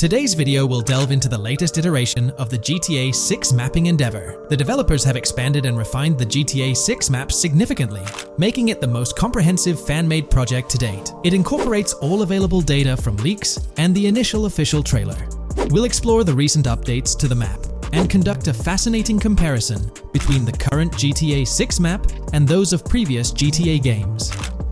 Today's video will delve into the latest iteration of the GTA 6 mapping endeavor. The developers have expanded and refined the GTA 6 map significantly, making it the most comprehensive fan-made project to date. It incorporates all available data from leaks and the initial official trailer. We'll explore the recent updates to the map and conduct a fascinating comparison between the current GTA 6 map and those of previous GTA games.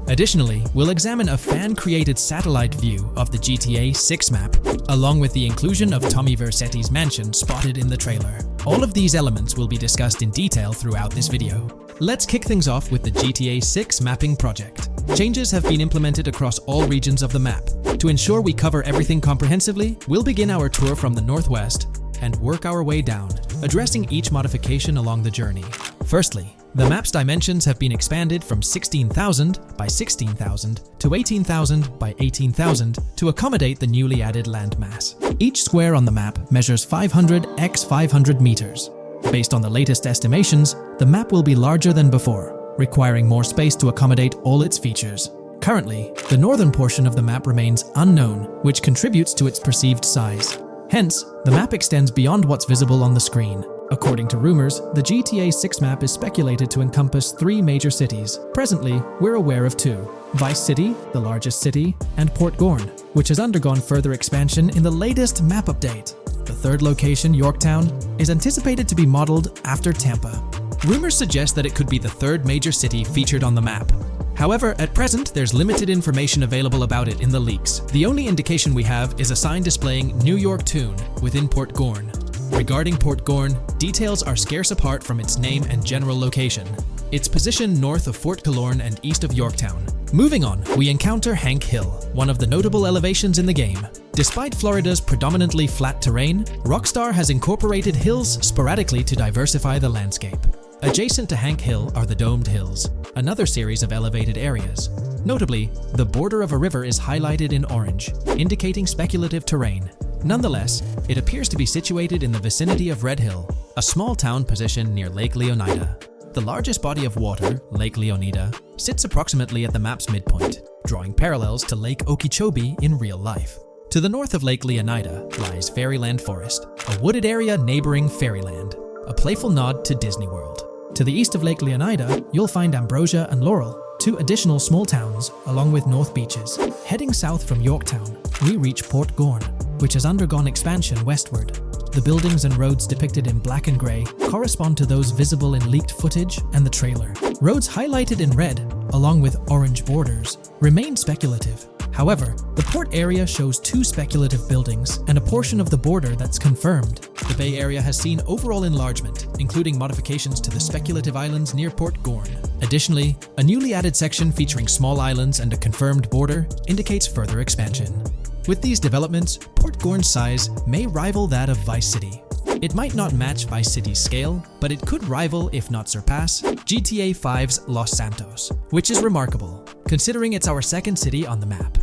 Additionally, we'll examine a fan-created satellite view of the GTA 6 map, along with the inclusion of Tommy Vercetti's mansion spotted in the trailer. All of these elements will be discussed in detail throughout this video. Let's kick things off with the GTA 6 mapping project. Changes have been implemented across all regions of the map. To ensure we cover everything comprehensively, we'll begin our tour from the northwest and work our way down, addressing each modification along the journey. Firstly, the map's dimensions have been expanded from 16,000 by 16,000 to 18,000 by 18,000 to accommodate the newly added landmass. Each square on the map measures 500 x 500 meters. Based on the latest estimations, the map will be larger than before, requiring more space to accommodate all its features. Currently, the northern portion of the map remains unknown, which contributes to its perceived size. Hence, the map extends beyond what's visible on the screen. According to rumors, the GTA 6 map is speculated to encompass 3 major cities. Presently, we're aware of 2. Vice City, the largest city, and Port Gorn, which has undergone further expansion in the latest map update. The third location, Yorktown, is anticipated to be modeled after Tampa. Rumors suggest that it could be the third major city featured on the map. However, at present, there's limited information available about it in the leaks. The only indication we have is a sign displaying New York Tune within Port Gorn. Regarding Port Gorn, details are scarce apart from its name and general location. It's positioned north of Fort Killorn and east of Yorktown. Moving on, we encounter Hank Hill, one of the notable elevations in the game. Despite Florida's predominantly flat terrain, Rockstar has incorporated hills sporadically to diversify the landscape. Adjacent to Hank Hill are the Domed Hills, another series of elevated areas. Notably, the border of a river is highlighted in orange, indicating speculative terrain. Nonetheless, it appears to be situated in the vicinity of Red Hill, a small town positioned near Lake Leonida. The largest body of water, Lake Leonida, sits approximately at the map's midpoint, drawing parallels to Lake Okeechobee in real life. To the north of Lake Leonida lies Fairyland Forest, a wooded area neighboring Fairyland, a playful nod to Disney World. To the east of Lake Leonida, you'll find Ambrosia and Laurel, 2 additional small towns, along with North Beaches. Heading south from Yorktown, we reach Port Gorn, which has undergone expansion westward. The buildings and roads depicted in black and grey correspond to those visible in leaked footage and the trailer. Roads highlighted in red, along with orange borders, remain speculative. However, the port area shows 2 speculative buildings and a portion of the border that's confirmed. The Bay Area has seen overall enlargement, including modifications to the speculative islands near Port Gorn. Additionally, a newly added section featuring small islands and a confirmed border indicates further expansion. With these developments, Port Gorn's size may rival that of Vice City. It might not match Vice City's scale, but it could rival, if not surpass, GTA 5's Los Santos, which is remarkable, considering it's our second city on the map.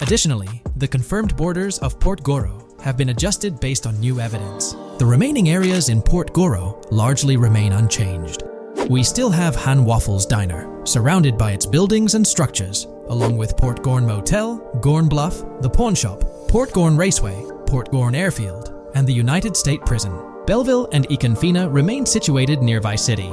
Additionally, the confirmed borders of Port Goro have been adjusted based on new evidence. The remaining areas in Port Goro largely remain unchanged. We still have Han Waffles Diner, surrounded by its buildings and structures, along with Port Gorn Motel, Gorn Bluff, the Pawn Shop, Port Gorn Raceway, Port Gorn Airfield, and the United State Prison. Belleville and Econfina remain situated near Vice City.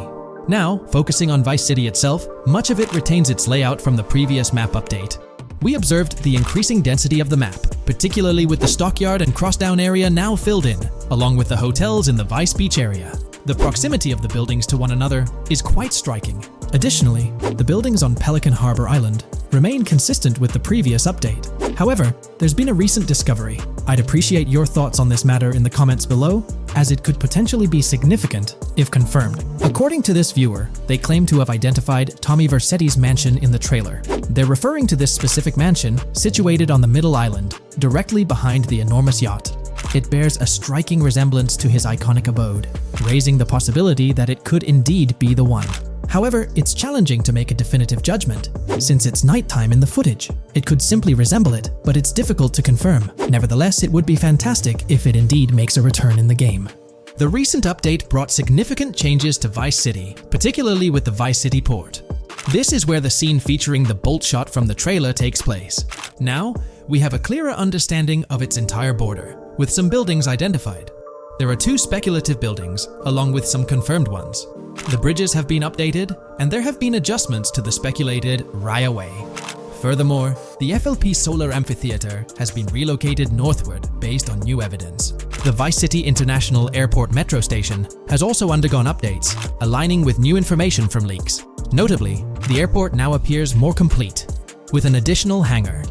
Now, focusing on Vice City itself, much of it retains its layout from the previous map update. We observed the increasing density of the map, particularly with the Stockyard and Crossdown area now filled in, along with the hotels in the Vice Beach area. The proximity of the buildings to one another is quite striking. Additionally, the buildings on Pelican Harbor Island remain consistent with the previous update. However, there's been a recent discovery. I'd appreciate your thoughts on this matter in the comments below, as it could potentially be significant if confirmed. According to this viewer, they claim to have identified Tommy Vercetti's mansion in the trailer. They're referring to this specific mansion situated on the middle island, directly behind the enormous yacht. It bears a striking resemblance to his iconic abode, raising the possibility that it could indeed be the one. However, it's challenging to make a definitive judgment, since it's nighttime in the footage. It could simply resemble it, but it's difficult to confirm. Nevertheless, it would be fantastic if it indeed makes a return in the game. The recent update brought significant changes to Vice City, particularly with the Vice City port. This is where the scene featuring the bolt shot from the trailer takes place. Now, we have a clearer understanding of its entire border, with some buildings identified. There are 2 speculative buildings, along with some confirmed ones. The bridges have been updated, and there have been adjustments to the speculated Raya Way. Furthermore, the FLP Solar Amphitheater has been relocated northward based on new evidence. The Vice City International Airport metro station has also undergone updates, aligning with new information from leaks. Notably, the airport now appears more complete, with an additional hangar.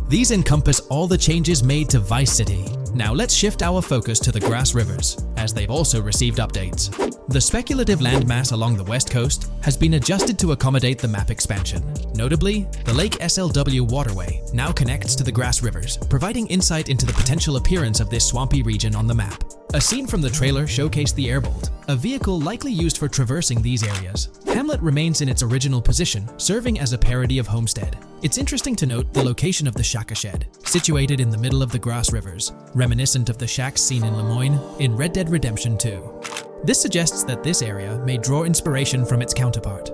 These encompass all the changes made to Vice City. Now let's shift our focus to the Grass Rivers, as they've also received updates. The speculative landmass along the west coast has been adjusted to accommodate the map expansion. Notably, the Lake SLW waterway now connects to the Grass Rivers, providing insight into the potential appearance of this swampy region on the map. A scene from the trailer showcased the Airbolt, a vehicle likely used for traversing these areas. Hamlet remains in its original position, serving as a parody of Homestead. It's interesting to note the location of the Shaka Shed, situated in the middle of the Grass Rivers, reminiscent of the shacks seen in Lemoyne in Red Dead Redemption 2. This suggests that this area may draw inspiration from its counterpart.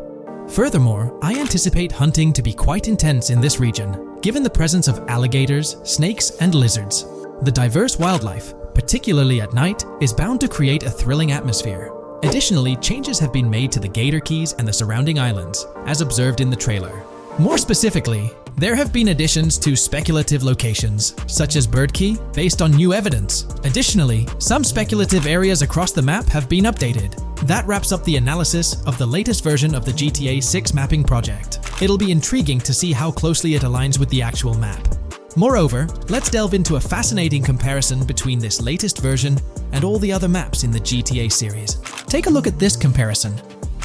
Furthermore, I anticipate hunting to be quite intense in this region, given the presence of alligators, snakes, and lizards. The diverse wildlife, particularly at night, is bound to create a thrilling atmosphere. Additionally, changes have been made to the Gator Keys and the surrounding islands, as observed in the trailer. More specifically, there have been additions to speculative locations, such as Bird Key, based on new evidence. Additionally, some speculative areas across the map have been updated. That wraps up the analysis of the latest version of the GTA 6 mapping project. It'll be intriguing to see how closely it aligns with the actual map. Moreover, let's delve into a fascinating comparison between this latest version and all the other maps in the GTA series. Take a look at this comparison.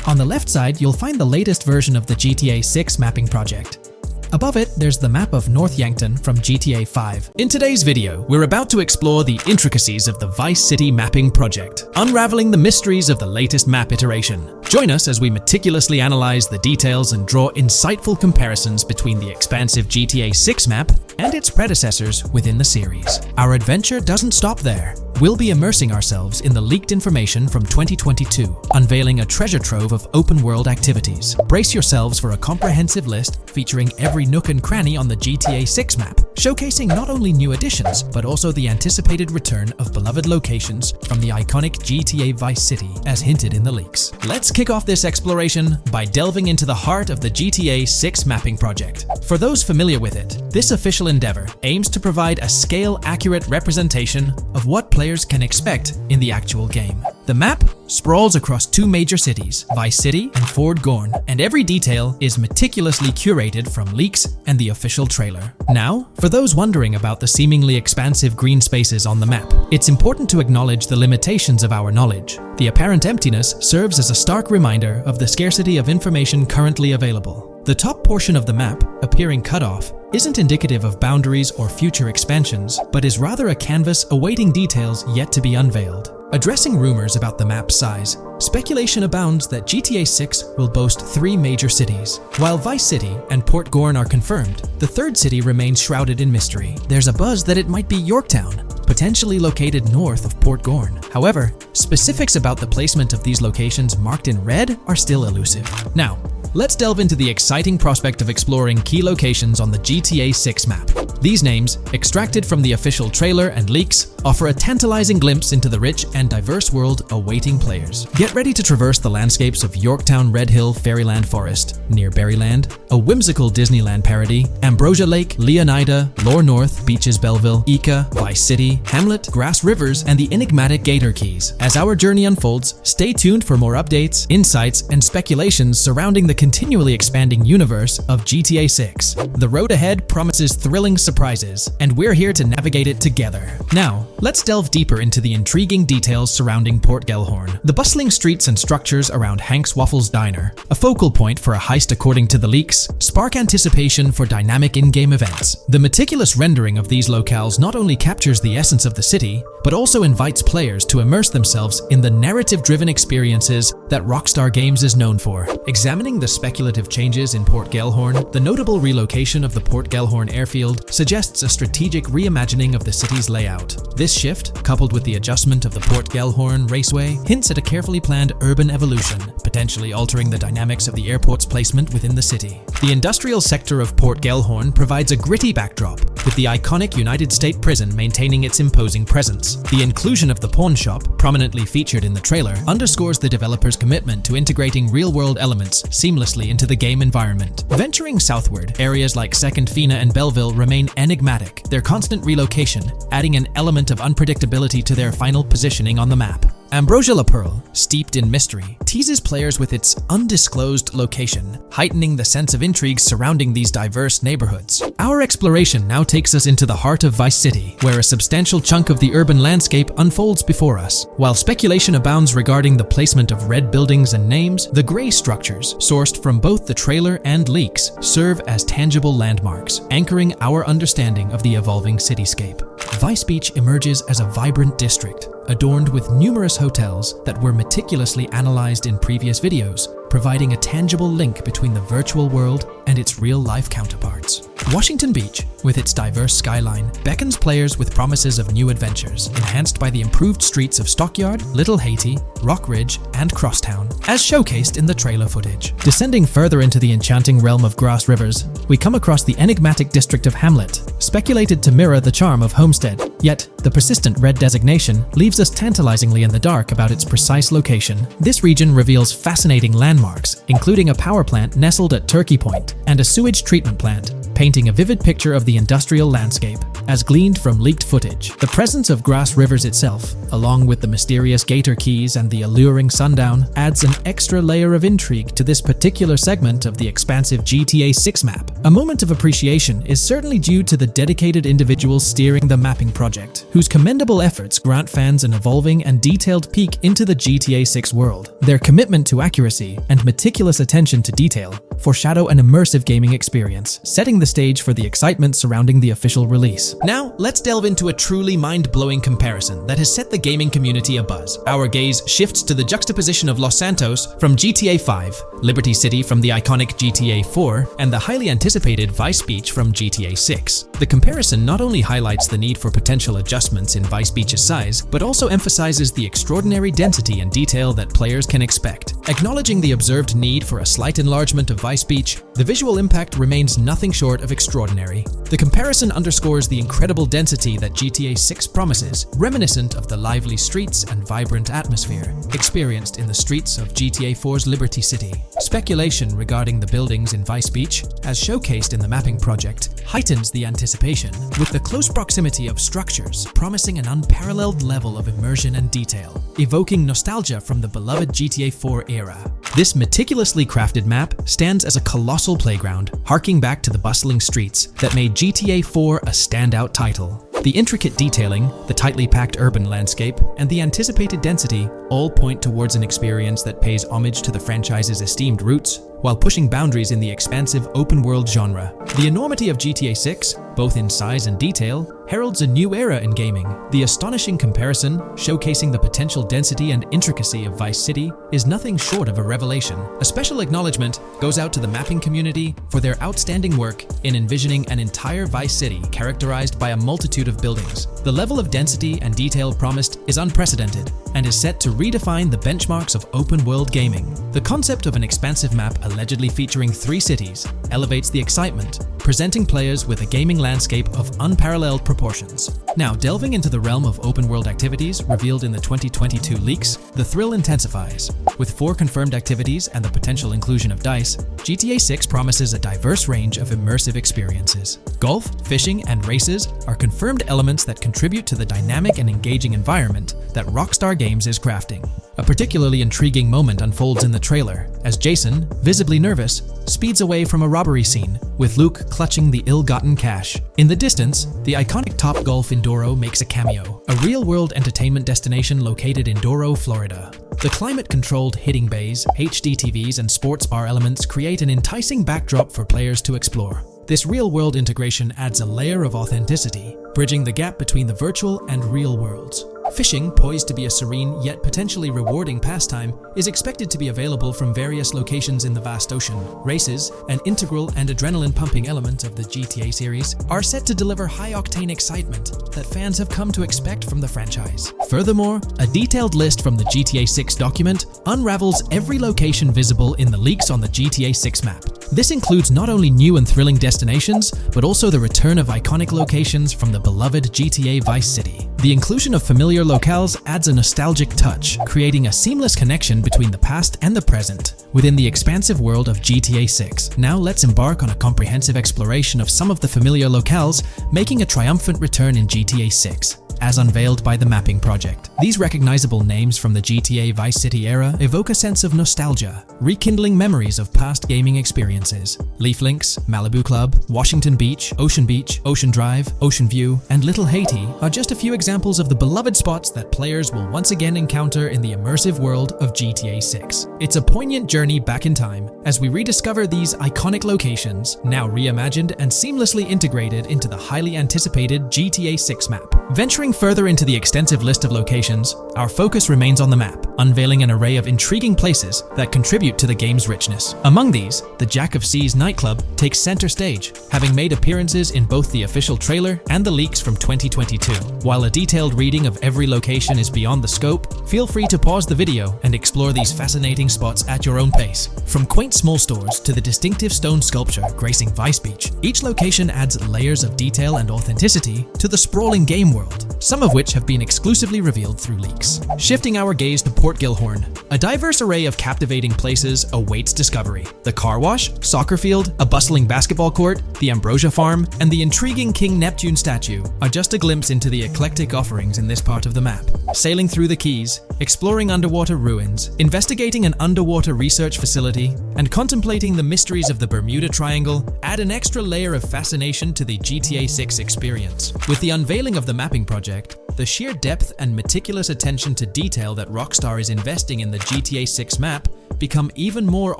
On the left side, you'll find the latest version of the GTA 6 mapping project. Above it, there's the map of North Yankton from GTA 5. In today's video, we're about to explore the intricacies of the Vice City mapping project, unraveling the mysteries of the latest map iteration. Join us as we meticulously analyze the details and draw insightful comparisons between the expansive GTA 6 map and its predecessors within the series. Our adventure doesn't stop there. We'll be immersing ourselves in the leaked information from 2022, unveiling a treasure trove of open-world activities. Brace yourselves for a comprehensive list featuring every nook and cranny on the GTA 6 map, showcasing not only new additions, but also the anticipated return of beloved locations from the iconic GTA Vice City, as hinted in the leaks. Let's kick off this exploration by delving into the heart of the GTA 6 mapping project. For those familiar with it, this official endeavor aims to provide a scale-accurate representation of what players can expect in the actual game. The map sprawls across 2 major cities, Vice City and Fort Gorn, and every detail is meticulously curated from leaks and the official trailer. Now, for those wondering about the seemingly expansive green spaces on the map, it's important to acknowledge the limitations of our knowledge. The apparent emptiness serves as a stark reminder of the scarcity of information currently available. The top portion of the map, appearing cut off, isn't indicative of boundaries or future expansions, but is rather a canvas awaiting details yet to be unveiled. Addressing rumors about the map's size, speculation abounds that GTA 6 will boast 3 major cities. While Vice City and Port Gorn are confirmed, the third city remains shrouded in mystery. There's a buzz that it might be Yorktown, potentially located north of Port Gorn. However, specifics about the placement of these locations marked in red are still elusive. Now, let's delve into the exciting prospect of exploring key locations on the GTA 6 map. These names, extracted from the official trailer and leaks, offer a tantalizing glimpse into the rich and diverse world awaiting players. Get ready to traverse the landscapes of Yorktown Red Hill Fairyland Forest, near Berryland, a whimsical Disneyland parody, Ambrosia Lake, Leonida, Lore North, Beaches Belleville, Ica, Vice City, Hamlet, Grass Rivers, and the enigmatic Gator Keys. As our journey unfolds, stay tuned for more updates, insights, and speculations surrounding the continually expanding universe of GTA 6. The road ahead promises thrilling surprises, and we're here to navigate it together. Now, let's delve deeper into the intriguing details surrounding Port Gellhorn. The bustling streets and structures around Hank's Waffles Diner, a focal point for a heist according to the leaks, spark anticipation for dynamic in-game events. The meticulous rendering of these locales not only captures the essence of the city, but also invites players to immerse themselves in the narrative-driven experiences that Rockstar Games is known for. Examining the speculative changes in Port Gellhorn, the notable relocation of the Port Gellhorn airfield suggests a strategic reimagining of the city's layout. This shift, coupled with the adjustment of the Port Gellhorn Raceway, hints at a carefully planned urban evolution, potentially altering the dynamics of the airport's placement within the city. The industrial sector of Port Gellhorn provides a gritty backdrop, with the iconic United States prison maintaining its imposing presence. The inclusion of the pawn shop, prominently featured in the trailer, underscores the developer's commitment to integrating real-world elements seamlessly into the game environment. Venturing southward, areas like Second Fina and Belleville remain enigmatic, their constant relocation adding an element of unpredictability to their final positioning on the map. Ambrosia La Pearl, steeped in mystery, teases players with its undisclosed location, heightening the sense of intrigue surrounding these diverse neighborhoods. Our exploration now takes us into the heart of Vice City, where a substantial chunk of the urban landscape unfolds before us. While speculation abounds regarding the placement of red buildings and names, the gray structures, sourced from both the trailer and leaks, serve as tangible landmarks, anchoring our understanding of the evolving cityscape. Vice Beach emerges as a vibrant district, adorned with numerous hotels that were meticulously analyzed in previous videos, providing a tangible link between the virtual world and its real-life counterparts. Washington Beach, with its diverse skyline, beckons players with promises of new adventures, enhanced by the improved streets of Stockyard, Little Haiti, Rock Ridge, and Crosstown, as showcased in the trailer footage. Descending further into the enchanting realm of Grass Rivers, we come across the enigmatic district of Hamlet, speculated to mirror the charm of Homestead. Yet, the persistent red designation leaves us tantalizingly in the dark about its precise location. This region reveals fascinating landmarks, including a power plant nestled at Turkey Point and a sewage treatment plant, painting a vivid picture of the industrial landscape, as gleaned from leaked footage. The presence of Grass Rivers itself, along with the mysterious Gator Keys and the alluring sundown, adds an extra layer of intrigue to this particular segment of the expansive GTA 6 map. A moment of appreciation is certainly due to the dedicated individuals steering the mapping project, whose commendable efforts grant fans an evolving and detailed peek into the GTA 6 world. Their commitment to accuracy and meticulous attention to detail foreshadow an immersive gaming experience, setting the stage for the excitement surrounding the official release. Now, let's delve into a truly mind-blowing comparison that has set the gaming community abuzz. Our gaze shifts to the juxtaposition of Los Santos from GTA 5, Liberty City from the iconic GTA 4, and the highly anticipated Vice Beach from GTA 6. The comparison not only highlights the need for potential adjustments in Vice Beach's size, but also emphasizes the extraordinary density and detail that players can expect. Acknowledging the observed need for a slight enlargement of Vice Beach, the visual impact remains nothing short of extraordinary. The comparison underscores the incredible density that GTA 6 promises, reminiscent of the lively streets and vibrant atmosphere experienced in the streets of GTA 4's Liberty City. Speculation regarding the buildings in Vice Beach, as showcased in the mapping project, heightens the anticipation, with the close proximity of structures promising an unparalleled level of immersion and detail, evoking nostalgia from the beloved GTA 4 era. This meticulously crafted map stands as a colossal playground, harking back to the bustling streets that made GTA 4 a standout title. The intricate detailing, the tightly packed urban landscape, and the anticipated density all point towards an experience that pays homage to the franchise's esteemed roots, while pushing boundaries in the expansive open-world genre. The enormity of GTA 6, both in size and detail, heralds a new era in gaming. The astonishing comparison, showcasing the potential density and intricacy of Vice City, is nothing short of a revelation. A special acknowledgement goes out to the mapping community for their outstanding work in envisioning an entire Vice City characterized by a multitude of buildings. The level of density and detail promised is unprecedented and is set to redefine the benchmarks of open-world gaming. The concept of an expansive map allegedly featuring 3 cities elevates the excitement, presenting players with a gaming landscape of unparalleled proportions. Now, delving into the realm of open-world activities revealed in the 2022 leaks, the thrill intensifies. With 4 confirmed activities and the potential inclusion of DICE, GTA 6 promises a diverse range of immersive experiences. Golf, fishing, and races are confirmed elements that contribute to the dynamic and engaging environment that Rockstar Games is crafting. A particularly intriguing moment unfolds in the trailer, as Jason, visibly nervous, speeds away from a robbery scene, with Luke clutching the ill-gotten cash. In the distance, the iconic Topgolf in Doro makes a cameo, a real-world entertainment destination located in Doro, Florida. The climate-controlled hitting bays, HD TVs, and sports bar elements create an enticing backdrop for players to explore. This real-world integration adds a layer of authenticity, bridging the gap between the virtual and real worlds. Fishing, poised to be a serene yet potentially rewarding pastime, is expected to be available from various locations in the vast ocean. Races, an integral and adrenaline-pumping element of the GTA series, are set to deliver high-octane excitement that fans have come to expect from the franchise. Furthermore, a detailed list from the GTA 6 document unravels every location visible in the leaks on the GTA 6 map. This includes not only new and thrilling destinations, but also the return of iconic locations from the beloved GTA Vice City. The inclusion of familiar locales adds a nostalgic touch, creating a seamless connection between the past and the present within the expansive world of GTA 6. Now let's embark on a comprehensive exploration of some of the familiar locales, making a triumphant return in GTA 6. As unveiled by the Mapping Project. These recognizable names from the GTA Vice City era evoke a sense of nostalgia, rekindling memories of past gaming experiences. Leaf Links, Malibu Club, Washington Beach, Ocean Drive, Ocean View, and Little Haiti are just a few examples of the beloved spots that players will once again encounter in the immersive world of GTA 6. It's a poignant journey back in time as we rediscover these iconic locations, now reimagined and seamlessly integrated into the highly anticipated GTA 6 map. Venturing further into the extensive list of locations, our focus remains on the map, unveiling an array of intriguing places that contribute to the game's richness. Among these, the Jack of Seas nightclub takes center stage, having made appearances in both the official trailer and the leaks from 2022. While a detailed reading of every location is beyond the scope, feel free to pause the video and explore these fascinating spots at your own pace. From quaint small stores to the distinctive stone sculpture gracing Vice Beach, each location adds layers of detail and authenticity to the sprawling game world, some of which have been exclusively revealed through leaks. Shifting our gaze to Port Gilhorn, a diverse array of captivating places awaits discovery. The car wash, soccer field, a bustling basketball court, the Ambrosia Farm, and the intriguing King Neptune statue are just a glimpse into the eclectic offerings in this part of the map. Sailing through the Keys, exploring underwater ruins, investigating an underwater research facility, and contemplating the mysteries of the Bermuda Triangle add an extra layer of fascination to the GTA 6 experience. With the unveiling of the Mapping Project, the sheer depth and meticulous attention to detail that Rockstar is investing in the GTA 6 map become even more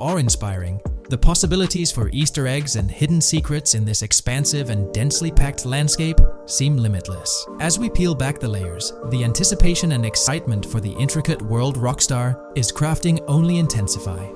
awe-inspiring. The possibilities for Easter eggs and hidden secrets in this expansive and densely packed landscape seem limitless. As we peel back the layers, the anticipation and excitement for the intricate world Rockstar is crafting only intensify.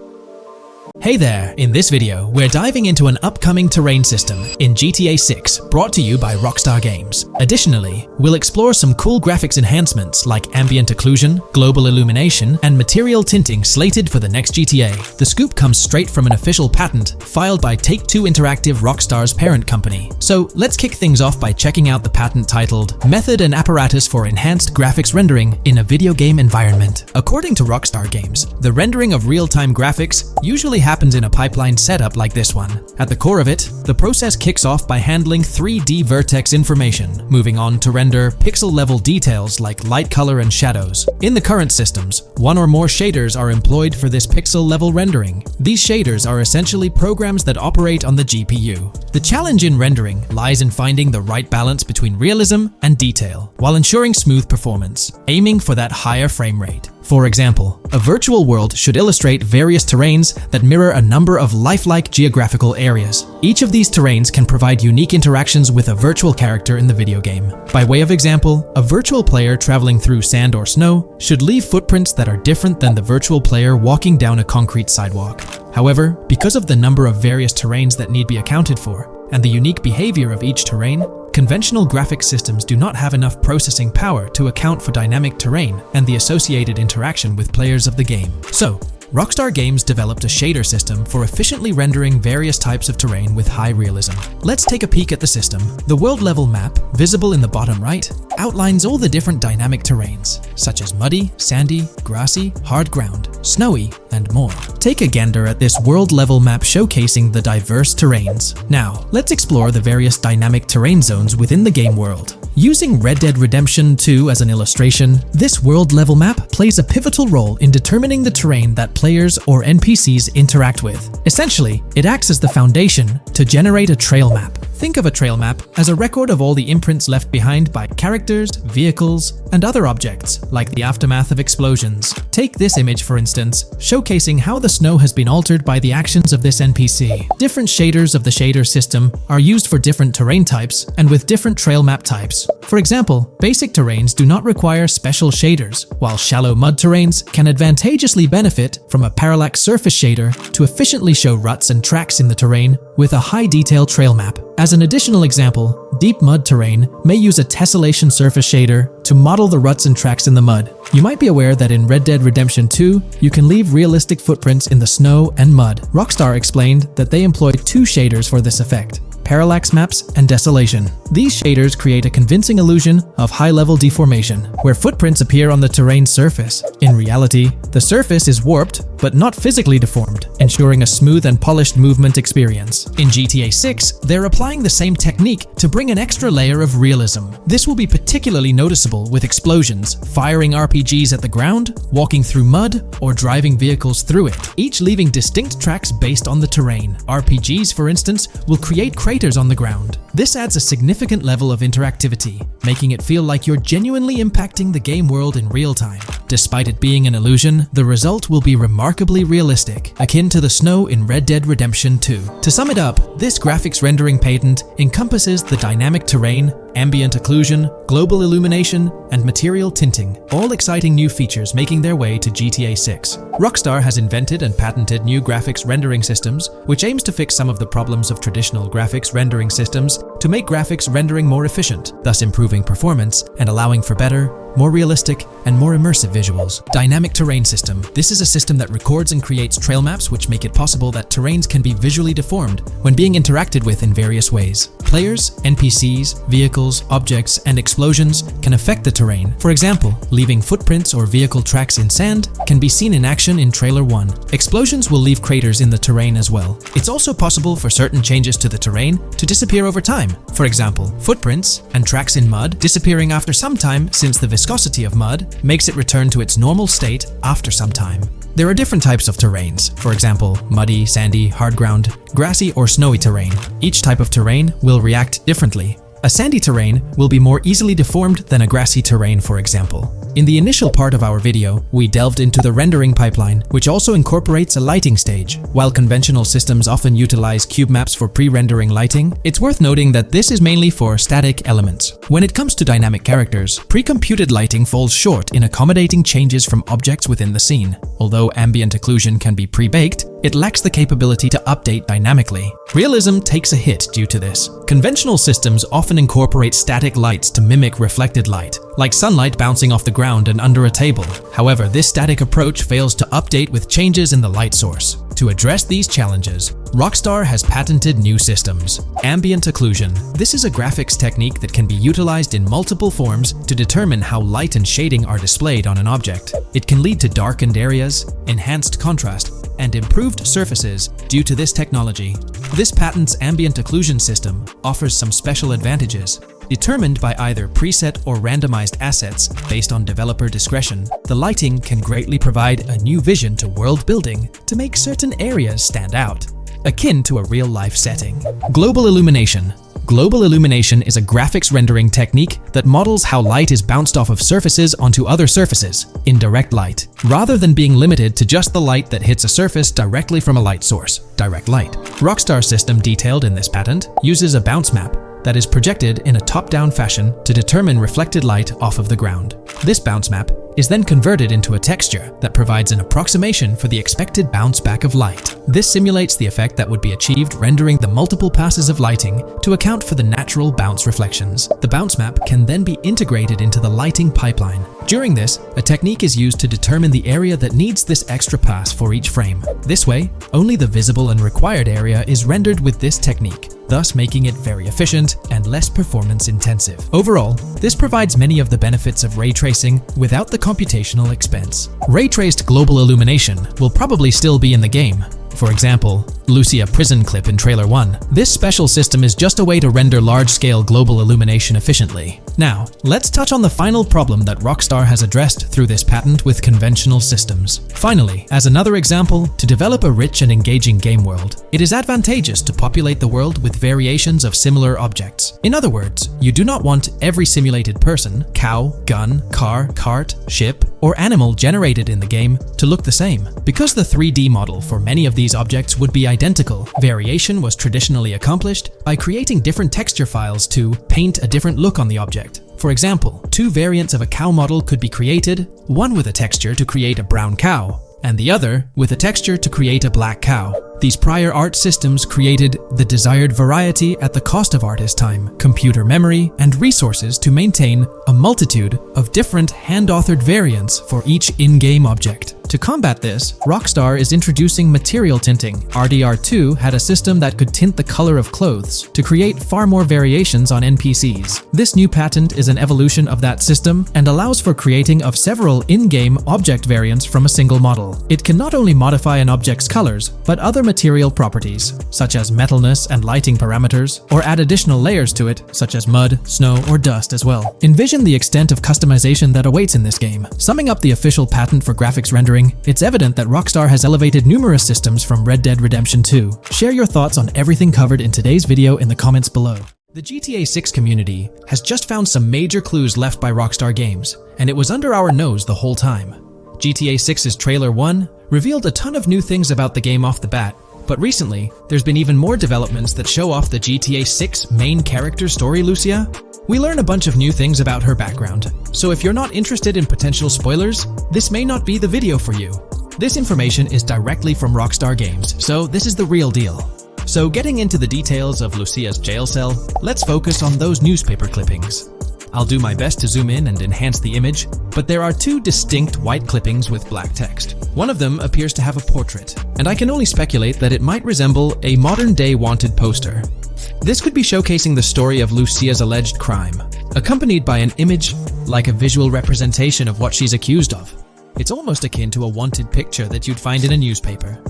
Hey there! In this video, we're diving into an upcoming terrain system in GTA 6, brought to you by Rockstar Games. Additionally, we'll explore some cool graphics enhancements like ambient occlusion, global illumination, and material tinting slated for the next GTA. The scoop comes straight from an official patent filed by Take-Two Interactive, Rockstar's parent company. So let's kick things off by checking out the patent titled Method and Apparatus for Enhanced Graphics Rendering in a Video Game Environment. According to Rockstar Games, the rendering of real-time graphics usually happens in a pipeline setup like this one. At the core of it, the process kicks off by handling 3D vertex information, moving on to render pixel-level details like light color and shadows. In the current systems, one or more shaders are employed for this pixel-level rendering. These shaders are essentially programs that operate on the GPU. The challenge in rendering lies in finding the right balance between realism and detail, while ensuring smooth performance, aiming for that higher frame rate. For example, a virtual world should illustrate various terrains that mirror a number of lifelike geographical areas. Each of these terrains can provide unique interactions with a virtual character in the video game. By way of example, a virtual player traveling through sand or snow should leave footprints that are different than the virtual player walking down a concrete sidewalk. However, because of the number of various terrains that need be accounted for, and the unique behavior of each terrain, conventional graphics systems do not have enough processing power to account for dynamic terrain and the associated interaction with players of the game. So, Rockstar Games developed a shader system for efficiently rendering various types of terrain with high realism. Let's take a peek at the system. The world-level map, visible in the bottom right, outlines all the different dynamic terrains, such as muddy, sandy, grassy, hard ground, snowy, and more. Take a gander at this world-level map showcasing the diverse terrains. Now, let's explore the various dynamic terrain zones within the game world. Using Red Dead Redemption 2 as an illustration, this world-level map plays a pivotal role in determining the terrain that players or NPCs interact with. Essentially, it acts as the foundation to generate a trail map. Think of a trail map as a record of all the imprints left behind by characters, vehicles, and other objects, like the aftermath of explosions. Take this image for instance, showcasing how the snow has been altered by the actions of this NPC. Different shaders of the shader system are used for different terrain types and with different trail map types. For example, basic terrains do not require special shaders, while shallow mud terrains can advantageously benefit from a parallax surface shader to efficiently show ruts and tracks in the terrain with a high-detail trail map. As an additional example, deep mud terrain may use a tessellation surface shader to model the ruts and tracks in the mud. You might be aware that in Red Dead Redemption 2, you can leave realistic footprints in the snow and mud. Rockstar explained that they employed two shaders for this effect: parallax maps and desolation. These shaders create a convincing illusion of high-level deformation, where footprints appear on the terrain's surface. In reality, the surface is warped but not physically deformed, ensuring a smooth and polished movement experience. In GTA 6, they're applying the same technique to bring an extra layer of realism. This will be particularly noticeable with explosions, firing RPGs at the ground, walking through mud, or driving vehicles through it, each leaving distinct tracks based on the terrain. RPGs, for instance, will create craters on the ground. This adds a significant level of interactivity, making it feel like you're genuinely impacting the game world in real time. Despite it being an illusion, the result will be remarkably realistic, akin to the snow in Red Dead Redemption 2. To sum it up, this graphics rendering patent encompasses the dynamic terrain, ambient occlusion, global illumination, and material tinting, all exciting new features making their way to GTA 6. Rockstar has invented and patented new graphics rendering systems, which aims to fix some of the problems of traditional graphics rendering systems to make graphics rendering more efficient, thus improving performance and allowing for better, more realistic, and more immersive visuals. Dynamic terrain system. This is a system that records and creates trail maps which make it possible that terrains can be visually deformed when being interacted with in various ways. Players, NPCs, vehicles, objects, and explosions can affect the terrain. For example, leaving footprints or vehicle tracks in sand can be seen in action in Trailer 1. Explosions will leave craters in the terrain as well. It's also possible for certain changes to the terrain to disappear over time. For example, footprints and tracks in mud disappearing after some time, since the viscosity of mud makes it return to its normal state after some time. There are different types of terrains, for example, muddy, sandy, hard ground, grassy, or snowy terrain. Each type of terrain will react differently. A sandy terrain will be more easily deformed than a grassy terrain, for example. In the initial part of our video, we delved into the rendering pipeline, which also incorporates a lighting stage. While conventional systems often utilize cube maps for pre-rendering lighting, it's worth noting that this is mainly for static elements. When it comes to dynamic characters, pre-computed lighting falls short in accommodating changes from objects within the scene. Although ambient occlusion can be pre-baked, it lacks the capability to update dynamically. Realism takes a hit due to this. Conventional systems often incorporate static lights to mimic reflected light, like sunlight bouncing off the ground and under a table. However, this static approach fails to update with changes in the light source. To address these challenges, Rockstar has patented new systems. Ambient occlusion. This is a graphics technique that can be utilized in multiple forms to determine how light and shading are displayed on an object. It can lead to darkened areas, enhanced contrast, and improved surfaces due to this technology. This patent's ambient occlusion system offers some special advantages. Determined by either preset or randomized assets based on developer discretion, the lighting can greatly provide a new vision to world building to make certain areas stand out, akin to a real-life setting. Global illumination. Global illumination is a graphics rendering technique that models how light is bounced off of surfaces onto other surfaces in direct light, rather than being limited to just the light that hits a surface directly from a light source, direct light. Rockstar's system detailed in this patent uses a bounce map that is projected in a top-down fashion to determine reflected light off of the ground. This bounce map is then converted into a texture that provides an approximation for the expected bounce back of light. This simulates the effect that would be achieved rendering the multiple passes of lighting to account for the natural bounce reflections. The bounce map can then be integrated into the lighting pipeline. During this, a technique is used to determine the area that needs this extra pass for each frame. This way, only the visible and required area is rendered with this technique, thus making it very efficient and less performance intensive. Overall, this provides many of the benefits of ray tracing without the computational expense. Ray-traced global illumination will probably still be in the game. For example, Lucia prison clip in Trailer 1. This special system is just a way to render large-scale global illumination efficiently. Now, let's touch on the final problem that Rockstar has addressed through this patent with conventional systems. Finally, as another example, to develop a rich and engaging game world, it is advantageous to populate the world with variations of similar objects. In other words, you do not want every simulated person, cow, gun, car, cart, ship, or animal generated in the game to look the same. Because the 3D model for many of these objects would be identical, variation was traditionally accomplished by creating different texture files to paint a different look on the object. For example, 2 variants of a cow model could be created, one with a texture to create a brown cow, and the other with a texture to create a black cow. These prior art systems created the desired variety at the cost of artist time, computer memory, and resources to maintain a multitude of different hand-authored variants for each in-game object. To combat this, Rockstar is introducing material tinting. RDR2 had a system that could tint the color of clothes to create far more variations on NPCs. This new patent is an evolution of that system and allows for creating of several in-game object variants from a single model. It can not only modify an object's colors, but other material properties, such as metalness and lighting parameters, or add additional layers to it, such as mud, snow, or dust as well. Envision the extent of customization that awaits in this game. Summing up the official patent for graphics rendering, it's evident that Rockstar has elevated numerous systems from Red Dead Redemption 2. Share your thoughts on everything covered in today's video in the comments below. The GTA 6 community has just found some major clues left by Rockstar Games, and it was under our nose the whole time. GTA 6's Trailer 1 revealed a ton of new things about the game off the bat, but recently, there's been even more developments that show off the GTA 6 main character story, Lucia. We learn a bunch of new things about her background, so if you're not interested in potential spoilers, this may not be the video for you. This information is directly from Rockstar Games, so this is the real deal. So getting into the details of Lucia's jail cell, let's focus on those newspaper clippings. I'll do my best to zoom in and enhance the image, but there are 2 distinct white clippings with black text. One of them appears to have a portrait, and I can only speculate that it might resemble a modern-day wanted poster. This could be showcasing the story of Lucia's alleged crime, accompanied by an image like a visual representation of what she's accused of. It's almost akin to a wanted picture that you'd find in a newspaper.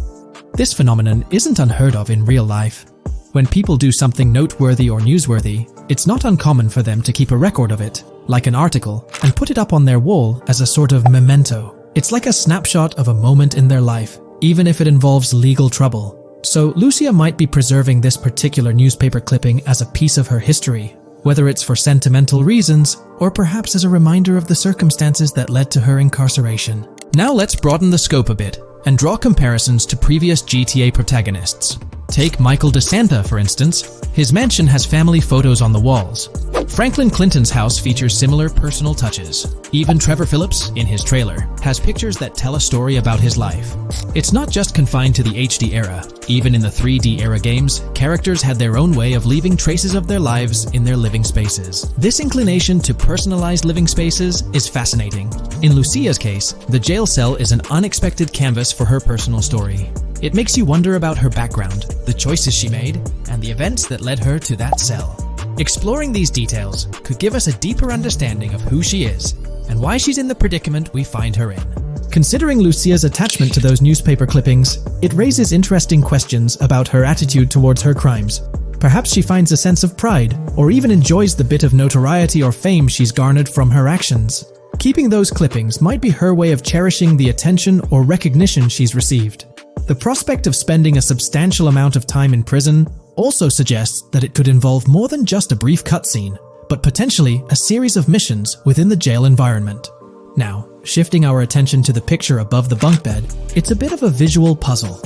This phenomenon isn't unheard of in real life. When people do something noteworthy or newsworthy, it's not uncommon for them to keep a record of it, like an article, and put it up on their wall as a sort of memento. It's like a snapshot of a moment in their life, even if it involves legal trouble. So Lucia might be preserving this particular newspaper clipping as a piece of her history, whether it's for sentimental reasons or perhaps as a reminder of the circumstances that led to her incarceration. Now let's broaden the scope a bit and draw comparisons to previous GTA protagonists. Take Michael DeSanta, for instance. His mansion has family photos on the walls. Franklin Clinton's house features similar personal touches. Even Trevor Phillips, in his trailer, has pictures that tell a story about his life. It's not just confined to the HD era. Even in the 3D era games, characters had their own way of leaving traces of their lives in their living spaces. This inclination to personalized living spaces is fascinating. In Lucia's case, the jail cell is an unexpected canvas for her personal story. It makes you wonder about her background, the choices she made, and the events that led her to that cell. Exploring these details could give us a deeper understanding of who she is and why she's in the predicament we find her in. Considering Lucia's attachment to those newspaper clippings, it raises interesting questions about her attitude towards her crimes. Perhaps she finds a sense of pride, or even enjoys the bit of notoriety or fame she's garnered from her actions. Keeping those clippings might be her way of cherishing the attention or recognition she's received. The prospect of spending a substantial amount of time in prison also suggests that it could involve more than just a brief cutscene, but potentially a series of missions within the jail environment. Now, shifting our attention to the picture above the bunk bed, it's a bit of a visual puzzle.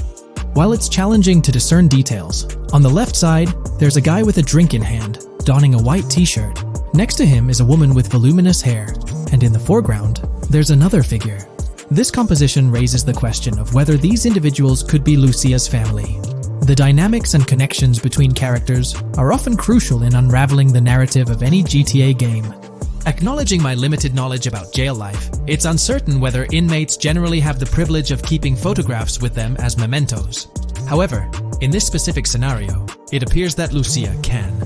While it's challenging to discern details, on the left side, there's a guy with a drink in hand, donning a white t-shirt. Next to him is a woman with voluminous hair, and in the foreground, there's another figure. This composition raises the question of whether these individuals could be Lucia's family. The dynamics and connections between characters are often crucial in unraveling the narrative of any GTA game. Acknowledging my limited knowledge about jail life, it's uncertain whether inmates generally have the privilege of keeping photographs with them as mementos. However, in this specific scenario, it appears that Lucia can.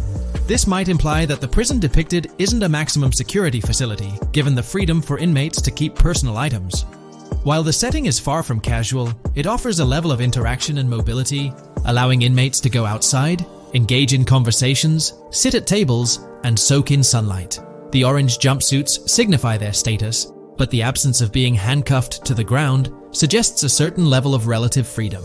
This might imply that the prison depicted isn't a maximum security facility, given the freedom for inmates to keep personal items. While the setting is far from casual, it offers a level of interaction and mobility, allowing inmates to go outside, engage in conversations, sit at tables, and soak in sunlight. The orange jumpsuits signify their status, but the absence of being handcuffed to the ground suggests a certain level of relative freedom.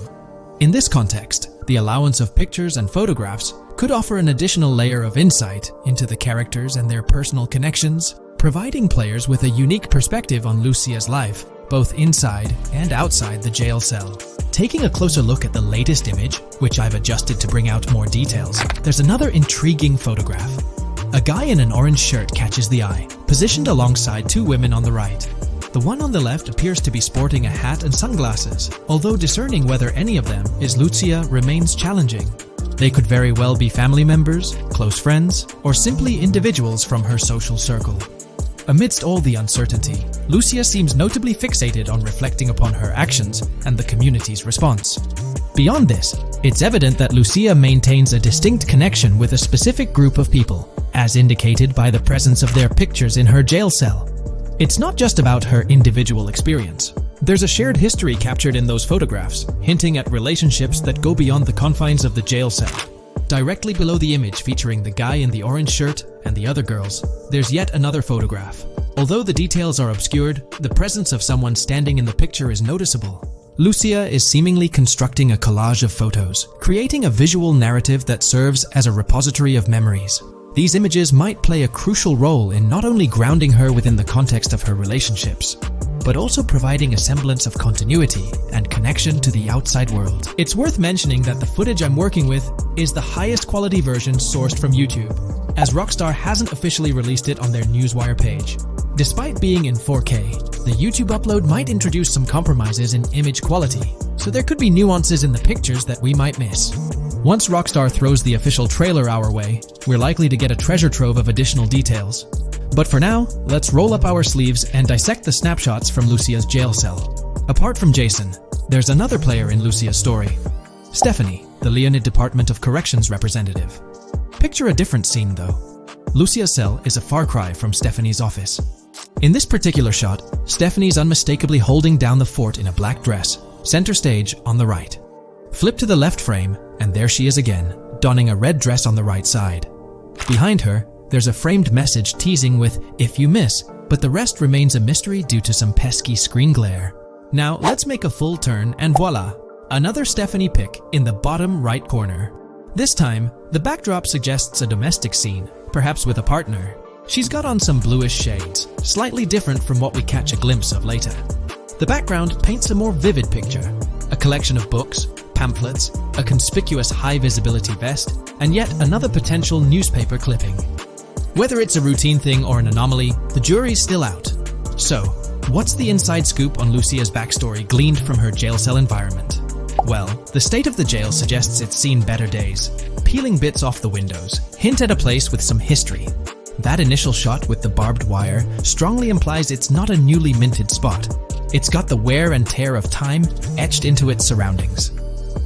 In this context, the allowance of pictures and photographs could offer an additional layer of insight into the characters and their personal connections, providing players with a unique perspective on Lucia's life, both inside and outside the jail cell. Taking a closer look at the latest image, which I've adjusted to bring out more details, there's another intriguing photograph. A guy in an orange shirt catches the eye, positioned alongside two women on the right. The one on the left appears to be sporting a hat and sunglasses, although discerning whether any of them is Lucia remains challenging. They could very well be family members, close friends, or simply individuals from her social circle. Amidst all the uncertainty, Lucia seems notably fixated on reflecting upon her actions and the community's response. Beyond this, it's evident that Lucia maintains a distinct connection with a specific group of people, as indicated by the presence of their pictures in her jail cell. It's not just about her individual experience. There's a shared history captured in those photographs, hinting at relationships that go beyond the confines of the jail cell. Directly below the image featuring the guy in the orange shirt and the other girls, there's yet another photograph. Although the details are obscured, the presence of someone standing in the picture is noticeable. Lucia is seemingly constructing a collage of photos, creating a visual narrative that serves as a repository of memories. These images might play a crucial role in not only grounding her within the context of her relationships, but also providing a semblance of continuity and connection to the outside world. It's worth mentioning that the footage I'm working with is the highest quality version sourced from YouTube, as Rockstar hasn't officially released it on their Newswire page. Despite being in 4K, the YouTube upload might introduce some compromises in image quality, so there could be nuances in the pictures that we might miss. Once Rockstar throws the official trailer our way, we're likely to get a treasure trove of additional details. But for now, let's roll up our sleeves and dissect the snapshots from Lucia's jail cell. Apart from Jason, there's another player in Lucia's story. Stephanie, the Leonid Department of Corrections representative. Picture a different scene though. Lucia's cell is a far cry from Stephanie's office. In this particular shot, Stephanie's unmistakably holding down the fort in a black dress, center stage on the right. Flip to the left frame, and there she is again, donning a red dress on the right side. Behind her, there's a framed message teasing with "if you miss," but the rest remains a mystery due to some pesky screen glare. Now let's make a full turn and voila, another Stephanie pic in the bottom right corner. This time, the backdrop suggests a domestic scene, perhaps with a partner. She's got on some bluish shades, slightly different from what we catch a glimpse of later. The background paints a more vivid picture, a collection of books, pamphlets, a conspicuous high-visibility vest, and yet another potential newspaper clipping. Whether it's a routine thing or an anomaly, the jury's still out. So, what's the inside scoop on Lucia's backstory gleaned from her jail cell environment? Well, the state of the jail suggests it's seen better days. Peeling bits off the windows hint at a place with some history. That initial shot with the barbed wire strongly implies it's not a newly minted spot. It's got the wear and tear of time etched into its surroundings.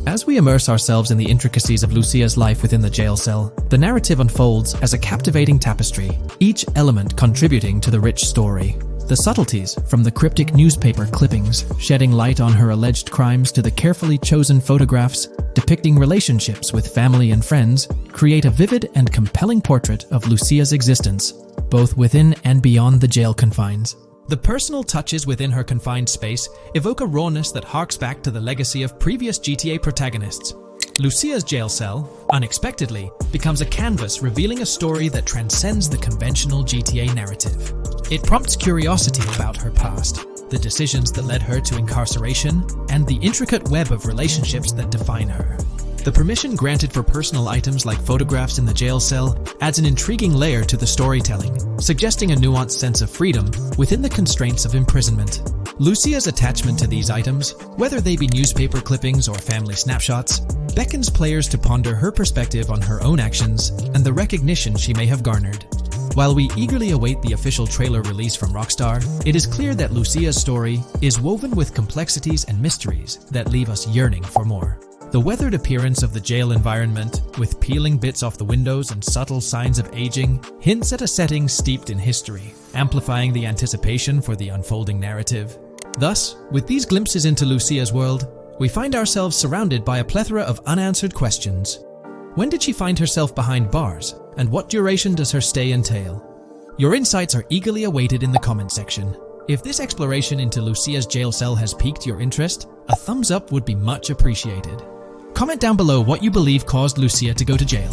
As we immerse ourselves in the intricacies of Lucia's life within the jail cell, the narrative unfolds as a captivating tapestry, each element contributing to the rich story. The subtleties, from the cryptic newspaper clippings shedding light on her alleged crimes to the carefully chosen photographs depicting relationships with family and friends, create a vivid and compelling portrait of Lucia's existence, both within and beyond the jail confines. The personal touches within her confined space evoke a rawness that harks back to the legacy of previous GTA protagonists. Lucia's jail cell, unexpectedly, becomes a canvas revealing a story that transcends the conventional GTA narrative. It prompts curiosity about her past, the decisions that led her to incarceration, and the intricate web of relationships that define her. The permission granted for personal items like photographs in the jail cell adds an intriguing layer to the storytelling, suggesting a nuanced sense of freedom within the constraints of imprisonment. Lucia's attachment to these items, whether they be newspaper clippings or family snapshots, beckons players to ponder her perspective on her own actions and the recognition she may have garnered. While we eagerly await the official trailer release from Rockstar, it is clear that Lucia's story is woven with complexities and mysteries that leave us yearning for more. The weathered appearance of the jail environment, with peeling bits off the windows and subtle signs of aging, hints at a setting steeped in history, amplifying the anticipation for the unfolding narrative. Thus, with these glimpses into Lucia's world, we find ourselves surrounded by a plethora of unanswered questions. When did she find herself behind bars, and what duration does her stay entail? Your insights are eagerly awaited in the comment section. If this exploration into Lucia's jail cell has piqued your interest, a thumbs up would be much appreciated. Comment down below what you believe caused Lucia to go to jail.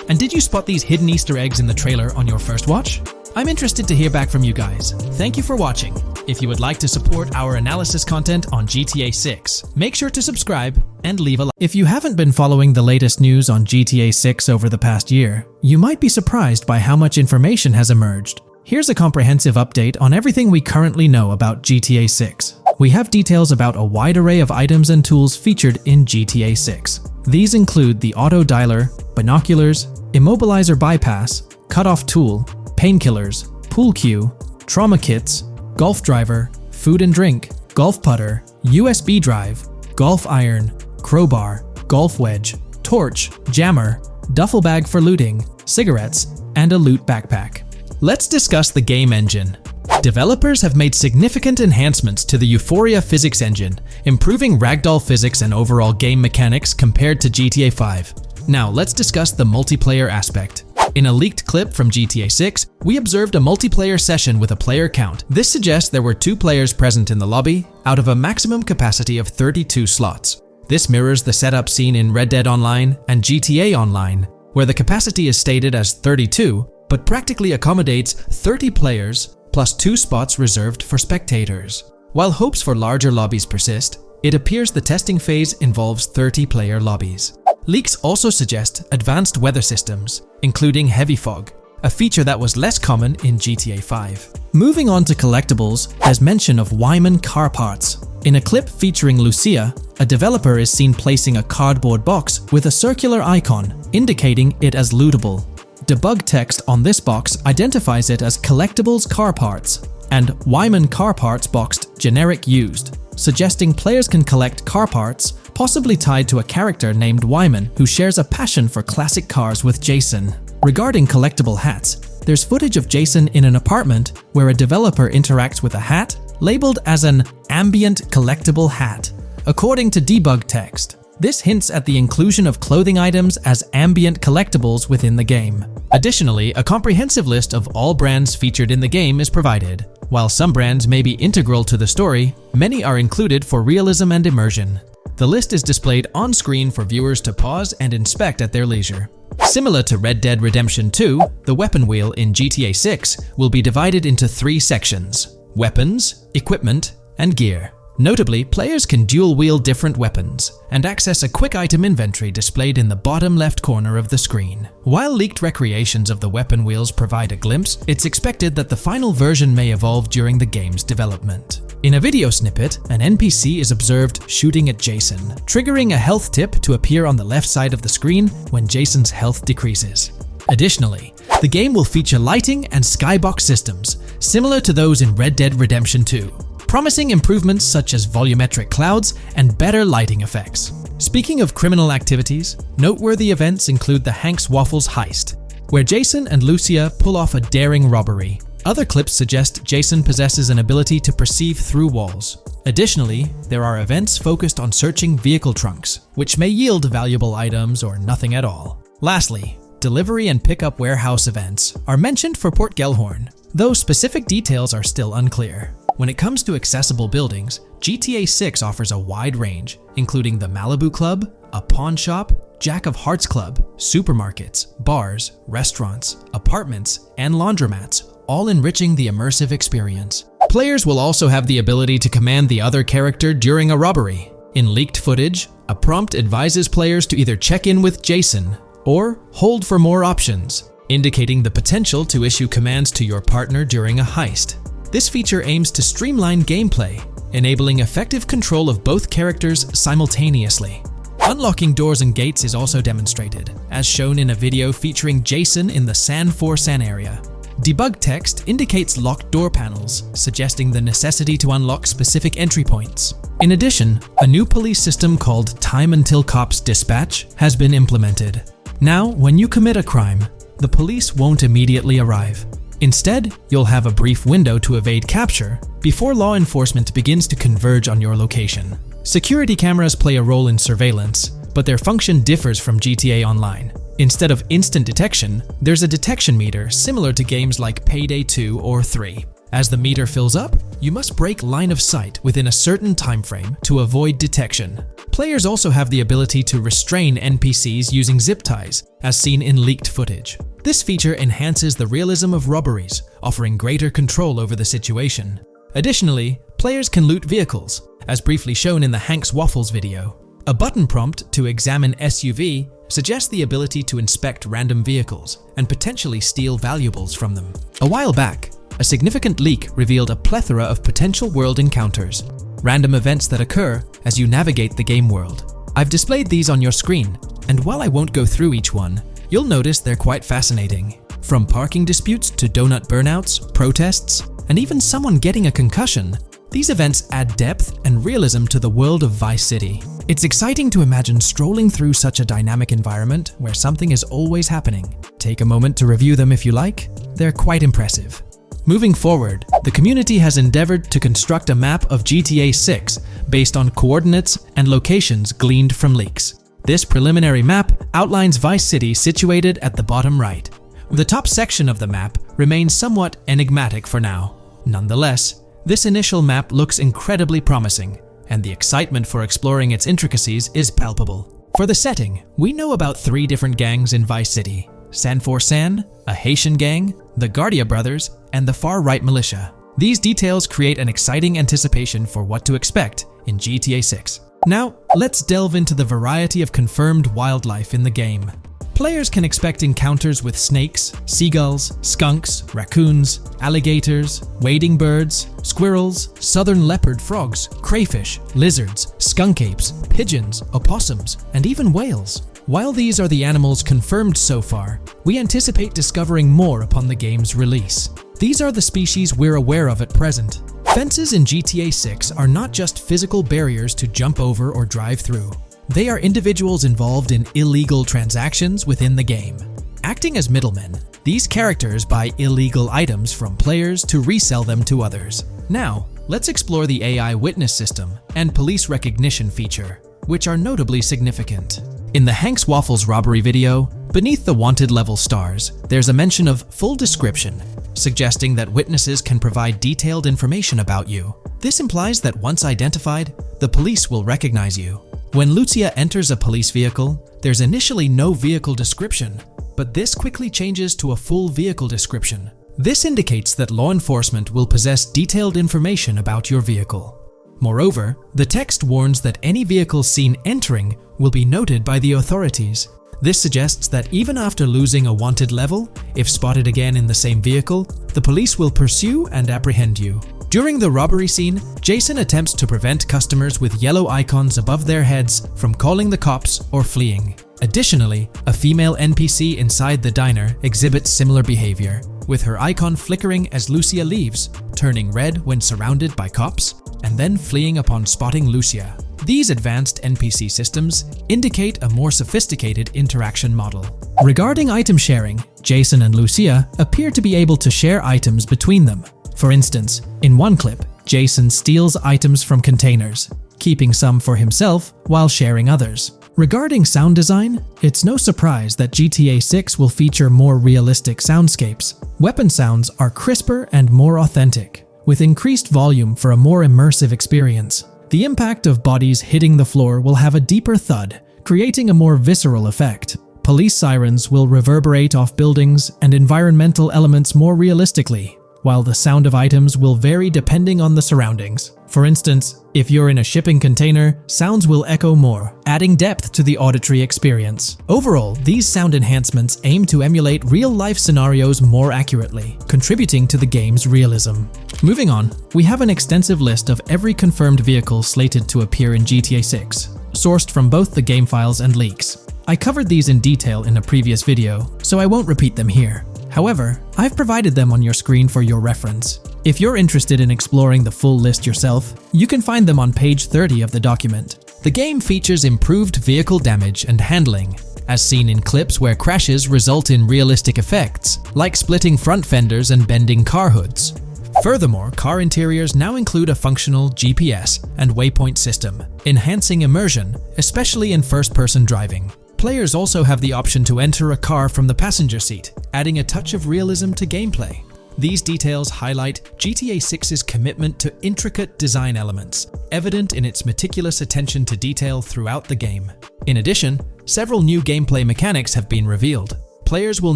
And did you spot these hidden Easter eggs in the trailer on your first watch? I'm interested to hear back from you guys. Thank you for watching. If you would like to support our analysis content on GTA 6, make sure to subscribe and leave a like. If you haven't been following the latest news on GTA 6 over the past year, you might be surprised by how much information has emerged. Here's a comprehensive update on everything we currently know about GTA 6. We have details about a wide array of items and tools featured in GTA 6. These include the auto dialer, binoculars, immobilizer bypass, cutoff tool, painkillers, pool cue, trauma kits, golf driver, food and drink, golf putter, USB drive, golf iron, crowbar, golf wedge, torch, jammer, duffel bag for looting, cigarettes, and a loot backpack. Let's discuss the game engine. Developers have made significant enhancements to the Euphoria physics engine, improving ragdoll physics and overall game mechanics compared to GTA 5. Now let's discuss the multiplayer aspect. In a leaked clip from GTA 6, we observed a multiplayer session with a player count. This suggests there were 2 players present in the lobby, out of a maximum capacity of 32 slots. This mirrors the setup seen in Red Dead Online and GTA Online, where the capacity is stated as 32, but practically accommodates 30 players plus 2 spots reserved for spectators. While hopes for larger lobbies persist, it appears the testing phase involves 30-player lobbies. Leaks also suggest advanced weather systems, including heavy fog, a feature that was less common in GTA 5. Moving on to collectibles, there's mention of Wyman car parts. In a clip featuring Lucia, a developer is seen placing a cardboard box with a circular icon, indicating it as lootable. Debug text on this box identifies it as collectibles car parts, and Wyman car parts boxed generic used, suggesting players can collect car parts, possibly tied to a character named Wyman who shares a passion for classic cars with Jason. Regarding collectible hats, there's footage of Jason in an apartment where a developer interacts with a hat labeled as an ambient collectible hat. According to debug text, this hints at the inclusion of clothing items as ambient collectibles within the game. Additionally, a comprehensive list of all brands featured in the game is provided. While some brands may be integral to the story, many are included for realism and immersion. The list is displayed on screen for viewers to pause and inspect at their leisure. Similar to Red Dead Redemption 2, the weapon wheel in GTA 6 will be divided into 3 sections: weapons, equipment, and gear. Notably, players can dual-wield different weapons and access a quick item inventory displayed in the bottom left corner of the screen. While leaked recreations of the weapon wheels provide a glimpse, it's expected that the final version may evolve during the game's development. In a video snippet, an NPC is observed shooting at Jason, triggering a health tip to appear on the left side of the screen when Jason's health decreases. Additionally, the game will feature lighting and skybox systems, similar to those in Red Dead Redemption 2. Promising improvements such as volumetric clouds and better lighting effects. Speaking of criminal activities, noteworthy events include the Hank's Waffles heist, where Jason and Lucia pull off a daring robbery. Other clips suggest Jason possesses an ability to perceive through walls. Additionally, there are events focused on searching vehicle trunks, which may yield valuable items or nothing at all. Lastly, delivery and pickup warehouse events are mentioned for Port Gellhorn, though specific details are still unclear. When it comes to accessible buildings, GTA 6 offers a wide range, including the Malibu Club, a pawn shop, Jack of Hearts Club, supermarkets, bars, restaurants, apartments, and laundromats, all enriching the immersive experience. Players will also have the ability to command the other character during a robbery. In leaked footage, a prompt advises players to either check in with Jason or hold for more options, indicating the potential to issue commands to your partner during a heist. This feature aims to streamline gameplay, enabling effective control of both characters simultaneously. Unlocking doors and gates is also demonstrated, as shown in a video featuring Jason in the San Forsan area. Debug text indicates locked door panels, suggesting the necessity to unlock specific entry points. In addition, a new police system called Time Until Cops Dispatch has been implemented. Now, when you commit a crime, the police won't immediately arrive. Instead, you'll have a brief window to evade capture before law enforcement begins to converge on your location. Security cameras play a role in surveillance, but their function differs from GTA Online. Instead of instant detection, there's a detection meter similar to games like Payday 2 or 3. As the meter fills up, you must break line of sight within a certain time frame to avoid detection. Players also have the ability to restrain NPCs using zip ties, as seen in leaked footage. This feature enhances the realism of robberies, offering greater control over the situation. Additionally, players can loot vehicles, as briefly shown in the Hank's Waffles video. A button prompt to examine SUV suggests the ability to inspect random vehicles and potentially steal valuables from them. A while back, a significant leak revealed a plethora of potential world encounters, random events that occur as you navigate the game world. I've displayed these on your screen, and while I won't go through each one, you'll notice they're quite fascinating. From parking disputes to donut burnouts, protests, and even someone getting a concussion, these events add depth and realism to the world of Vice City. It's exciting to imagine strolling through such a dynamic environment where something is always happening. Take a moment to review them if you like. They're quite impressive. Moving forward, the community has endeavored to construct a map of GTA 6 based on coordinates and locations gleaned from leaks. This preliminary map outlines Vice City situated at the bottom right. The top section of the map remains somewhat enigmatic for now. Nonetheless, this initial map looks incredibly promising, and the excitement for exploring its intricacies is palpable. For the setting, we know about 3 different gangs in Vice City: San for San, a Haitian gang, the Guardia Brothers, and the far-right militia. These details create an exciting anticipation for what to expect in GTA 6. Now, let's delve into the variety of confirmed wildlife in the game. Players can expect encounters with snakes, seagulls, skunks, raccoons, alligators, wading birds, squirrels, southern leopard frogs, crayfish, lizards, skunk apes, pigeons, opossums, and even whales. While these are the animals confirmed so far, we anticipate discovering more upon the game's release. These are the species we're aware of at present. Fences in GTA 6 are not just physical barriers to jump over or drive through. They are individuals involved in illegal transactions within the game. Acting as middlemen, these characters buy illegal items from players to resell them to others. Now, let's explore the AI witness system and police recognition feature, which are notably significant. In the Hank's Waffles robbery video, beneath the wanted level stars, there's a mention of full description, suggesting that witnesses can provide detailed information about you. This implies that once identified, the police will recognize you. When Lucia enters a police vehicle, there's initially no vehicle description, but this quickly changes to a full vehicle description. This indicates that law enforcement will possess detailed information about your vehicle. Moreover, the text warns that any vehicle seen entering will be noted by the authorities. This suggests that even after losing a wanted level, if spotted again in the same vehicle, the police will pursue and apprehend you. During the robbery scene, Jason attempts to prevent customers with yellow icons above their heads from calling the cops or fleeing. Additionally, a female NPC inside the diner exhibits similar behavior, with her icon flickering as Lucia leaves, turning red when surrounded by cops, and then fleeing upon spotting Lucia. These advanced NPC systems indicate a more sophisticated interaction model. Regarding item sharing, Jason and Lucia appear to be able to share items between them. For instance, in one clip, Jason steals items from containers, keeping some for himself while sharing others. Regarding sound design, it's no surprise that GTA 6 will feature more realistic soundscapes. Weapon sounds are crisper and more authentic, with increased volume for a more immersive experience. The impact of bodies hitting the floor will have a deeper thud, creating a more visceral effect. Police sirens will reverberate off buildings and environmental elements more realistically, while the sound of items will vary depending on the surroundings. For instance, if you're in a shipping container, sounds will echo more, adding depth to the auditory experience. Overall, these sound enhancements aim to emulate real-life scenarios more accurately, contributing to the game's realism. Moving on, we have an extensive list of every confirmed vehicle slated to appear in GTA 6, sourced from both the game files and leaks. I covered these in detail in a previous video, so I won't repeat them here. However, I've provided them on your screen for your reference. If you're interested in exploring the full list yourself, you can find them on page 30 of the document. The game features improved vehicle damage and handling, as seen in clips where crashes result in realistic effects, like splitting front fenders and bending car hoods. Furthermore, car interiors now include a functional GPS and waypoint system, enhancing immersion, especially in first-person driving. Players also have the option to enter a car from the passenger seat, adding a touch of realism to gameplay. These details highlight GTA 6's commitment to intricate design elements, evident in its meticulous attention to detail throughout the game. In addition, several new gameplay mechanics have been revealed. Players will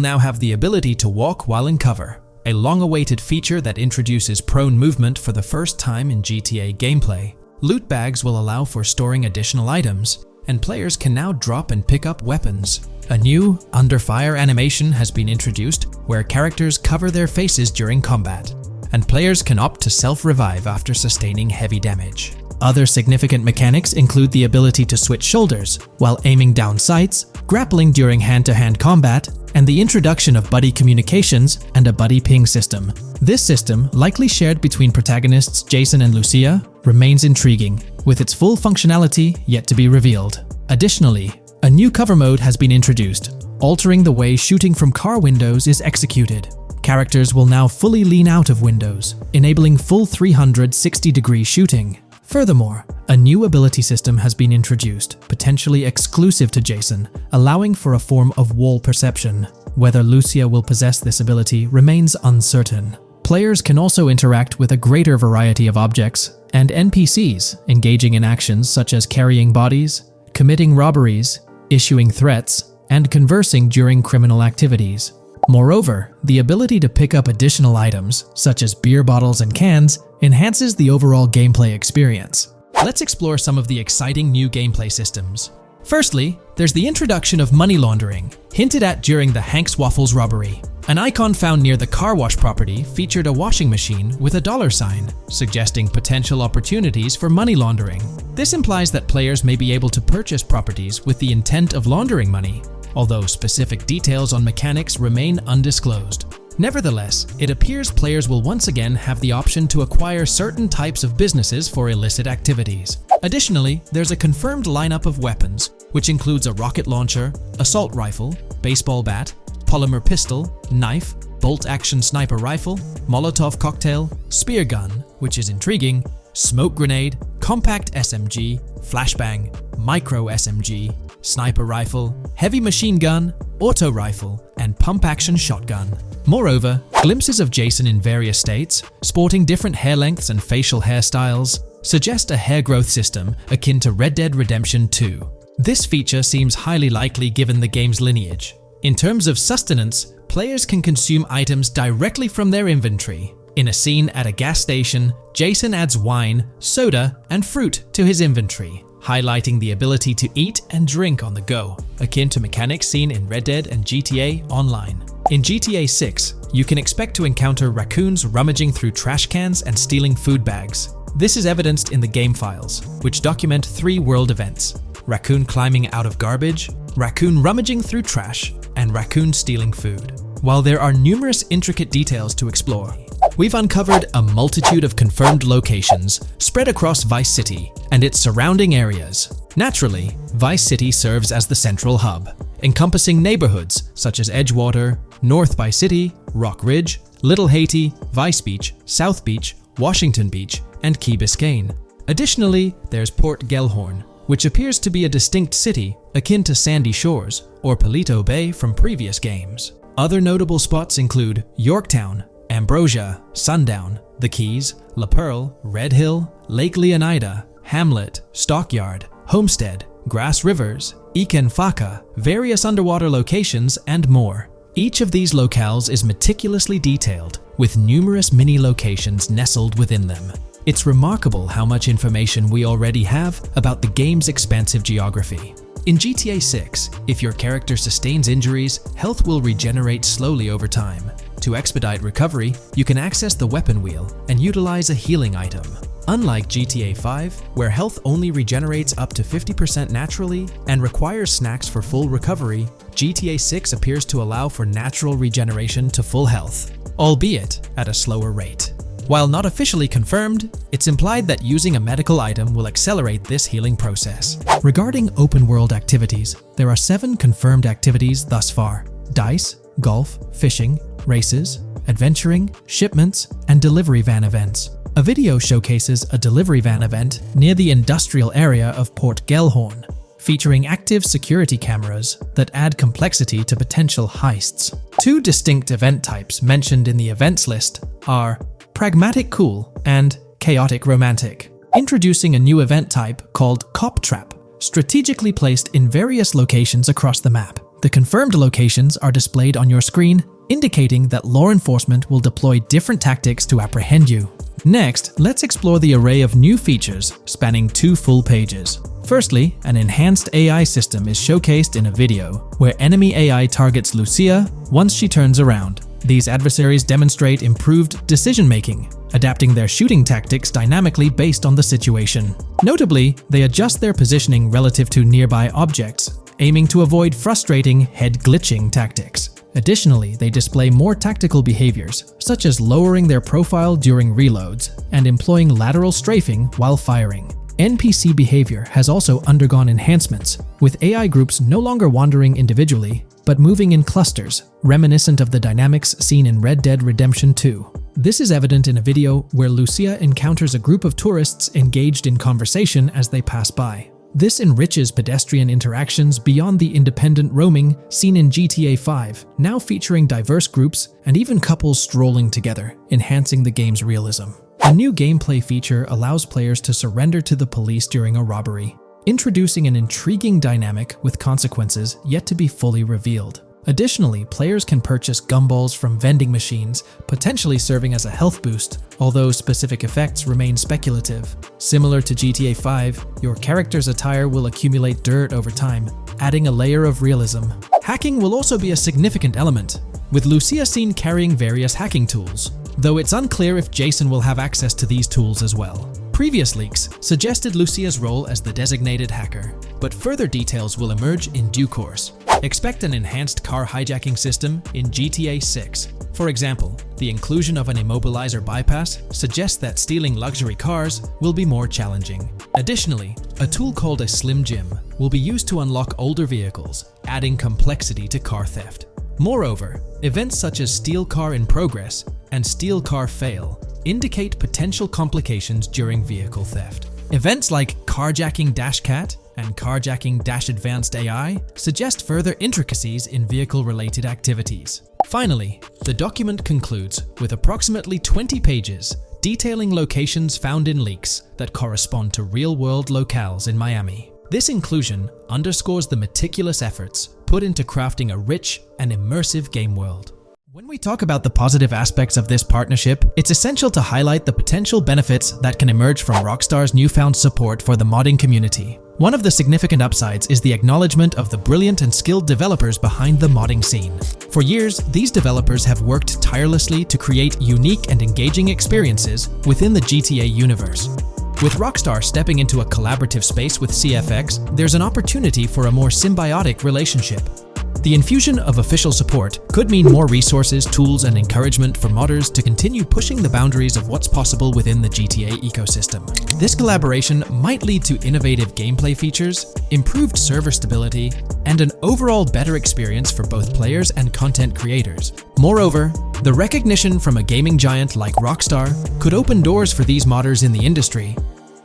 now have the ability to walk while in cover, a long-awaited feature that introduces prone movement for the first time in GTA gameplay. Loot bags will allow for storing additional items, and players can now drop and pick up weapons. A new under fire animation has been introduced where characters cover their faces during combat, and players can opt to self-revive after sustaining heavy damage. Other significant mechanics include the ability to switch shoulders while aiming down sights, grappling during hand-to-hand combat, and the introduction of buddy communications and a buddy ping system. This system, likely shared between protagonists Jason and Lucia, remains intriguing, with its full functionality yet to be revealed. Additionally, a new cover mode has been introduced, altering the way shooting from car windows is executed. Characters will now fully lean out of windows, enabling full 360-degree shooting. Furthermore, a new ability system has been introduced, potentially exclusive to Jason, allowing for a form of wall perception. Whether Lucia will possess this ability remains uncertain. Players can also interact with a greater variety of objects and NPCs, engaging in actions such as carrying bodies, committing robberies, issuing threats, and conversing during criminal activities. Moreover, the ability to pick up additional items, such as beer bottles and cans, enhances the overall gameplay experience. Let's explore some of the exciting new gameplay systems. Firstly, there's the introduction of money laundering, hinted at during the Hank's Waffles robbery. An icon found near the car wash property featured a washing machine with a dollar sign, suggesting potential opportunities for money laundering. This implies that players may be able to purchase properties with the intent of laundering money, although specific details on mechanics remain undisclosed. Nevertheless, it appears players will once again have the option to acquire certain types of businesses for illicit activities. Additionally, there's a confirmed lineup of weapons, which includes a rocket launcher, assault rifle, baseball bat, polymer pistol, knife, bolt-action sniper rifle, Molotov cocktail, spear gun, which is intriguing, smoke grenade, compact SMG, flashbang, micro SMG, sniper rifle, heavy machine gun, auto rifle, and pump-action shotgun. Moreover, glimpses of Jason in various states, sporting different hair lengths and facial hairstyles, suggest a hair growth system akin to Red Dead Redemption 2. This feature seems highly likely given the game's lineage. In terms of sustenance, players can consume items directly from their inventory. In a scene at a gas station, Jason adds wine, soda, and fruit to his inventory, highlighting the ability to eat and drink on the go, akin to mechanics seen in Red Dead and GTA Online. In GTA 6, you can expect to encounter raccoons rummaging through trash cans and stealing food bags. This is evidenced in the game files, which document 3 world events: raccoon climbing out of garbage, raccoon rummaging through trash, and raccoon stealing food. While there are numerous intricate details to explore, we've uncovered a multitude of confirmed locations spread across Vice City and its surrounding areas. Naturally, Vice City serves as the central hub, encompassing neighborhoods such as Edgewater, North Vice City, Rock Ridge, Little Haiti, Vice Beach, South Beach, Washington Beach, and Key Biscayne. Additionally, there's Port Gellhorn, which appears to be a distinct city akin to Sandy Shores or Palito Bay from previous games. Other notable spots include Yorktown, Ambrosia, Sundown, The Keys, La Pearl, Red Hill, Lake Leonida, Hamlet, Stockyard, Homestead, Grass Rivers, Ikenfaka, various underwater locations, and more. Each of these locales is meticulously detailed, with numerous mini locations nestled within them. It's remarkable how much information we already have about the game's expansive geography. In GTA 6, if your character sustains injuries, health will regenerate slowly over time. To expedite recovery, you can access the weapon wheel and utilize a healing item. Unlike GTA 5, where health only regenerates up to 50% naturally and requires snacks for full recovery, GTA 6 appears to allow for natural regeneration to full health, albeit at a slower rate. While not officially confirmed, it's implied that using a medical item will accelerate this healing process. Regarding open-world activities, there are 7 confirmed activities thus far: dice, golf, fishing, races, adventuring, shipments, and delivery van events. A video showcases a delivery van event near the industrial area of Port Gellhorn, featuring active security cameras that add complexity to potential heists. Two distinct event types mentioned in the events list are Pragmatic Cool and Chaotic Romantic. Introducing a new event type called Cop Trap, strategically placed in various locations across the map. The confirmed locations are displayed on your screen, indicating that law enforcement will deploy different tactics to apprehend you. Next, let's explore the array of new features spanning 2 full pages. Firstly, an enhanced AI system is showcased in a video, where enemy AI targets Lucia once she turns around. These adversaries demonstrate improved decision-making, adapting their shooting tactics dynamically based on the situation. Notably, they adjust their positioning relative to nearby objects, aiming to avoid frustrating head-glitching tactics. Additionally, they display more tactical behaviors, such as lowering their profile during reloads and employing lateral strafing while firing. NPC behavior has also undergone enhancements, with AI groups no longer wandering individually, but moving in clusters, reminiscent of the dynamics seen in Red Dead Redemption 2. This is evident in a video where Lucia encounters a group of tourists engaged in conversation as they pass by. This enriches pedestrian interactions beyond the independent roaming seen in GTA 5, now featuring diverse groups and even couples strolling together, enhancing the game's realism. A new gameplay feature allows players to surrender to the police during a robbery, introducing an intriguing dynamic with consequences yet to be fully revealed. Additionally, players can purchase gumballs from vending machines, potentially serving as a health boost, although specific effects remain speculative. Similar to GTA 5, your character's attire will accumulate dirt over time, adding a layer of realism. Hacking will also be a significant element, with Lucia seen carrying various hacking tools, though it's unclear if Jason will have access to these tools as well. Previous leaks suggested Lucia's role as the designated hacker, but further details will emerge in due course. Expect an enhanced car hijacking system in GTA 6. For example, the inclusion of an immobilizer bypass suggests that stealing luxury cars will be more challenging. Additionally, a tool called a Slim Jim will be used to unlock older vehicles, adding complexity to car theft. Moreover, events such as Steal Car in Progress and Steal Car Fail indicate potential complications during vehicle theft. Events like Carjacking Cat and Carjacking Advanced AI suggest further intricacies in vehicle-related activities. Finally, the document concludes with approximately 20 pages detailing locations found in leaks that correspond to real-world locales in Miami. This inclusion underscores the meticulous efforts put into crafting a rich and immersive game world. When we talk about the positive aspects of this partnership, it's essential to highlight the potential benefits that can emerge from Rockstar's newfound support for the modding community. One of the significant upsides is the acknowledgement of the brilliant and skilled developers behind the modding scene. For years, these developers have worked tirelessly to create unique and engaging experiences within the GTA universe. With Rockstar stepping into a collaborative space with CFX, there's an opportunity for a more symbiotic relationship. The infusion of official support could mean more resources, tools, and encouragement for modders to continue pushing the boundaries of what's possible within the GTA ecosystem. This collaboration might lead to innovative gameplay features, improved server stability, and an overall better experience for both players and content creators. Moreover, the recognition from a gaming giant like Rockstar could open doors for these modders in the industry.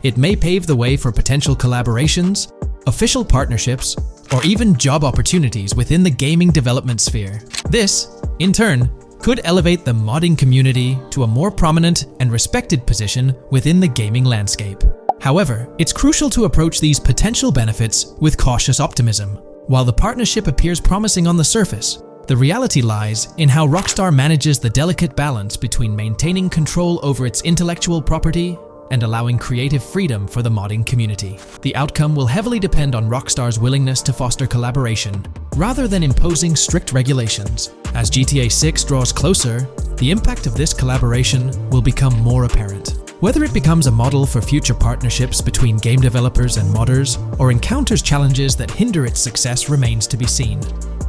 It may pave the way for potential collaborations, official partnerships, or even job opportunities within the gaming development sphere. This, in turn, could elevate the modding community to a more prominent and respected position within the gaming landscape. However, it's crucial to approach these potential benefits with cautious optimism. While the partnership appears promising on the surface, the reality lies in how Rockstar manages the delicate balance between maintaining control over its intellectual property and allowing creative freedom for the modding community. The outcome will heavily depend on Rockstar's willingness to foster collaboration, rather than imposing strict regulations. As GTA 6 draws closer, the impact of this collaboration will become more apparent. Whether it becomes a model for future partnerships between game developers and modders, or encounters challenges that hinder its success remains to be seen.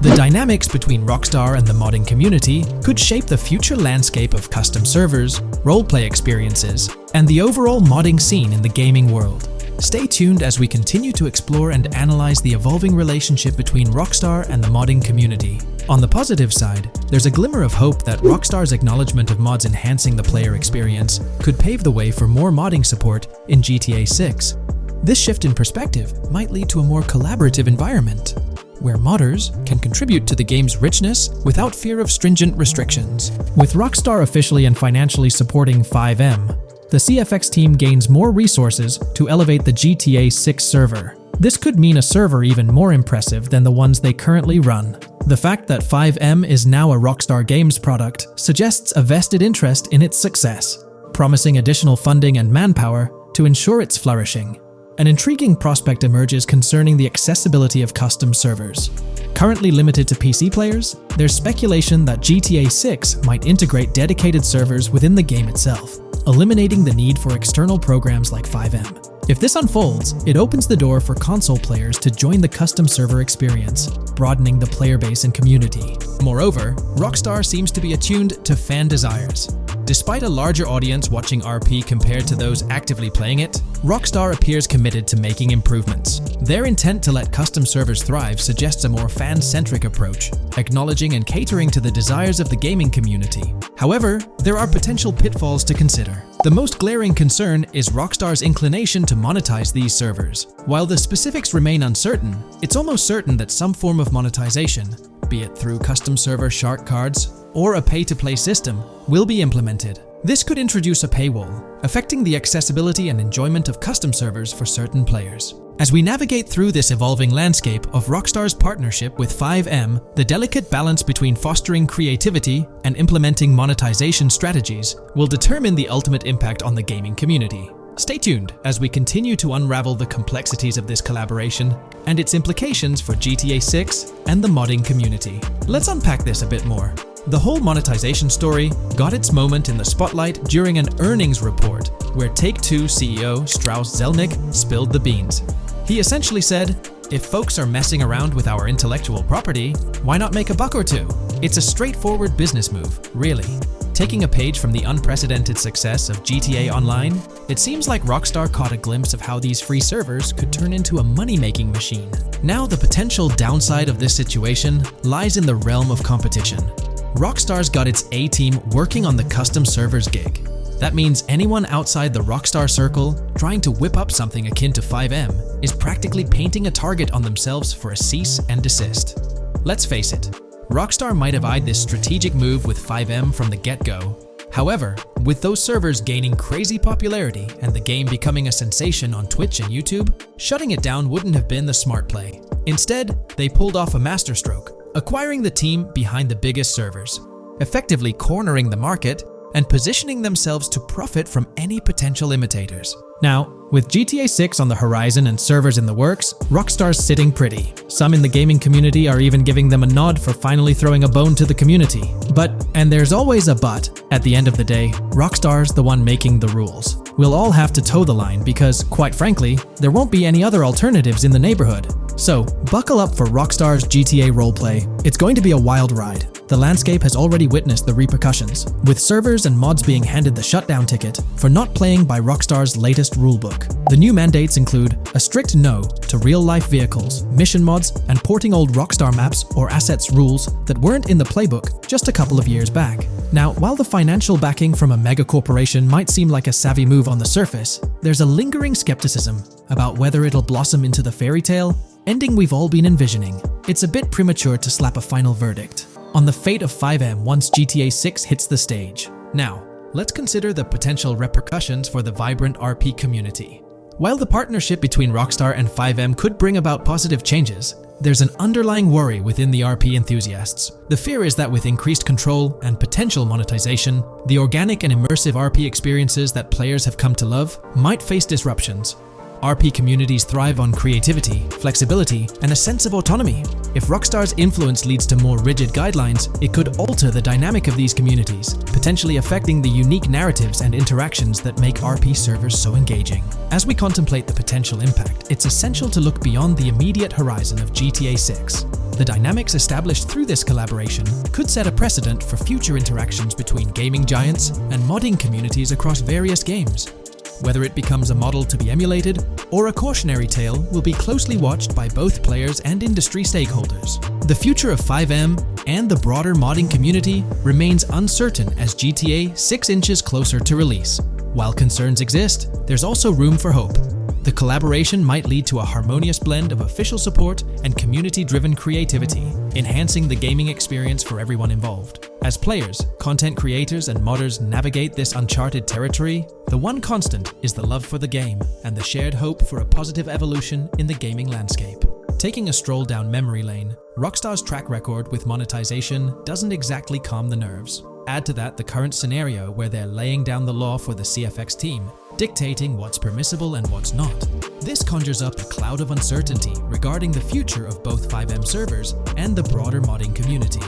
The dynamics between Rockstar and the modding community could shape the future landscape of custom servers, roleplay experiences, and the overall modding scene in the gaming world. Stay tuned as we continue to explore and analyze the evolving relationship between Rockstar and the modding community. On the positive side, there's a glimmer of hope that Rockstar's acknowledgement of mods enhancing the player experience could pave the way for more modding support in GTA 6. This shift in perspective might lead to a more collaborative environment, where modders can contribute to the game's richness without fear of stringent restrictions. With Rockstar officially and financially supporting FiveM, the CFX team gains more resources to elevate the GTA 6 server. This could mean a server even more impressive than the ones they currently run. The fact that FiveM is now a Rockstar Games product suggests a vested interest in its success, promising additional funding and manpower to ensure its flourishing. An intriguing prospect emerges concerning the accessibility of custom servers. Currently limited to PC players, there's speculation that GTA 6 might integrate dedicated servers within the game itself, eliminating the need for external programs like FiveM. If this unfolds, it opens the door for console players to join the custom server experience, broadening the player base and community. Moreover, Rockstar seems to be attuned to fan desires. Despite a larger audience watching RP compared to those actively playing it, Rockstar appears committed to making improvements. Their intent to let custom servers thrive suggests a more fan-centric approach, acknowledging and catering to the desires of the gaming community. However, there are potential pitfalls to consider. The most glaring concern is Rockstar's inclination to monetize these servers. While the specifics remain uncertain, it's almost certain that some form of monetization, be it through custom server shark cards or a pay-to-play system, will be implemented. This could introduce a paywall, affecting the accessibility and enjoyment of custom servers for certain players. As we navigate through this evolving landscape of Rockstar's partnership with FiveM, the delicate balance between fostering creativity and implementing monetization strategies will determine the ultimate impact on the gaming community. Stay tuned as we continue to unravel the complexities of this collaboration and its implications for GTA 6 and the modding community. Let's unpack this a bit more. The whole monetization story got its moment in the spotlight during an earnings report where Take-Two CEO Strauss Zelnick spilled the beans. He essentially said, "If folks are messing around with our intellectual property, why not make a buck or two?" It's a straightforward business move, really. Taking a page from the unprecedented success of GTA Online, it seems like Rockstar caught a glimpse of how these free servers could turn into a money-making machine. Now, the potential downside of this situation lies in the realm of competition. Rockstar's got its A-team working on the custom servers gig. That means anyone outside the Rockstar circle trying to whip up something akin to FiveM is practically painting a target on themselves for a cease and desist. Let's face it, Rockstar might have eyed this strategic move with FiveM from the get-go. However, with those servers gaining crazy popularity and the game becoming a sensation on Twitch and YouTube, shutting it down wouldn't have been the smart play. Instead, they pulled off a masterstroke, acquiring the team behind the biggest servers, effectively cornering the market and positioning themselves to profit from any potential imitators. Now, with GTA 6 on the horizon and servers in the works, Rockstar's sitting pretty. Some in the gaming community are even giving them a nod for finally throwing a bone to the community. But, and there's always a but, at the end of the day, Rockstar's the one making the rules. We'll all have to toe the line because, quite frankly, there won't be any other alternatives in the neighborhood. So, buckle up for Rockstar's GTA Roleplay. It's going to be a wild ride. The landscape has already witnessed the repercussions, with servers and mods being handed the shutdown ticket for not playing by Rockstar's latest rulebook. The new mandates include a strict no to real-life vehicles, mission mods, and porting old Rockstar maps or assets rules that weren't in the playbook just a couple of years back. Now, while the financial backing from a mega corporation might seem like a savvy move on the surface, there's a lingering skepticism about whether it'll blossom into the fairy tale ending we've all been envisioning. It's a bit premature to slap a final verdict on the fate of FiveM once GTA 6 hits the stage. Now, let's consider the potential repercussions for the vibrant RP community. While the partnership between Rockstar and FiveM could bring about positive changes, there's an underlying worry within the RP enthusiasts. The fear is that with increased control and potential monetization, the organic and immersive RP experiences that players have come to love might face disruptions. RP communities thrive on creativity, flexibility, and a sense of autonomy. If Rockstar's influence leads to more rigid guidelines, it could alter the dynamic of these communities, potentially affecting the unique narratives and interactions that make RP servers so engaging. As we contemplate the potential impact, it's essential to look beyond the immediate horizon of GTA 6. The dynamics established through this collaboration could set a precedent for future interactions between gaming giants and modding communities across various games. Whether it becomes a model to be emulated or a cautionary tale will be closely watched by both players and industry stakeholders. The future of FiveM and the broader modding community remains uncertain as GTA 6 inches closer to release. While concerns exist, there's also room for hope. The collaboration might lead to a harmonious blend of official support and community-driven creativity, enhancing the gaming experience for everyone involved. As players, content creators, and modders navigate this uncharted territory, the one constant is the love for the game and the shared hope for a positive evolution in the gaming landscape. Taking a stroll down memory lane, Rockstar's track record with monetization doesn't exactly calm the nerves. Add to that the current scenario where they're laying down the law for the CFX team, dictating what's permissible and what's not. This conjures up a cloud of uncertainty regarding the future of both FiveM servers and the broader modding community.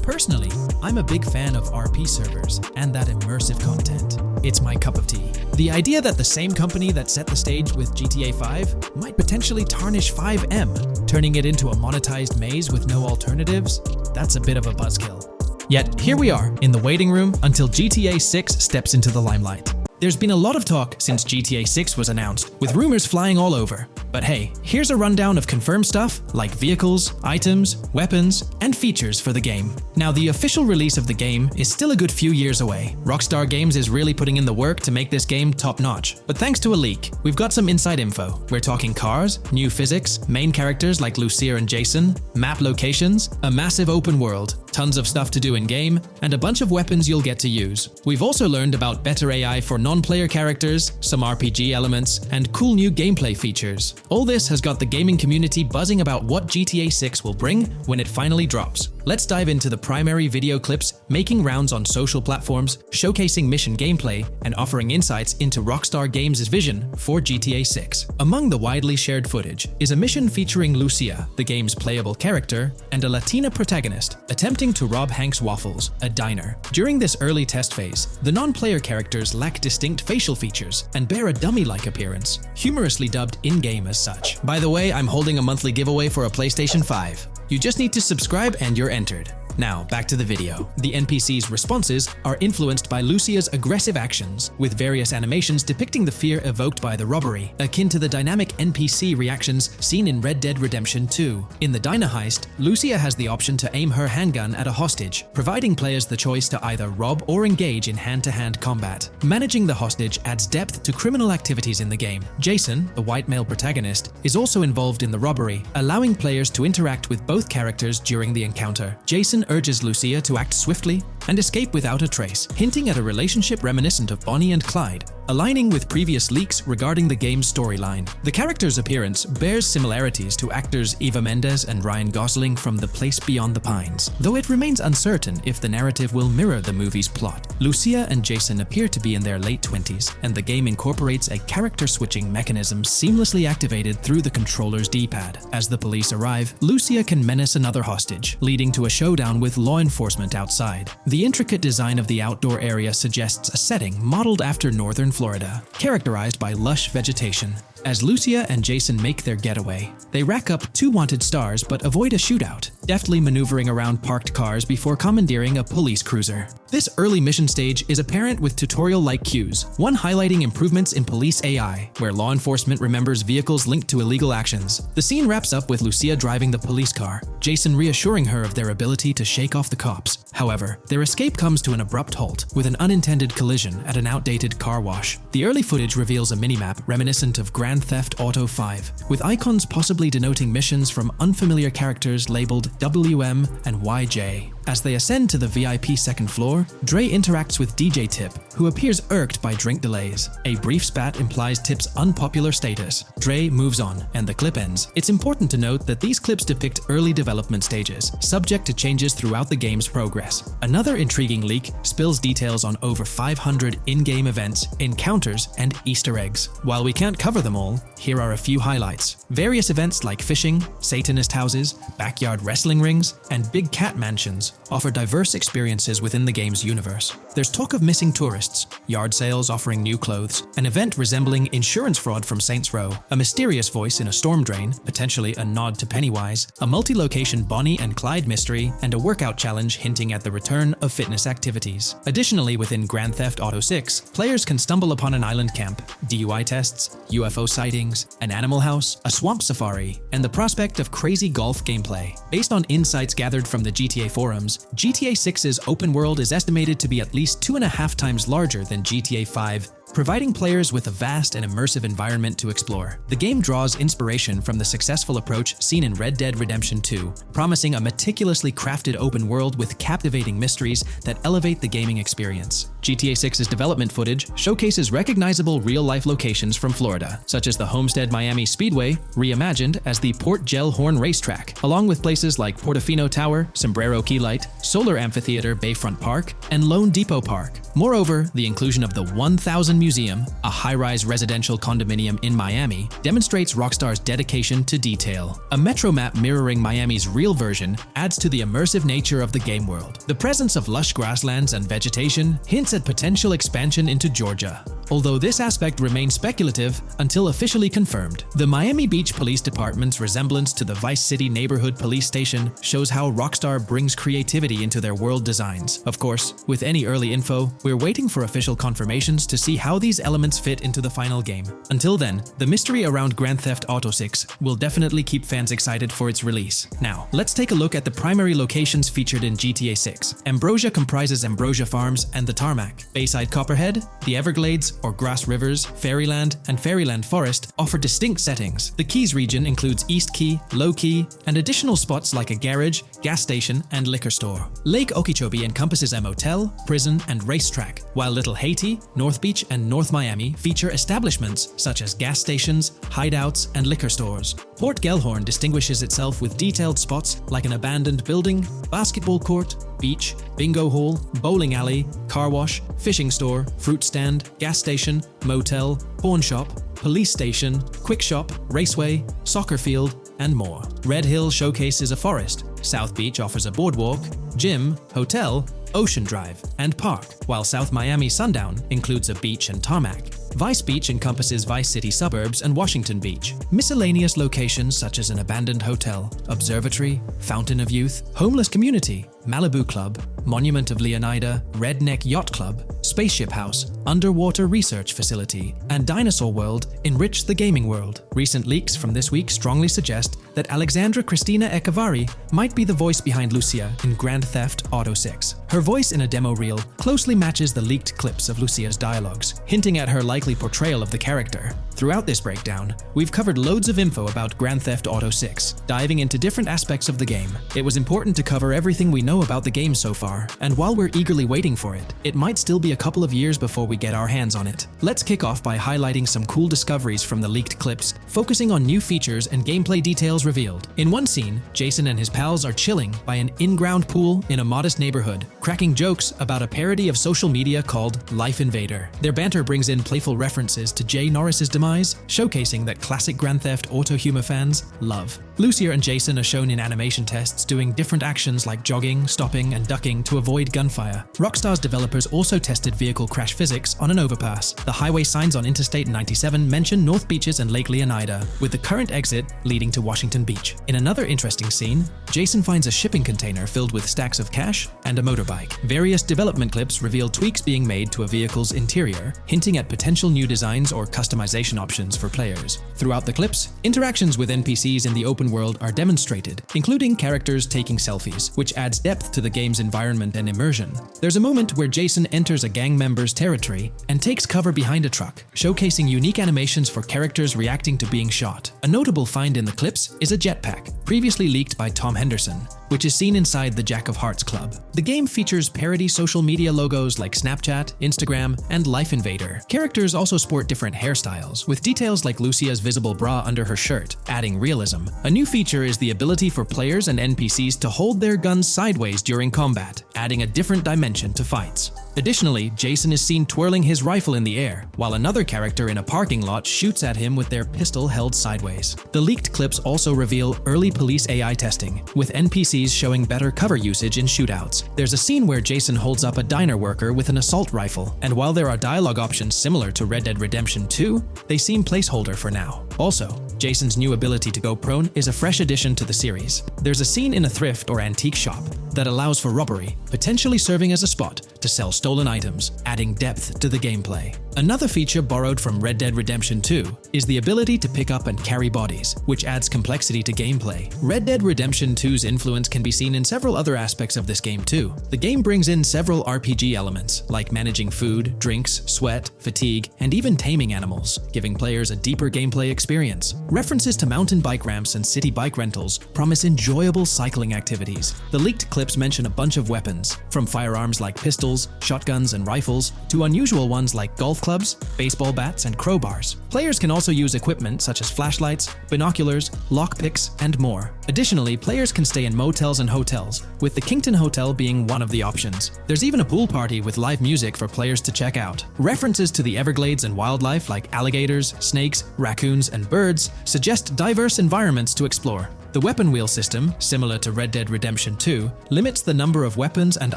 Personally, I'm a big fan of RP servers and that immersive content. It's my cup of tea. The idea that the same company that set the stage with GTA 5 might potentially tarnish FiveM, turning it into a monetized maze with no alternatives, that's a bit of a buzzkill. Yet, here we are, in the waiting room until GTA 6 steps into the limelight. There's been a lot of talk since GTA 6 was announced, with rumors flying all over. But hey, here's a rundown of confirmed stuff like vehicles, items, weapons, and features for the game. Now, the official release of the game is still a good few years away. Rockstar Games is really putting in the work to make this game top-notch. But thanks to a leak, we've got some inside info. We're talking cars, new physics, main characters like Lucia and Jason, map locations, a massive open world, tons of stuff to do in-game, and a bunch of weapons you'll get to use. We've also learned about better AI for non-player characters, some RPG elements, and cool new gameplay features. All this has got the gaming community buzzing about what GTA 6 will bring when it finally drops. Let's dive into the primary video clips making rounds on social platforms, showcasing mission gameplay, and offering insights into Rockstar Games' vision for GTA 6. Among the widely shared footage is a mission featuring Lucia, the game's playable character, and a Latina protagonist, attempting to rob Hank's Waffles, a diner. During this early test phase, the non-player characters lack distinct facial features and bear a dummy-like appearance, humorously dubbed in-game as such. By the way, I'm holding a monthly giveaway for a PlayStation 5. You just need to subscribe and you're entered. Now, back to the video. The NPC's responses are influenced by Lucia's aggressive actions, with various animations depicting the fear evoked by the robbery, akin to the dynamic NPC reactions seen in Red Dead Redemption 2. In the diner heist, Lucia has the option to aim her handgun at a hostage, providing players the choice to either rob or engage in hand-to-hand combat. Managing the hostage adds depth to criminal activities in the game. Jason, the white male protagonist, is also involved in the robbery, allowing players to interact with both characters during the encounter. Jason urges Lucia to act swiftly and escape without a trace, hinting at a relationship reminiscent of Bonnie and Clyde, aligning with previous leaks regarding the game's storyline. The character's appearance bears similarities to actors Eva Mendes and Ryan Gosling from The Place Beyond the Pines, though it remains uncertain if the narrative will mirror the movie's plot. Lucia and Jason appear to be in their late 20s, and the game incorporates a character-switching mechanism seamlessly activated through the controller's D-pad. As the police arrive, Lucia can menace another hostage, leading to a showdown with law enforcement outside. The intricate design of the outdoor area suggests a setting modeled after northern Florida, characterized by lush vegetation. As Lucia and Jason make their getaway, they rack up 2 wanted stars but avoid a shootout, deftly maneuvering around parked cars before commandeering a police cruiser. This early mission stage is apparent with tutorial-like cues, one highlighting improvements in police AI, where law enforcement remembers vehicles linked to illegal actions. The scene wraps up with Lucia driving the police car, Jason reassuring her of their ability to shake off the cops. However, their escape comes to an abrupt halt, with an unintended collision at an outdated car wash. The early footage reveals a minimap reminiscent of Grand Theft Auto 5, with icons possibly denoting missions from unfamiliar characters labeled WM and YJ. As they ascend to the VIP second floor, Dre interacts with DJ Tip, who appears irked by drink delays. A brief spat implies Tip's unpopular status. Dre moves on, and the clip ends. It's important to note that these clips depict early development stages, subject to changes throughout the game's progress. Another intriguing leak spills details on over 500 in-game events, encounters, and Easter eggs. While we can't cover them all, here are a few highlights. Various events like fishing, Satanist houses, backyard wrestling rings, and big cat mansions offer diverse experiences within the game's universe. There's talk of missing tourists, yard sales offering new clothes, an event resembling insurance fraud from Saints Row, a mysterious voice in a storm drain, potentially a nod to Pennywise, a multi-location Bonnie and Clyde mystery, and a workout challenge hinting at the return of fitness activities. Additionally, within Grand Theft Auto 6, players can stumble upon an island camp, DUI tests, UFO sightings, an animal house, a swamp safari, and the prospect of crazy golf gameplay. Based on insights gathered from the GTA forums, GTA 6's open world is estimated to be at least 2.5 times larger than GTA 5, providing players with a vast and immersive environment to explore. The game draws inspiration from the successful approach seen in Red Dead Redemption 2, promising a meticulously crafted open world with captivating mysteries that elevate the gaming experience. GTA 6's development footage showcases recognizable real-life locations from Florida, such as the Homestead Miami Speedway, reimagined as the Port Gellhorn Racetrack, along with places like Portofino Tower, Sombrero Key Light, Solar Amphitheater Bayfront Park, and Lone Depot Park. Moreover, the inclusion of the 1000 Museum, a high-rise residential condominium in Miami, demonstrates Rockstar's dedication to detail. A metro map mirroring Miami's real version adds to the immersive nature of the game world. The presence of lush grasslands and vegetation hints at potential expansion into Georgia, although this aspect remains speculative until officially confirmed. The Miami Beach Police Department's resemblance to the Vice City Neighborhood Police Station shows how Rockstar brings creativity into their world designs. Of course, with any early info, we're waiting for official confirmations to see how these elements fit into the final game. Until then, the mystery around Grand Theft Auto 6 will definitely keep fans excited for its release. Now, let's take a look at the primary locations featured in GTA 6. Ambrosia comprises Ambrosia Farms and the Tarmac. Bayside Copperhead, the Everglades or Grass Rivers, Fairyland, and Fairyland Forest offer distinct settings. The Keys region includes East Key, Low Key, and additional spots like a garage, gas station, and liquor store. Lake Okeechobee encompasses a motel, prison, and racetrack, while Little Haiti, North Beach, and North Miami feature establishments such as gas stations, hideouts, and liquor stores. Port Gellhorn distinguishes itself with detailed spots like an abandoned building, basketball court, beach, bingo hall, bowling alley, car wash, fishing store, fruit stand, gas station, motel, pawn shop, police station, quick shop, raceway, soccer field, and more. Red Hill showcases a forest. South Beach offers a boardwalk, gym, hotel, Ocean Drive, and park, while South Miami Sundown includes a beach and tarmac. Vice Beach encompasses Vice City suburbs and Washington Beach. Miscellaneous locations such as an abandoned hotel, observatory, Fountain of Youth, homeless community, Malibu Club, Monument of Leonida, Redneck Yacht Club, Spaceship House, Underwater Research Facility, and Dinosaur World enrich the gaming world. Recent leaks from this week strongly suggest that Alexandra Christina Echevarri might be the voice behind Lucia in Grand Theft Auto 6. Her voice in a demo reel closely matches the leaked clips of Lucia's dialogues, hinting at her likely portrayal of the character. Throughout this breakdown, we've covered loads of info about Grand Theft Auto 6, diving into different aspects of the game. It was important to cover everything we know about the game so far, and while we're eagerly waiting for it, it might still be a couple of years before we get our hands on it. Let's kick off by highlighting some cool discoveries from the leaked clips, focusing on new features and gameplay details revealed. In one scene, Jason and his pals are chilling by an in-ground pool in a modest neighborhood, cracking jokes about a parody of social media called Life Invader. Their banter brings in playful references to Jay Norris's demise, showcasing that classic Grand Theft Auto humor fans love. Lucia and Jason are shown in animation tests doing different actions like jogging, stopping, and ducking to avoid gunfire. Rockstar's developers also tested vehicle crash physics on an overpass. The highway signs on Interstate 97 mention North Beaches and Lake Leonida, with the current exit leading to Washington Beach. In another interesting scene, Jason finds a shipping container filled with stacks of cash and a motorbike. Various development clips reveal tweaks being made to a vehicle's interior, hinting at potential new designs or customization options for players. Throughout the clips, interactions with NPCs in the open world are demonstrated, including characters taking selfies, which adds depth to the game's environment and immersion. There's a moment where Jason enters a gang member's territory and takes cover behind a truck, showcasing unique animations for characters reacting to being shot. A notable find in the clips is a jetpack, previously leaked by Tom Henderson, which is seen inside the Jack of Hearts Club. The game features parody social media logos like Snapchat, Instagram, and Life Invader. Characters also sport different hairstyles, with details like Lucia's visible bra under her shirt, adding realism. A new feature is the ability for players and NPCs to hold their guns sideways during combat, adding a different dimension to fights. Additionally, Jason is seen twirling his rifle in the air, while another character in a parking lot shoots at him with their pistol held sideways. The leaked clips also reveal early police AI testing, with NPCs showing better cover usage in shootouts. There's a scene where Jason holds up a diner worker with an assault rifle, and while there are dialogue options similar to Red Dead Redemption 2, they seem placeholder for now. Also, Jason's new ability to go prone is a fresh addition to the series. There's a scene in a thrift or antique shop that allows for robbery, potentially serving as a spot to sell stolen items, adding depth to the gameplay. Another feature borrowed from Red Dead Redemption 2 is the ability to pick up and carry bodies, which adds complexity to gameplay. Red Dead Redemption 2's influence can be seen in several other aspects of this game too. The game brings in several RPG elements, like managing food, drinks, sweat, fatigue, and even taming animals, giving players a deeper gameplay experience. References to mountain bike ramps and city bike rentals promise enjoyable cycling activities. The leaked clips mention a bunch of weapons, from firearms like pistols, shotguns, and rifles, to unusual ones like golf clubs, baseball bats, and crowbars. Players can also use equipment such as flashlights, binoculars, lockpicks, and more. Additionally, players can stay in motels and hotels, with the Kington Hotel being one of the options. There's even a pool party with live music for players to check out. References to the Everglades and wildlife like alligators, snakes, raccoons, and birds suggest diverse environments to explore. The weapon wheel system, similar to Red Dead Redemption 2, limits the number of weapons and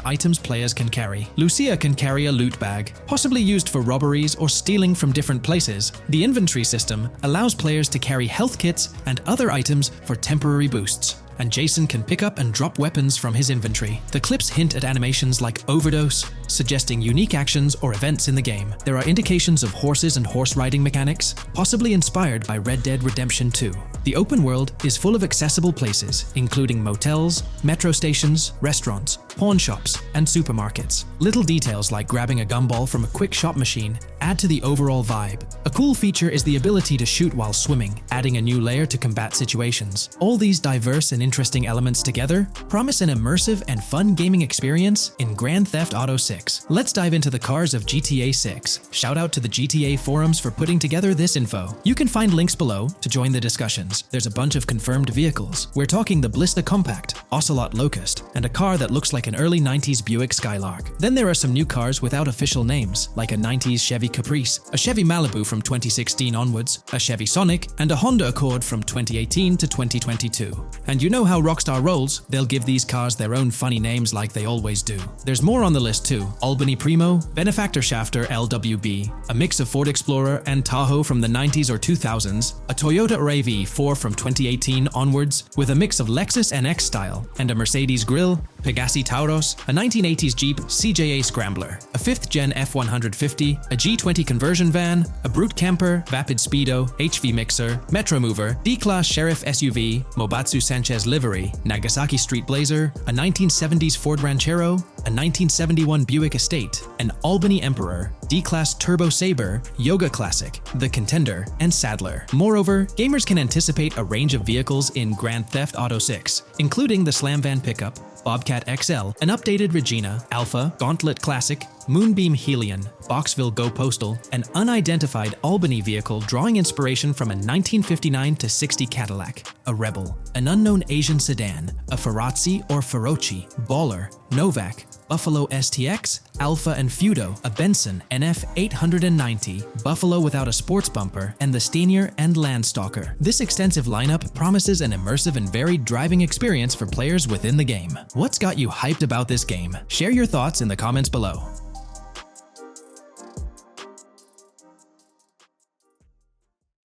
items players can carry. Lucia can carry a loot bag, possibly used for robberies or stealing from different places. The inventory system allows players to carry health kits and other items for temporary boosts, and Jason can pick up and drop weapons from his inventory. The clips hint at animations like overdose, suggesting unique actions or events in the game. There are indications of horses and horse riding mechanics, possibly inspired by Red Dead Redemption 2. The open world is full of accessible places, including motels, metro stations, restaurants, pawn shops, and supermarkets. Little details like grabbing a gumball from a quick shop machine add to the overall vibe. A cool feature is the ability to shoot while swimming, adding a new layer to combat situations. All these diverse and interesting elements together promise an immersive and fun gaming experience in Grand Theft Auto 6. Let's dive into the cars of GTA 6. Shout out to the GTA forums for putting together this info. You can find links below to join the discussions. There's a bunch of confirmed vehicles. We're talking the Blista Compact, Ocelot Locust, and a car that looks like an early 90s Buick Skylark. Then there are some new cars without official names, like a 90s Chevy Caprice, a Chevy Malibu from 2016 onwards, a Chevy Sonic, and a Honda Accord from 2018 to 2022. And you know how Rockstar rolls, they'll give these cars their own funny names like they always do. There's more on the list too. Albany Primo, Benefactor Shafter LWB, a mix of Ford Explorer and Tahoe from the 90s or 2000s, a Toyota RAV4 from 2018 onwards, with a mix of Lexus NX style, and a Mercedes Grill, Pegassi Tauros, a 1980s Jeep CJA Scrambler, a 5th Gen F150, a G20 conversion van, a Brute Camper, Vapid Speedo, HV Mixer, Metro Mover, D-Class Sheriff SUV, Mobatsu Sanchez Livery, Nagasaki Street Blazer, a 1970s Ford Ranchero, a 1971 Buick Estate, an Albany Emperor, D-Class Turbo Sabre, Yoga Classic, the Contender, and Sadler. Moreover, gamers can anticipate a range of vehicles in Grand Theft Auto 6, including the Slam Van Pickup, Bobcat XL, an updated Regina, Alpha, Gauntlet Classic, Moonbeam Helion, Boxville Go Postal, an unidentified Albany vehicle drawing inspiration from a 1959 to 60 Cadillac, a Rebel, an unknown Asian sedan, a Ferrazzi or Feroci, Baller, Novak, Buffalo STX, Alpha and Feudo, a Benson NF 890, Buffalo without a sports bumper, and the Steyr and Landstalker. This extensive lineup promises an immersive and varied driving experience for players within the game. What's got you hyped about this game? Share your thoughts in the comments below.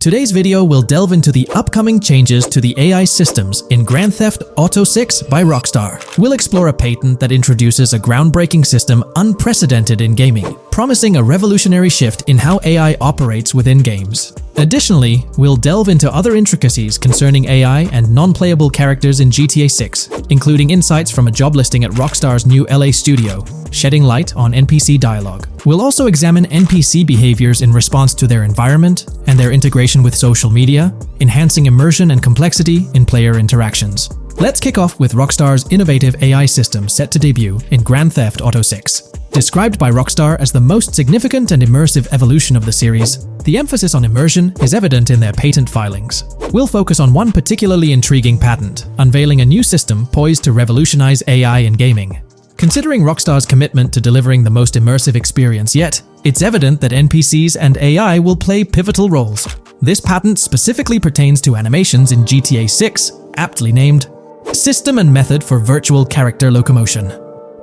Today's video will delve into the upcoming changes to the AI systems in Grand Theft Auto 6 by Rockstar. We'll explore a patent that introduces a groundbreaking system unprecedented in gaming, promising a revolutionary shift in how AI operates within games. Additionally, we'll delve into other intricacies concerning AI and non-playable characters in GTA 6, including insights from a job listing at Rockstar's new LA studio, shedding light on NPC dialogue. We'll also examine NPC behaviors in response to their environment and their integration with social media, enhancing immersion and complexity in player interactions. Let's kick off with Rockstar's innovative AI system set to debut in Grand Theft Auto 6. Described by Rockstar as the most significant and immersive evolution of the series, the emphasis on immersion is evident in their patent filings. We'll focus on one particularly intriguing patent, unveiling a new system poised to revolutionize AI in gaming. Considering Rockstar's commitment to delivering the most immersive experience yet, it's evident that NPCs and AI will play pivotal roles. This patent specifically pertains to animations in GTA 6, aptly named System and Method for Virtual Character Locomotion.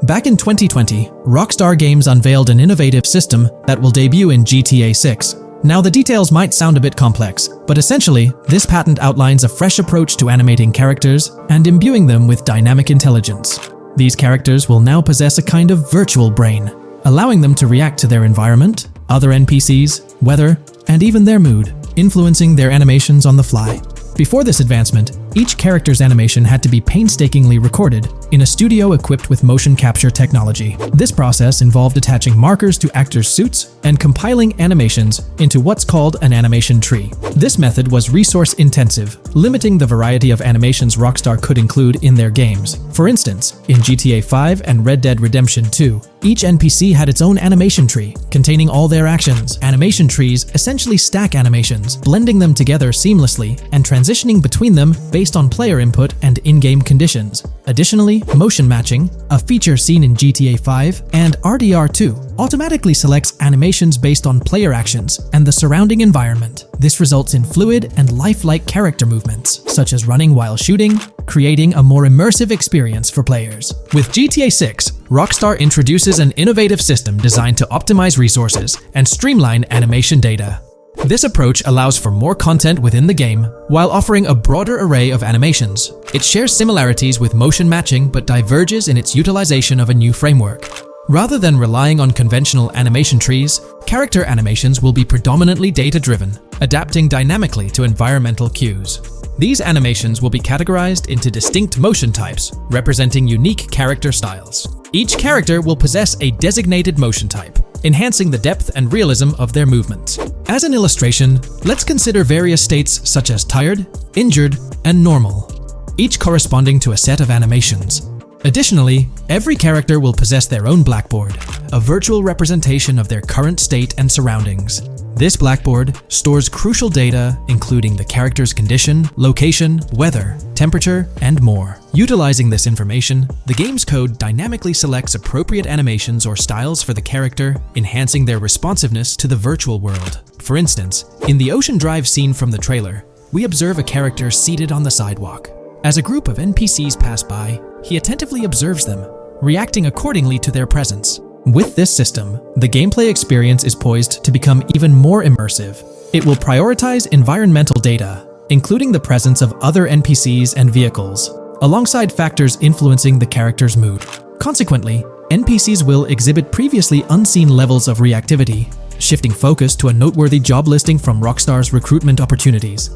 Back in 2020, Rockstar Games unveiled an innovative system that will debut in GTA 6. Now, the details might sound a bit complex, but essentially, this patent outlines a fresh approach to animating characters and imbuing them with dynamic intelligence. These characters will now possess a kind of virtual brain, allowing them to react to their environment, other NPCs, weather, and even their mood, influencing their animations on the fly. Before this advancement, each character's animation had to be painstakingly recorded in a studio equipped with motion capture technology. This process involved attaching markers to actors' suits and compiling animations into what's called an animation tree. This method was resource-intensive, limiting the variety of animations Rockstar could include in their games. For instance, in GTA 5 and Red Dead Redemption 2, each NPC had its own animation tree, containing all their actions. Animation trees essentially stack animations, blending them together seamlessly and transitioning between them based on player input and in-game conditions. Additionally, motion matching, a feature seen in GTA 5 and RDR2, automatically selects animations based on player actions and the surrounding environment. This results in fluid and lifelike character movements, such as running while shooting, creating a more immersive experience for players. With GTA 6, Rockstar introduces an innovative system designed to optimize resources and streamline animation data. This approach allows for more content within the game while offering a broader array of animations. It shares similarities with motion matching but diverges in its utilization of a new framework. Rather than relying on conventional animation trees, character animations will be predominantly data-driven, adapting dynamically to environmental cues. These animations will be categorized into distinct motion types, representing unique character styles. Each character will possess a designated motion type, enhancing the depth and realism of their movements. As an illustration, let's consider various states such as tired, injured, and normal, each corresponding to a set of animations. Additionally, every character will possess their own blackboard, a virtual representation of their current state and surroundings. This blackboard stores crucial data including the character's condition, location, weather, temperature, and more. Utilizing this information, the game's code dynamically selects appropriate animations or styles for the character, enhancing their responsiveness to the virtual world. For instance, in the Ocean Drive scene from the trailer, we observe a character seated on the sidewalk. As a group of NPCs pass by, he attentively observes them, reacting accordingly to their presence. With this system, the gameplay experience is poised to become even more immersive. It will prioritize environmental data, including the presence of other NPCs and vehicles, alongside factors influencing the character's mood. Consequently, NPCs will exhibit previously unseen levels of reactivity, shifting focus to a noteworthy job listing from Rockstar's recruitment opportunities.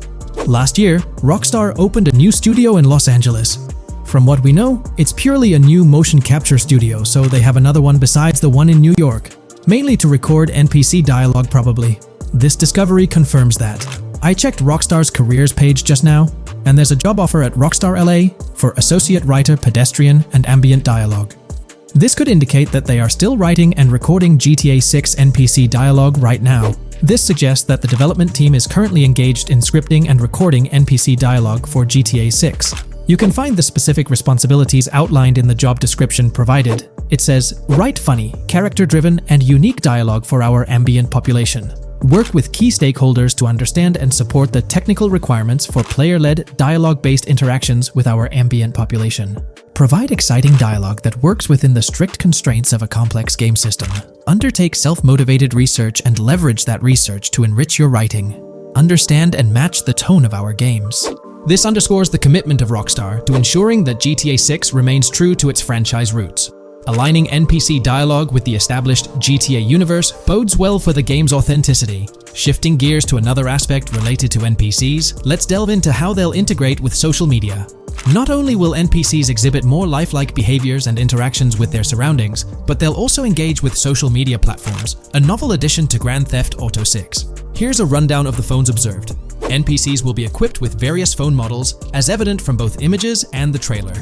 Last year, Rockstar opened a new studio in Los Angeles. From what we know, it's purely a new motion capture studio, so they have another one besides the one in New York, mainly to record NPC dialogue probably. This discovery confirms that. I checked Rockstar's careers page just now, and there's a job offer at Rockstar LA for Associate Writer Pedestrian and Ambient Dialogue. This could indicate that they are still writing and recording GTA 6 NPC dialogue right now. This suggests that the development team is currently engaged in scripting and recording NPC dialogue for GTA 6. You can find the specific responsibilities outlined in the job description provided. It says, write funny, character-driven, and unique dialogue for our ambient population. Work with key stakeholders to understand and support the technical requirements for player-led, dialogue-based interactions with our ambient population. Provide exciting dialogue that works within the strict constraints of a complex game system. Undertake self-motivated research and leverage that research to enrich your writing. Understand and match the tone of our games. This underscores the commitment of Rockstar to ensuring that GTA 6 remains true to its franchise roots. Aligning NPC dialogue with the established GTA universe bodes well for the game's authenticity. Shifting gears to another aspect related to NPCs, let's delve into how they'll integrate with social media. Not only will NPCs exhibit more lifelike behaviors and interactions with their surroundings, but they'll also engage with social media platforms, a novel addition to Grand Theft Auto 6. Here's a rundown of the phones observed. NPCs will be equipped with various phone models, as evident from both images and the trailer.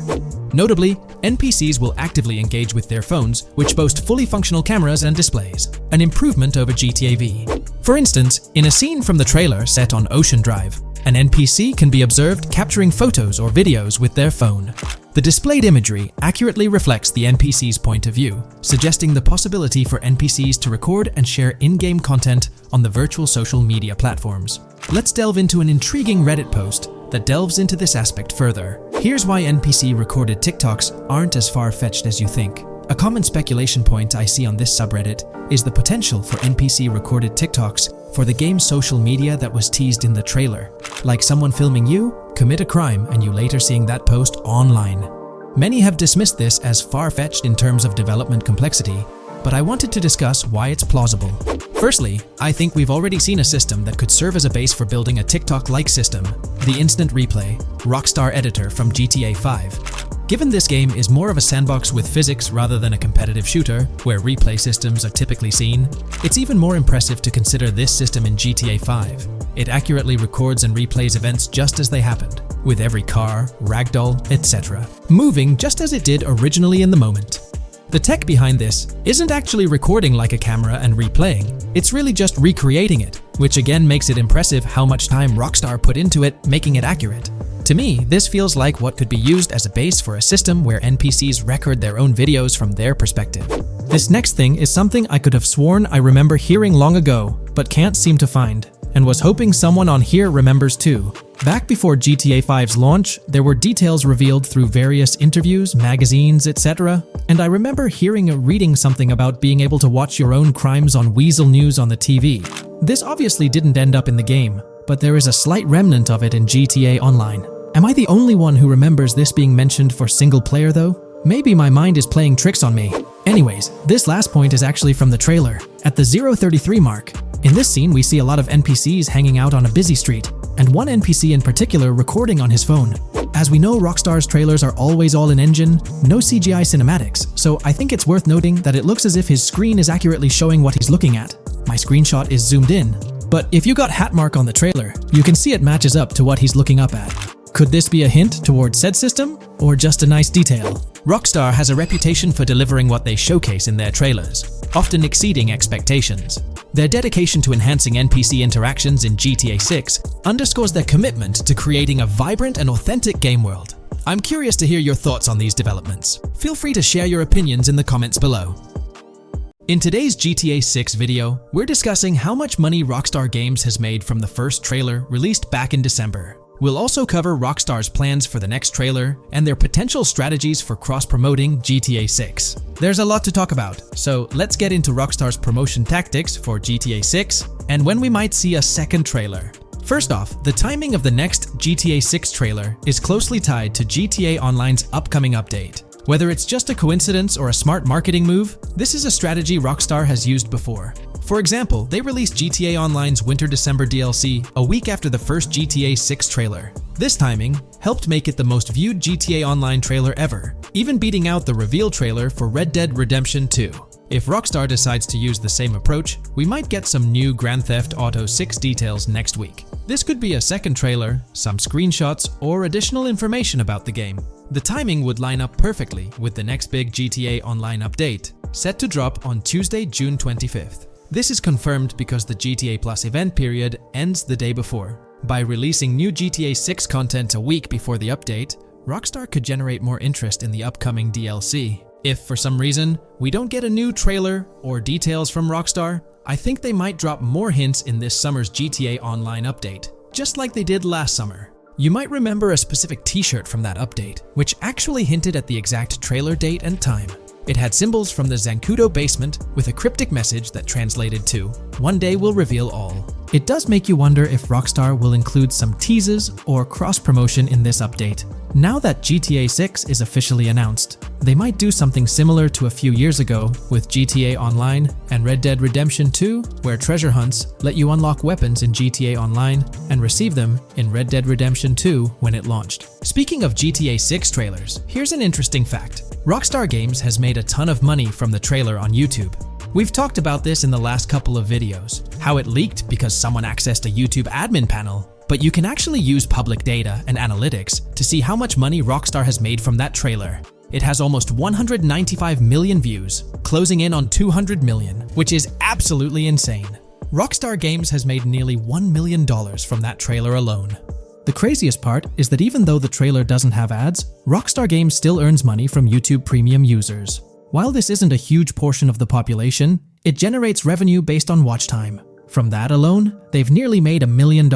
Notably, NPCs will actively engage with their phones, which boast fully functional cameras and displays, an improvement over GTA V. For instance, in a scene from the trailer set on Ocean Drive, an NPC can be observed capturing photos or videos with their phone. The displayed imagery accurately reflects the NPC's point of view, suggesting the possibility for NPCs to record and share in-game content on the virtual social media platforms. Let's delve into an intriguing Reddit post that delves into this aspect further. Here's why NPC-recorded TikToks aren't as far-fetched as you think. A common speculation point I see on this subreddit is the potential for NPC-recorded TikToks for the game's social media that was teased in the trailer, like someone filming you commit a crime and you later seeing that post online. Many have dismissed this as far-fetched in terms of development complexity, but I wanted to discuss why it's plausible. Firstly, I think we've already seen a system that could serve as a base for building a TikTok-like system, the Instant Replay, Rockstar editor from GTA 5. Given this game is more of a sandbox with physics rather than a competitive shooter, where replay systems are typically seen, it's even more impressive to consider this system in GTA 5. It accurately records and replays events just as they happened, with every car, ragdoll, etc., moving just as it did originally in the moment. The tech behind this isn't actually recording like a camera and replaying, it's really just recreating it, which again makes it impressive how much time Rockstar put into it, making it accurate. To me, this feels like what could be used as a base for a system where NPCs record their own videos from their perspective. This next thing is something I could have sworn I remember hearing long ago, but can't seem to find, and was hoping someone on here remembers too. Back before GTA 5's launch, there were details revealed through various interviews, magazines, etc., and I remember hearing or reading something about being able to watch your own crimes on Weasel News on the TV. This obviously didn't end up in the game, but there is a slight remnant of it in GTA Online. Am I the only one who remembers this being mentioned for single player though? Maybe my mind is playing tricks on me. Anyways, this last point is actually from the trailer, at the 0:33 mark. In this scene, we see a lot of NPCs hanging out on a busy street, and one NPC in particular recording on his phone. As we know, Rockstar's trailers are always all in engine, no CGI cinematics, so I think it's worth noting that it looks as if his screen is accurately showing what he's looking at. My screenshot is zoomed in, but if you got Hatmark on the trailer, you can see it matches up to what he's looking up at. Could this be a hint towards said system, or just a nice detail? Rockstar has a reputation for delivering what they showcase in their trailers, often exceeding expectations. Their dedication to enhancing NPC interactions in GTA 6 underscores their commitment to creating a vibrant and authentic game world. I'm curious to hear your thoughts on these developments. Feel free to share your opinions in the comments below. In today's GTA 6 video, we're discussing how much money Rockstar Games has made from the first trailer released back in December. We'll also cover Rockstar's plans for the next trailer and their potential strategies for cross-promoting GTA 6. There's a lot to talk about, so let's get into Rockstar's promotion tactics for GTA 6 and when we might see a second trailer. First off, the timing of the next GTA 6 trailer is closely tied to GTA Online's upcoming update. Whether it's just a coincidence or a smart marketing move, this is a strategy Rockstar has used before. For example, they released GTA Online's Winter-December DLC a week after the first GTA 6 trailer. This timing helped make it the most viewed GTA Online trailer ever, even beating out the reveal trailer for Red Dead Redemption 2. If Rockstar decides to use the same approach, we might get some new Grand Theft Auto 6 details next week. This could be a second trailer, some screenshots, or additional information about the game. The timing would line up perfectly with the next big GTA Online update, set to drop on Tuesday, June 25th. This is confirmed because the GTA Plus event period ends the day before. By releasing new GTA 6 content a week before the update, Rockstar could generate more interest in the upcoming DLC. If for some reason we don't get a new trailer or details from Rockstar, I think they might drop more hints in this summer's GTA Online update, just like they did last summer. You might remember a specific t-shirt from that update, which actually hinted at the exact trailer date and time. It had symbols from the Zancudo basement with a cryptic message that translated to, "One day we'll reveal all." It does make you wonder if Rockstar will include some teases or cross-promotion in this update. Now that GTA 6 is officially announced, they might do something similar to a few years ago with GTA Online and Red Dead Redemption 2, where treasure hunts let you unlock weapons in GTA Online and receive them in Red Dead Redemption 2 when it launched. Speaking of GTA 6 trailers, here's an interesting fact. Rockstar Games has made a ton of money from the trailer on YouTube. We've talked about this in the last couple of videos, how it leaked because someone accessed a YouTube admin panel, but you can actually use public data and analytics to see how much money Rockstar has made from that trailer. It has almost 195 million views, closing in on 200 million, which is absolutely insane. Rockstar Games has made nearly $1 million from that trailer alone. The craziest part is that even though the trailer doesn't have ads, Rockstar Games still earns money from YouTube Premium users. While this isn't a huge portion of the population, it generates revenue based on watch time. From that alone, they've nearly made $1 million.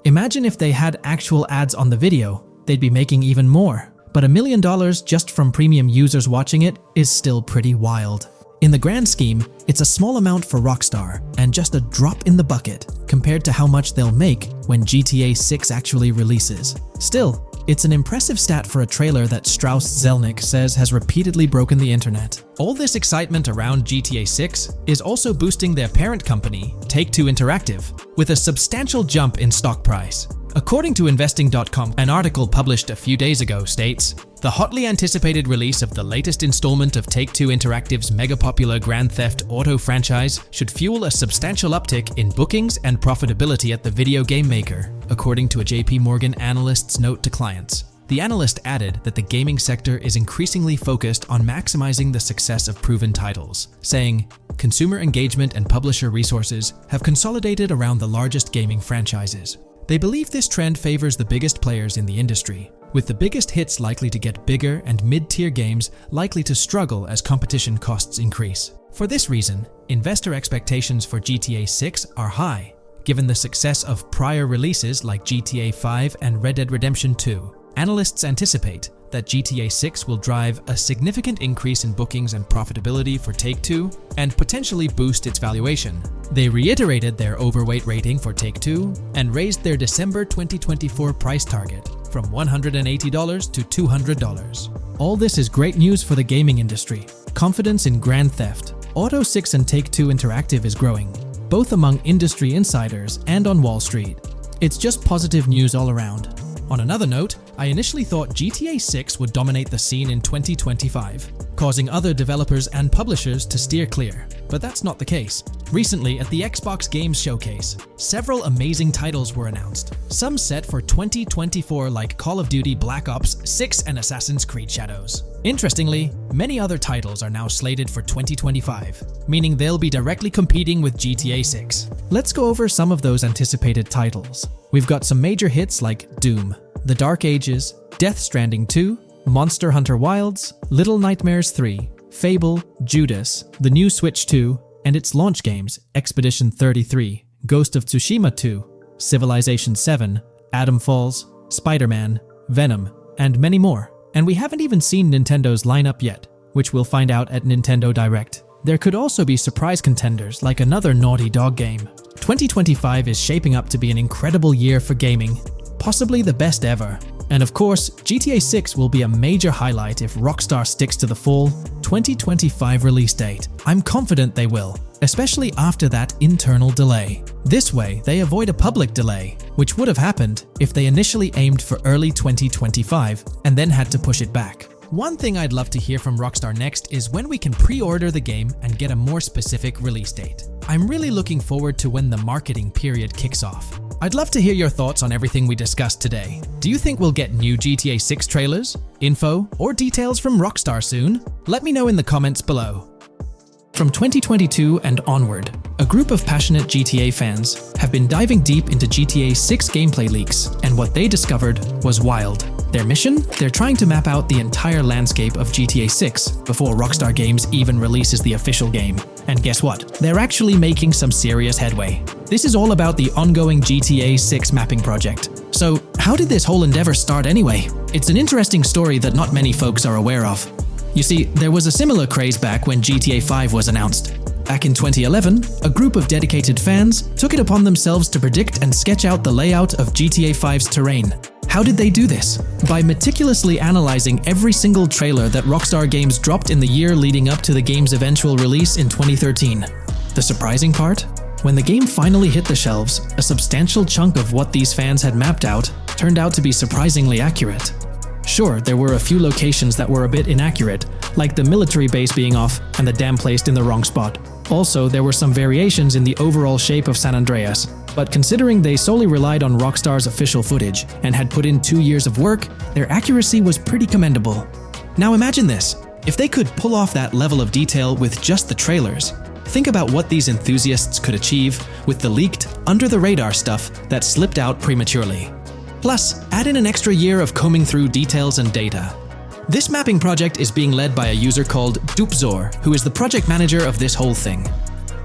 Imagine if they had actual ads on the video, they'd be making even more. But $1 million just from premium users watching it is still pretty wild. In the grand scheme, it's a small amount for Rockstar and just a drop in the bucket compared to how much they'll make when GTA 6 actually releases. Still, it's an impressive stat for a trailer that Strauss Zelnick says has repeatedly broken the internet. All this excitement around GTA 6 is also boosting their parent company, Take-Two Interactive, with a substantial jump in stock price. According to investing.com, an article published a few days ago states, the hotly anticipated release of the latest installment of Take-Two Interactive's mega-popular Grand Theft Auto franchise should fuel a substantial uptick in bookings and profitability at the video game maker, according to a JP Morgan analyst's note to clients. The analyst added that the gaming sector is increasingly focused on maximizing the success of proven titles, saying, consumer engagement and publisher resources have consolidated around the largest gaming franchises. They believe this trend favors the biggest players in the industry, with the biggest hits likely to get bigger and mid-tier games likely to struggle as competition costs increase. For this reason, investor expectations for GTA 6 are high, given the success of prior releases like GTA 5 and Red Dead Redemption 2. Analysts anticipate that GTA 6 will drive a significant increase in bookings and profitability for Take-Two and potentially boost its valuation. They reiterated their overweight rating for Take-Two and raised their December 2024 price target from $180 to $200. All this is great news for the gaming industry. Confidence in Grand Theft Auto 6 and Take-Two Interactive is growing, both among industry insiders and on Wall Street. It's just positive news all around. On another note, I initially thought GTA 6 would dominate the scene in 2025, causing other developers and publishers to steer clear, but that's not the case. Recently, at the Xbox Games Showcase, several amazing titles were announced, some set for 2024 like Call of Duty Black Ops 6 and Assassin's Creed Shadows. Interestingly, many other titles are now slated for 2025, meaning they'll be directly competing with GTA 6. Let's go over some of those anticipated titles. We've got some major hits like Doom, The Dark Ages, Death Stranding 2, Monster Hunter Wilds, Little Nightmares 3, Fable, Judas, the new Switch 2, and its launch games, Expedition 33, Ghost of Tsushima 2, Civilization 7, Atom Falls, Spider-Man, Venom, and many more. And we haven't even seen Nintendo's lineup yet, which we'll find out at Nintendo Direct. There could also be surprise contenders like another Naughty Dog game. 2025 is shaping up to be an incredible year for gaming, possibly the best ever. And of course, GTA 6 will be a major highlight if Rockstar sticks to the fall 2025 release date. I'm confident they will, especially after that internal delay. This way, they avoid a public delay, which would have happened if they initially aimed for early 2025 and then had to push it back. One thing I'd love to hear from Rockstar next is when we can pre-order the game and get a more specific release date. I'm really looking forward to when the marketing period kicks off. I'd love to hear your thoughts on everything we discussed today. Do you think we'll get new GTA 6 trailers, info, or details from Rockstar soon? Let me know in the comments below. From 2022 and onward, a group of passionate GTA fans have been diving deep into GTA 6 gameplay leaks, and what they discovered was wild. Their mission? They're trying to map out the entire landscape of GTA 6 before Rockstar Games even releases the official game. And guess what? They're actually making some serious headway. This is all about the ongoing GTA 6 mapping project. So, how did this whole endeavor start anyway? It's an interesting story that not many folks are aware of. You see, there was a similar craze back when GTA 5 was announced. Back in 2011, a group of dedicated fans took it upon themselves to predict and sketch out the layout of GTA 5's terrain. How did they do this? By meticulously analyzing every single trailer that Rockstar Games dropped in the year leading up to the game's eventual release in 2013. The surprising part? When the game finally hit the shelves, a substantial chunk of what these fans had mapped out turned out to be surprisingly accurate. Sure, there were a few locations that were a bit inaccurate, like the military base being off and the dam placed in the wrong spot. Also, there were some variations in the overall shape of San Andreas, but considering they solely relied on Rockstar's official footage and had put in 2 years of work, their accuracy was pretty commendable. Now imagine this, if they could pull off that level of detail with just the trailers, think about what these enthusiasts could achieve with the leaked, under-the-radar stuff that slipped out prematurely. Plus, add in an extra year of combing through details and data. This mapping project is being led by a user called Dupzor, who is the project manager of this whole thing.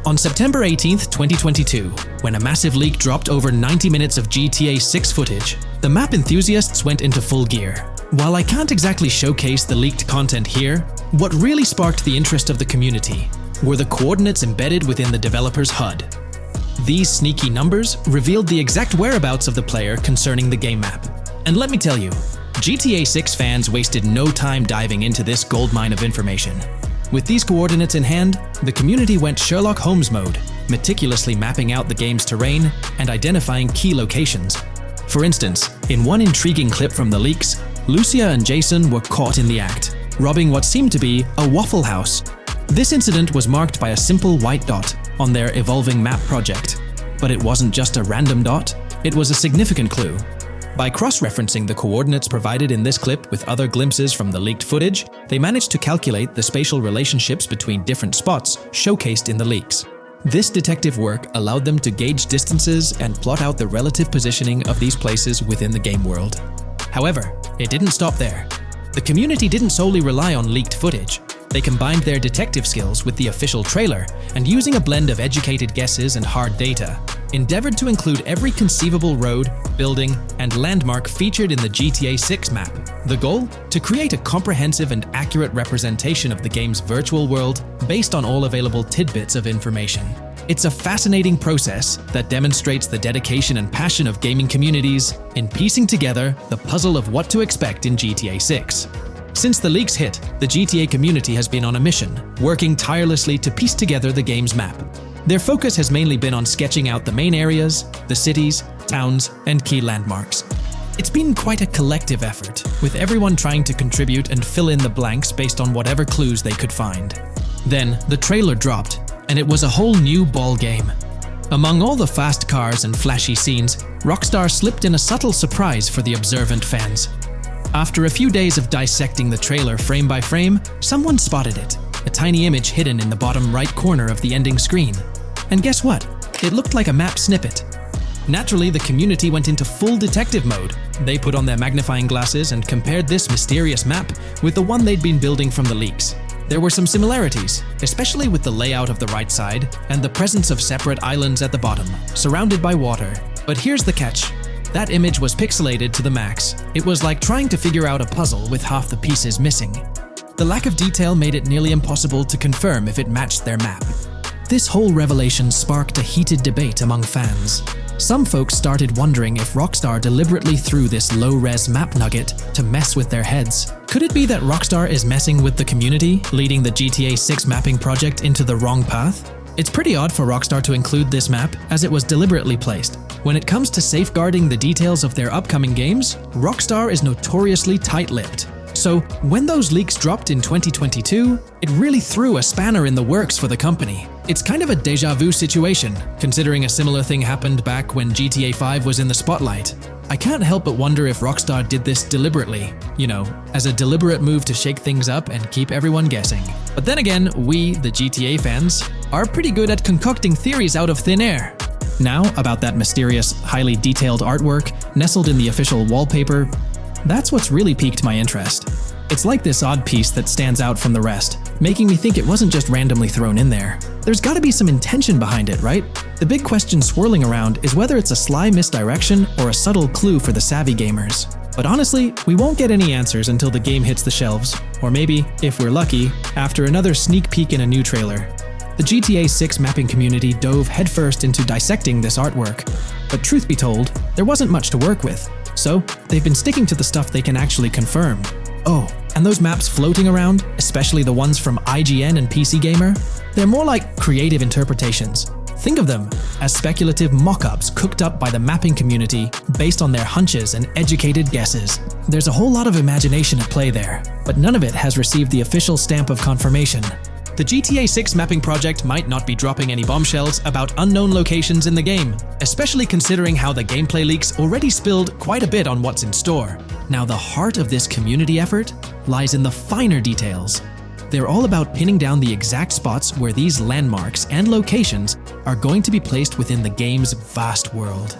On September 18th, 2022, when a massive leak dropped over 90 minutes of GTA 6 footage, the map enthusiasts went into full gear. While I can't exactly showcase the leaked content here, what really sparked the interest of the community were the coordinates embedded within the developer's HUD. These sneaky numbers revealed the exact whereabouts of the player concerning the game map. And let me tell you, GTA 6 fans wasted no time diving into this goldmine of information. With these coordinates in hand, the community went Sherlock Holmes mode, meticulously mapping out the game's terrain and identifying key locations. For instance, in one intriguing clip from the leaks, Lucia and Jason were caught in the act, robbing what seemed to be a Waffle House. This incident was marked by a simple white dot on their evolving map project. But it wasn't just a random dot, it was a significant clue. By cross-referencing the coordinates provided in this clip with other glimpses from the leaked footage, they managed to calculate the spatial relationships between different spots showcased in the leaks. This detective work allowed them to gauge distances and plot out the relative positioning of these places within the game world. However, it didn't stop there. The community didn't solely rely on leaked footage. They combined their detective skills with the official trailer and, using a blend of educated guesses and hard data, endeavored to include every conceivable road, building, and landmark featured in the GTA 6 map. The goal? To create a comprehensive and accurate representation of the game's virtual world based on all available tidbits of information. It's a fascinating process that demonstrates the dedication and passion of gaming communities in piecing together the puzzle of what to expect in GTA 6. Since the leaks hit, the GTA community has been on a mission, working tirelessly to piece together the game's map. Their focus has mainly been on sketching out the main areas, the cities, towns, and key landmarks. It's been quite a collective effort, with everyone trying to contribute and fill in the blanks based on whatever clues they could find. Then, the trailer dropped, and it was a whole new ball game. Among all the fast cars and flashy scenes, Rockstar slipped in a subtle surprise for the observant fans. After a few days of dissecting the trailer frame by frame, someone spotted it, a tiny image hidden in the bottom right corner of the ending screen. And guess what? It looked like a map snippet. Naturally, the community went into full detective mode. They put on their magnifying glasses and compared this mysterious map with the one they'd been building from the leaks. There were some similarities, especially with the layout of the right side and the presence of separate islands at the bottom, surrounded by water. But here's the catch. That image was pixelated to the max. It was like trying to figure out a puzzle with half the pieces missing. The lack of detail made it nearly impossible to confirm if it matched their map. This whole revelation sparked a heated debate among fans. Some folks started wondering if Rockstar deliberately threw this low-res map nugget to mess with their heads. Could it be that Rockstar is messing with the community, leading the GTA 6 mapping project into the wrong path? It's pretty odd for Rockstar to include this map, as it was deliberately placed. When it comes to safeguarding the details of their upcoming games, Rockstar is notoriously tight-lipped. So, when those leaks dropped in 2022, it really threw a spanner in the works for the company. It's kind of a déjà vu situation, considering a similar thing happened back when GTA 5 was in the spotlight. I can't help but wonder if Rockstar did this deliberately, as a deliberate move to shake things up and keep everyone guessing. But then again, we, the GTA fans, are pretty good at concocting theories out of thin air. Now, about that mysterious, highly detailed artwork nestled in the official wallpaper, that's what's really piqued my interest. It's like this odd piece that stands out from the rest, making me think it wasn't just randomly thrown in there. There's gotta be some intention behind it, right? The big question swirling around is whether it's a sly misdirection or a subtle clue for the savvy gamers. But honestly, we won't get any answers until the game hits the shelves, or maybe, if we're lucky, after another sneak peek in a new trailer. The GTA 6 mapping community dove headfirst into dissecting this artwork, but truth be told, there wasn't much to work with. So, they've been sticking to the stuff they can actually confirm. Oh, and those maps floating around, especially the ones from IGN and PC Gamer, they're more like creative interpretations. Think of them as speculative mock-ups cooked up by the mapping community based on their hunches and educated guesses. There's a whole lot of imagination at play there, but none of it has received the official stamp of confirmation. The GTA 6 mapping project might not be dropping any bombshells about unknown locations in the game, especially considering how the gameplay leaks already spilled quite a bit on what's in store. Now, the heart of this community effort lies in the finer details. They're all about pinning down the exact spots where these landmarks and locations are going to be placed within the game's vast world.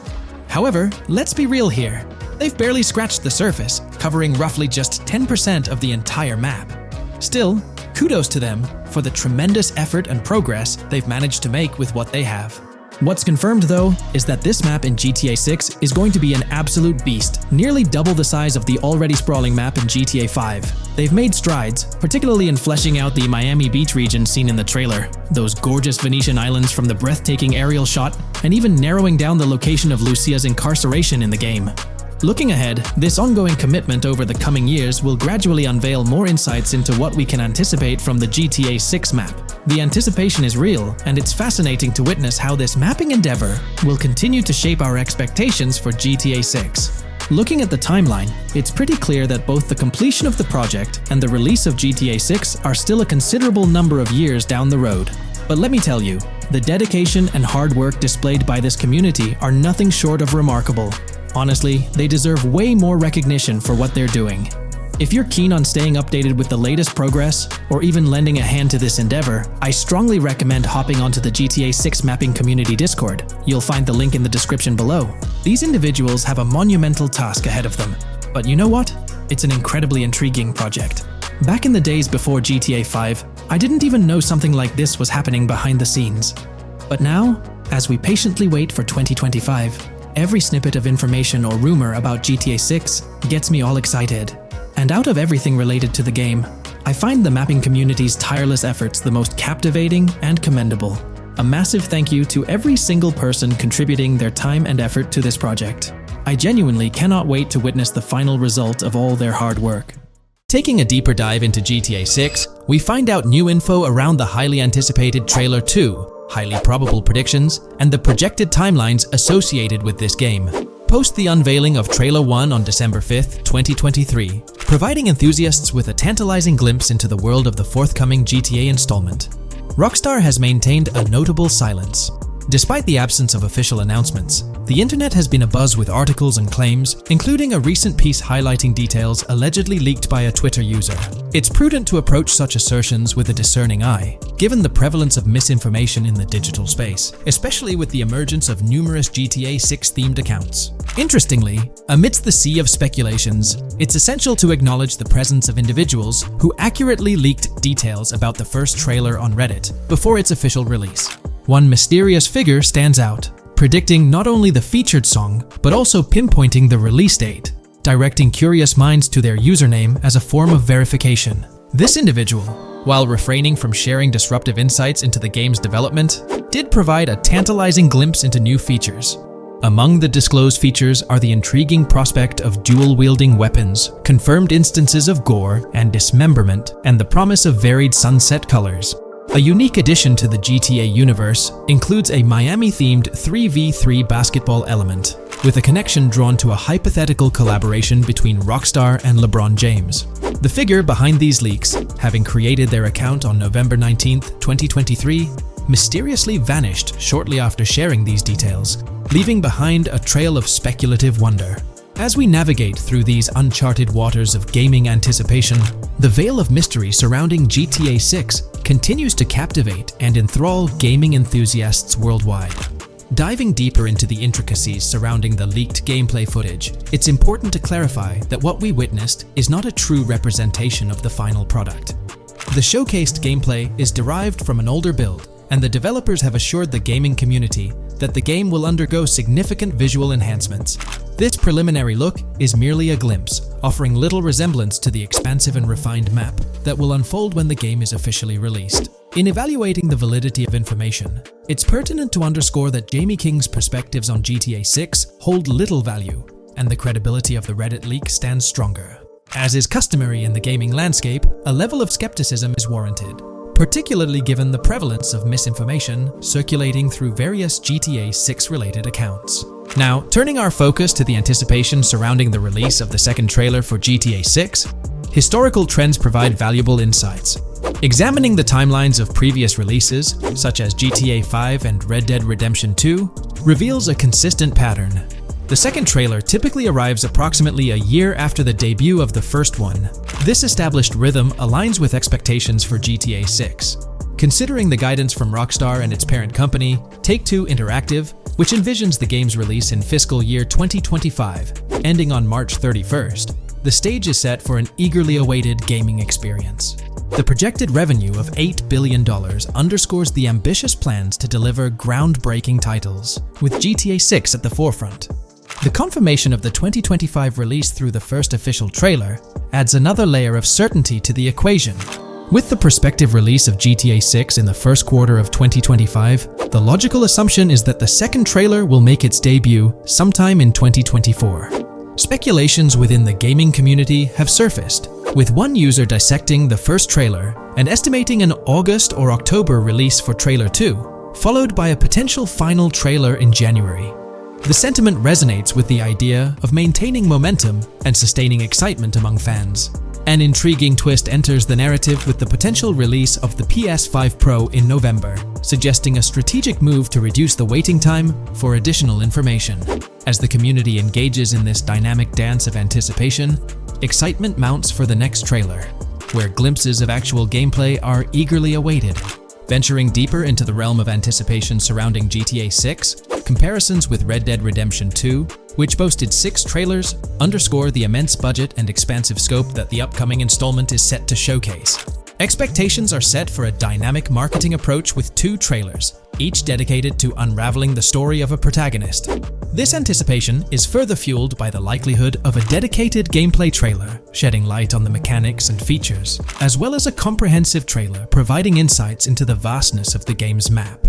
However, let's be real here. They've barely scratched the surface, covering roughly just 10% of the entire map. Still, kudos to them for the tremendous effort and progress they've managed to make with what they have. What's confirmed though, is that this map in GTA 6 is going to be an absolute beast, nearly double the size of the already sprawling map in GTA 5. They've made strides, particularly in fleshing out the Miami Beach region seen in the trailer, those gorgeous Venetian islands from the breathtaking aerial shot, and even narrowing down the location of Lucia's incarceration in the game. Looking ahead, this ongoing commitment over the coming years will gradually unveil more insights into what we can anticipate from the GTA 6 map. The anticipation is real, and it's fascinating to witness how this mapping endeavor will continue to shape our expectations for GTA 6. Looking at the timeline, it's pretty clear that both the completion of the project and the release of GTA 6 are still a considerable number of years down the road. But let me tell you, the dedication and hard work displayed by this community are nothing short of remarkable. Honestly, they deserve way more recognition for what they're doing. If you're keen on staying updated with the latest progress, or even lending a hand to this endeavor, I strongly recommend hopping onto the GTA 6 Mapping Community Discord. You'll find the link in the description below. These individuals have a monumental task ahead of them. But you know what? It's an incredibly intriguing project. Back in the days before GTA 5, I didn't even know something like this was happening behind the scenes. But now, as we patiently wait for 2025, every snippet of information or rumor about GTA 6 gets me all excited. And out of everything related to the game, I find the mapping community's tireless efforts the most captivating and commendable. A massive thank you to every single person contributing their time and effort to this project. I genuinely cannot wait to witness the final result of all their hard work. Taking a deeper dive into GTA 6, we find out new info around the highly anticipated Trailer 2, highly probable predictions, and the projected timelines associated with this game. Post the unveiling of Trailer 1 on December 5th, 2023, providing enthusiasts with a tantalizing glimpse into the world of the forthcoming GTA installment. Rockstar has maintained a notable silence. Despite the absence of official announcements, the internet has been abuzz with articles and claims, including a recent piece highlighting details allegedly leaked by a Twitter user. It's prudent to approach such assertions with a discerning eye, given the prevalence of misinformation in the digital space, especially with the emergence of numerous GTA 6 themed accounts. Interestingly, amidst the sea of speculations, it's essential to acknowledge the presence of individuals who accurately leaked details about the first trailer on Reddit before its official release. One mysterious figure stands out, predicting not only the featured song, but also pinpointing the release date, directing curious minds to their username as a form of verification. This individual, while refraining from sharing disruptive insights into the game's development, did provide a tantalizing glimpse into new features. Among the disclosed features are the intriguing prospect of dual-wielding weapons, confirmed instances of gore and dismemberment, and the promise of varied sunset colors. A unique addition to the GTA universe includes a Miami-themed 3v3 basketball element, with a connection drawn to a hypothetical collaboration between Rockstar and LeBron James. The figure behind these leaks, having created their account on November 19, 2023, mysteriously vanished shortly after sharing these details, leaving behind a trail of speculative wonder. As we navigate through these uncharted waters of gaming anticipation, the veil of mystery surrounding GTA 6 continues to captivate and enthrall gaming enthusiasts worldwide. Diving deeper into the intricacies surrounding the leaked gameplay footage, it's important to clarify that what we witnessed is not a true representation of the final product. The showcased gameplay is derived from an older build, and the developers have assured the gaming community that the game will undergo significant visual enhancements. This preliminary look is merely a glimpse, offering little resemblance to the expansive and refined map that will unfold when the game is officially released. In evaluating the validity of information, it's pertinent to underscore that Jamie King's perspectives on GTA 6 hold little value, and the credibility of the Reddit leak stands stronger. As is customary in the gaming landscape, a level of skepticism is warranted, particularly given the prevalence of misinformation circulating through various GTA 6 related accounts. Now, turning our focus to the anticipation surrounding the release of the second trailer for GTA 6, historical trends provide valuable insights. Examining the timelines of previous releases, such as GTA 5 and Red Dead Redemption 2, reveals a consistent pattern. The second trailer typically arrives approximately a year after the debut of the first one. This established rhythm aligns with expectations for GTA 6. Considering the guidance from Rockstar and its parent company, Take-Two Interactive, which envisions the game's release in fiscal year 2025, ending on March 31st, the stage is set for an eagerly awaited gaming experience. The projected revenue of $8 billion underscores the ambitious plans to deliver groundbreaking titles, with GTA 6 at the forefront. The confirmation of the 2025 release through the first official trailer adds another layer of certainty to the equation. With the prospective release of GTA 6 in the first quarter of 2025, the logical assumption is that the second trailer will make its debut sometime in 2024. Speculations within the gaming community have surfaced, with one user dissecting the first trailer and estimating an August or October release for Trailer 2, followed by a potential final trailer in January. The sentiment resonates with the idea of maintaining momentum and sustaining excitement among fans. An intriguing twist enters the narrative with the potential release of the PS5 Pro in November, suggesting a strategic move to reduce the waiting time for additional information. As the community engages in this dynamic dance of anticipation, excitement mounts for the next trailer, where glimpses of actual gameplay are eagerly awaited. Venturing deeper into the realm of anticipation surrounding GTA 6, comparisons with Red Dead Redemption 2, which boasted 6 trailers, underscore the immense budget and expansive scope that the upcoming installment is set to showcase. Expectations are set for a dynamic marketing approach with 2 trailers, each dedicated to unraveling the story of a protagonist. This anticipation is further fueled by the likelihood of a dedicated gameplay trailer, shedding light on the mechanics and features, as well as a comprehensive trailer providing insights into the vastness of the game's map.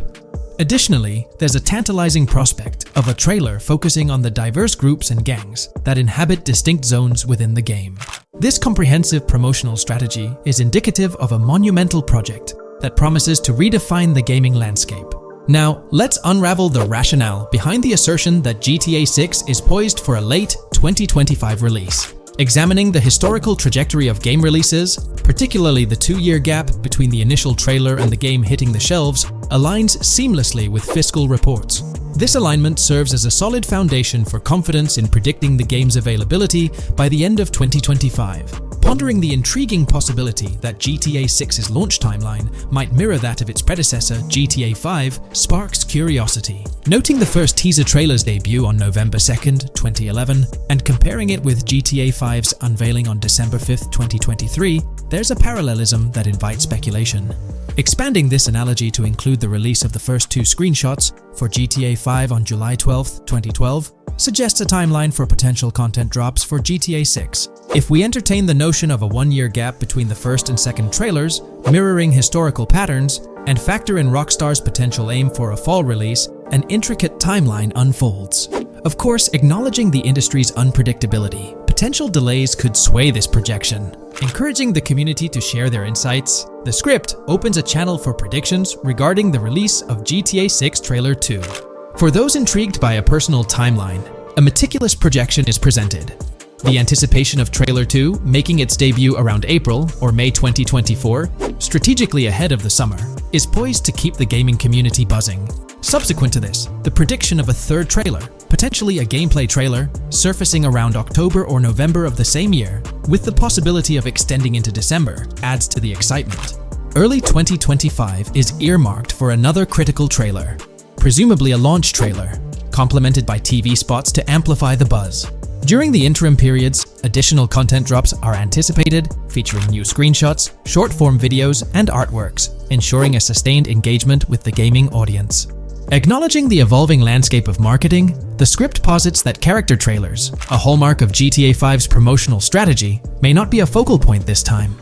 Additionally, there's a tantalizing prospect of a trailer focusing on the diverse groups and gangs that inhabit distinct zones within the game. This comprehensive promotional strategy is indicative of a monumental project that promises to redefine the gaming landscape. Now, let's unravel the rationale behind the assertion that GTA 6 is poised for a late 2025 release. Examining the historical trajectory of game releases, particularly the 2-year gap between the initial trailer and the game hitting the shelves, aligns seamlessly with fiscal reports. This alignment serves as a solid foundation for confidence in predicting the game's availability by the end of 2025. Pondering the intriguing possibility that GTA 6's launch timeline might mirror that of its predecessor, GTA 5, sparks curiosity. Noting the first teaser trailer's debut on November 2nd, 2011, and comparing it with GTA 5's unveiling on December 5th, 2023, there's a parallelism that invites speculation. Expanding this analogy to include the release of the first 2 screenshots for GTA 5 on July 12, 2012, suggests a timeline for potential content drops for GTA 6. If we entertain the notion of a 1-year gap between the first and second trailers, mirroring historical patterns, and factor in Rockstar's potential aim for a fall release, an intricate timeline unfolds. Of course, acknowledging the industry's unpredictability, potential delays could sway this projection. Encouraging the community to share their insights, the script opens a channel for predictions regarding the release of GTA 6 Trailer 2. For those intrigued by a personal timeline, a meticulous projection is presented. The anticipation of Trailer 2 making its debut around April or May 2024, strategically ahead of the summer, is poised to keep the gaming community buzzing. Subsequent to this, the prediction of a 3rd trailer, potentially a gameplay trailer, surfacing around October or November of the same year, with the possibility of extending into December, adds to the excitement. Early 2025 is earmarked for another critical trailer, presumably a launch trailer, complemented by TV spots to amplify the buzz. During the interim periods, additional content drops are anticipated, featuring new screenshots, short-form videos, and artworks, ensuring a sustained engagement with the gaming audience. Acknowledging the evolving landscape of marketing, the script posits that character trailers, a hallmark of GTA 5's promotional strategy, may not be a focal point this time.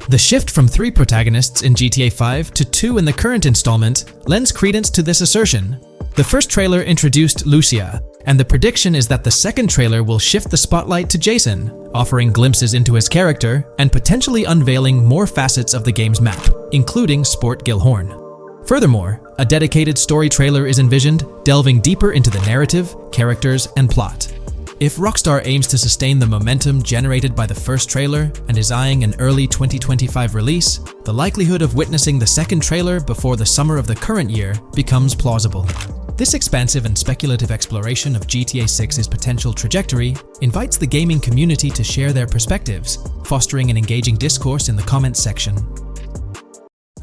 The shift from 3 protagonists in GTA 5 to 2 in the current installment lends credence to this assertion. The first trailer introduced Lucia, and the prediction is that the second trailer will shift the spotlight to Jason, offering glimpses into his character and potentially unveiling more facets of the game's map, including Sport Gilhorn. Furthermore, a dedicated story trailer is envisioned, delving deeper into the narrative, characters, and plot. If Rockstar aims to sustain the momentum generated by the first trailer and is eyeing an early 2025 release, the likelihood of witnessing the second trailer before the summer of the current year becomes plausible. This expansive and speculative exploration of GTA 6's potential trajectory invites the gaming community to share their perspectives, fostering an engaging discourse in the comments section.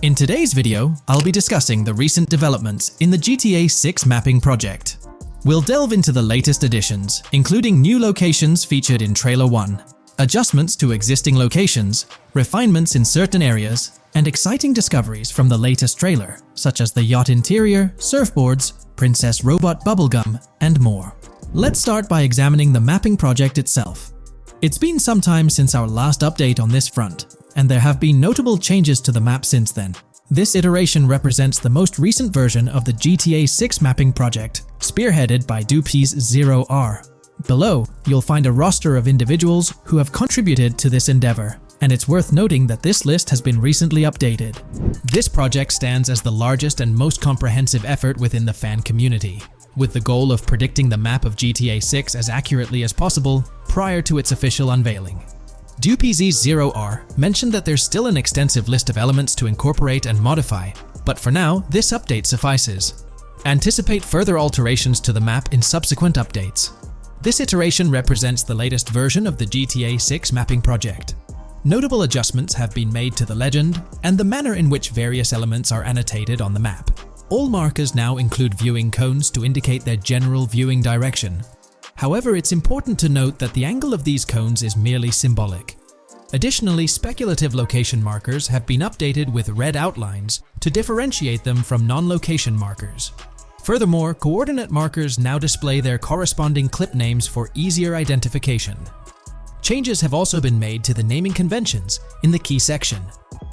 In today's video, I'll be discussing the recent developments in the GTA 6 mapping project. We'll delve into the latest additions, including new locations featured in Trailer 1, adjustments to existing locations, refinements in certain areas, and exciting discoveries from the latest trailer, such as the yacht interior, surfboards, Princess Robot bubblegum, and more. Let's start by examining the mapping project itself. It's been some time since our last update on this front, and there have been notable changes to the map since then. This iteration represents the most recent version of the GTA 6 mapping project, spearheaded by Dupee's 0R. Below, you'll find a roster of individuals who have contributed to this endeavor, and it's worth noting that this list has been recently updated. This project stands as the largest and most comprehensive effort within the fan community, with the goal of predicting the map of GTA 6 as accurately as possible prior to its official unveiling. Dupee's 0R mentioned that there's still an extensive list of elements to incorporate and modify, but for now, this update suffices. Anticipate further alterations to the map in subsequent updates. This iteration represents the latest version of the GTA 6 mapping project. Notable adjustments have been made to the legend and the manner in which various elements are annotated on the map. All markers now include viewing cones to indicate their general viewing direction. However, it's important to note that the angle of these cones is merely symbolic. Additionally, speculative location markers have been updated with red outlines to differentiate them from non-location markers. Furthermore, coordinate markers now display their corresponding clip names for easier identification. Changes have also been made to the naming conventions in the key section.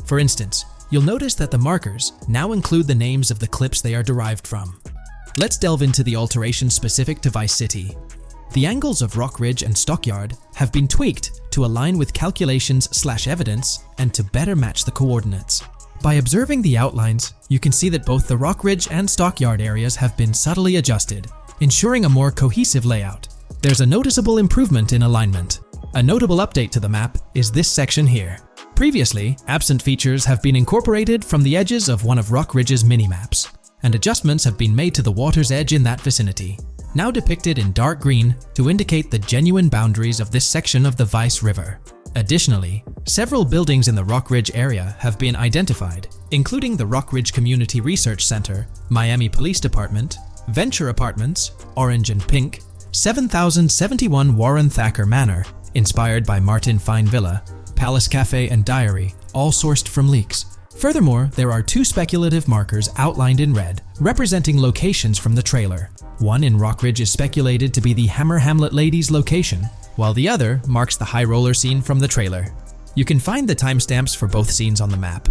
For instance, you'll notice that the markers now include the names of the clips they are derived from. Let's delve into the alterations specific to Vice City. The angles of Rock Ridge and Stockyard have been tweaked to align with calculations/evidence and to better match the coordinates. By observing the outlines, you can see that both the Rock Ridge and Stockyard areas have been subtly adjusted, ensuring a more cohesive layout. There's a noticeable improvement in alignment. A notable update to the map is this section here. Previously, absent features have been incorporated from the edges of one of Rock Ridge's mini-maps, and adjustments have been made to the water's edge in that vicinity, now depicted in dark green to indicate the genuine boundaries of this section of the Vice River. Additionally, several buildings in the Rock Ridge area have been identified, including the Rock Ridge Community Research Center, Miami Police Department, Venture Apartments, Orange and Pink, 7071 Warren Thacker Manor, inspired by Martin Fine Villa, Palace Cafe and Diary, all sourced from leaks. Furthermore, there are two speculative markers outlined in red, representing locations from the trailer. One in Rock Ridge is speculated to be the Hammer Hamlet Ladies location, while the other marks the high roller scene from the trailer. You can find the timestamps for both scenes on the map.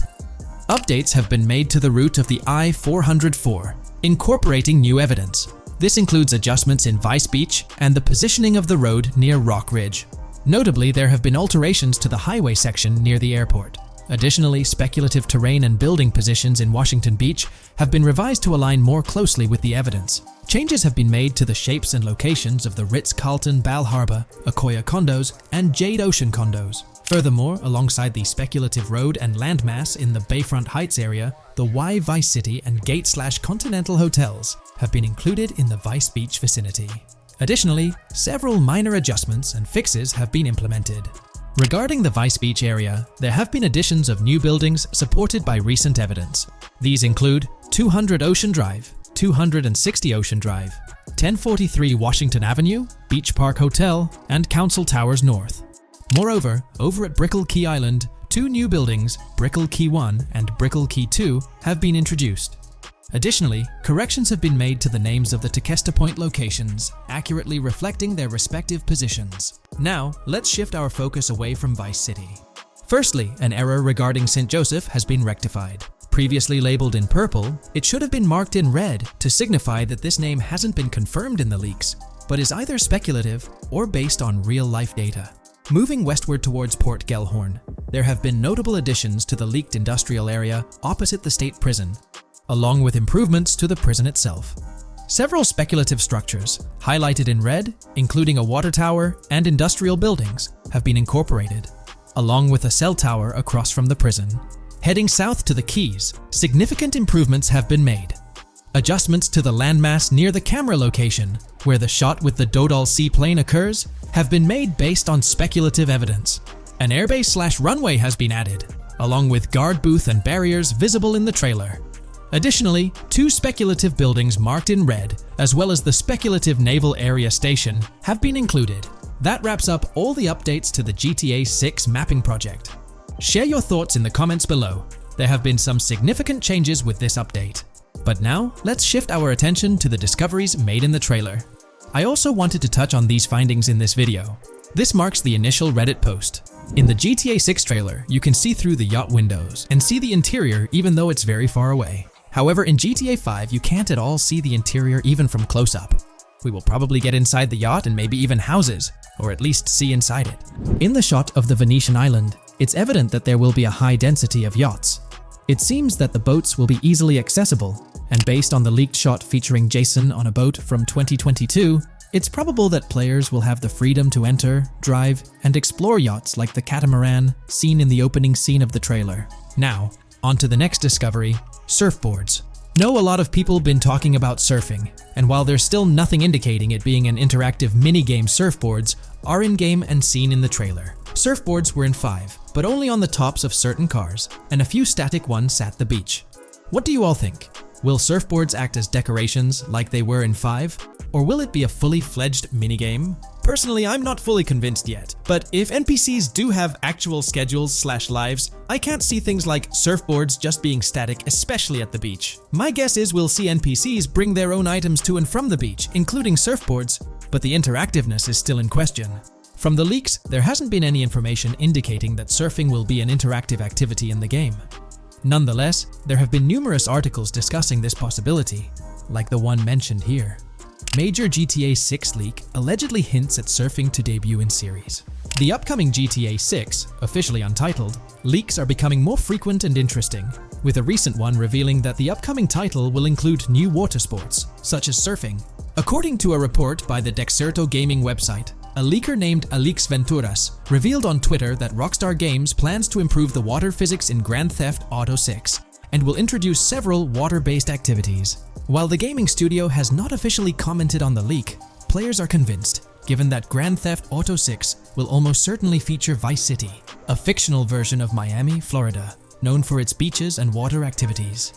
Updates have been made to the route of the I-404, incorporating new evidence. This includes adjustments in Vice Beach and the positioning of the road near Rock Ridge. Notably, there have been alterations to the highway section near the airport. Additionally, speculative terrain and building positions in Washington Beach have been revised to align more closely with the evidence. Changes have been made to the shapes and locations of the Ritz-Carlton Bal Harbour, Akoya condos, and Jade Ocean condos. Furthermore, alongside the speculative road and landmass in the Bayfront Heights area, the Y Vice City and Gate/Continental hotels have been included in the Vice Beach vicinity. Additionally, several minor adjustments and fixes have been implemented. Regarding the Vice Beach area, there have been additions of new buildings supported by recent evidence. These include 200 Ocean Drive, 260 Ocean Drive, 1043 Washington Avenue, Beach Park Hotel, and Council Towers North. Moreover, over at Brickell Key Island, two new buildings, Brickell Key 1 and Brickell Key 2, have been introduced. Additionally, corrections have been made to the names of the Tequesta Point locations, accurately reflecting their respective positions. Now, let's shift our focus away from Vice City. Firstly, an error regarding St. Joseph has been rectified. Previously labeled in purple, it should have been marked in red to signify that this name hasn't been confirmed in the leaks, but is either speculative or based on real-life data. Moving westward towards Port Gellhorn, there have been notable additions to the leaked industrial area opposite the state prison, along with improvements to the prison itself. Several speculative structures, highlighted in red, including a water tower and industrial buildings, have been incorporated, along with a cell tower across from the prison. Heading south to the Keys, significant improvements have been made. Adjustments to the landmass near the camera location, where the shot with the Dodal seaplane occurs, have been made based on speculative evidence. An airbase/runway has been added, along with guard booth and barriers visible in the trailer. Additionally, two speculative buildings marked in red, as well as the speculative Naval Area Station, have been included. That wraps up all the updates to the GTA 6 mapping project. Share your thoughts in the comments below. There have been some significant changes with this update. But now, let's shift our attention to the discoveries made in the trailer. I also wanted to touch on these findings in this video. This marks the initial Reddit post. In the GTA 6 trailer, you can see through the yacht windows and see the interior even though it's very far away. However, in GTA 5, you can't at all see the interior even from close up. We will probably get inside the yacht and maybe even houses, or at least see inside it. In the shot of the Venetian island, it's evident that there will be a high density of yachts. It seems that the boats will be easily accessible, and based on the leaked shot featuring Jason on a boat from 2022, it's probable that players will have the freedom to enter, drive, and explore yachts like the catamaran seen in the opening scene of the trailer. Now, on to the next discovery, surfboards. Know a lot of people been talking about surfing, and while there's still nothing indicating it being an interactive minigame, surfboards are in-game and seen in the trailer. Surfboards were in 5, but only on the tops of certain cars, and a few static ones at the beach. What do you all think? Will surfboards act as decorations like they were in 5? Or will it be a fully fledged minigame? Personally, I'm not fully convinced yet, but if NPCs do have actual schedules/lives, I can't see things like surfboards just being static, especially at the beach. My guess is we'll see NPCs bring their own items to and from the beach, including surfboards, but the interactiveness is still in question. From the leaks, there hasn't been any information indicating that surfing will be an interactive activity in the game. Nonetheless, there have been numerous articles discussing this possibility, like the one mentioned here. Major GTA 6 leak allegedly hints at surfing to debut in series. The upcoming GTA 6, officially untitled, leaks are becoming more frequent and interesting, with a recent one revealing that the upcoming title will include new water sports, such as surfing. According to a report by the Dexerto gaming website, a leaker named Alix Venturas revealed on Twitter that Rockstar Games plans to improve the water physics in Grand Theft Auto 6 and will introduce several water-based activities. While the gaming studio has not officially commented on the leak, players are convinced, given that Grand Theft Auto 6 will almost certainly feature Vice City, a fictional version of Miami, Florida, known for its beaches and water activities.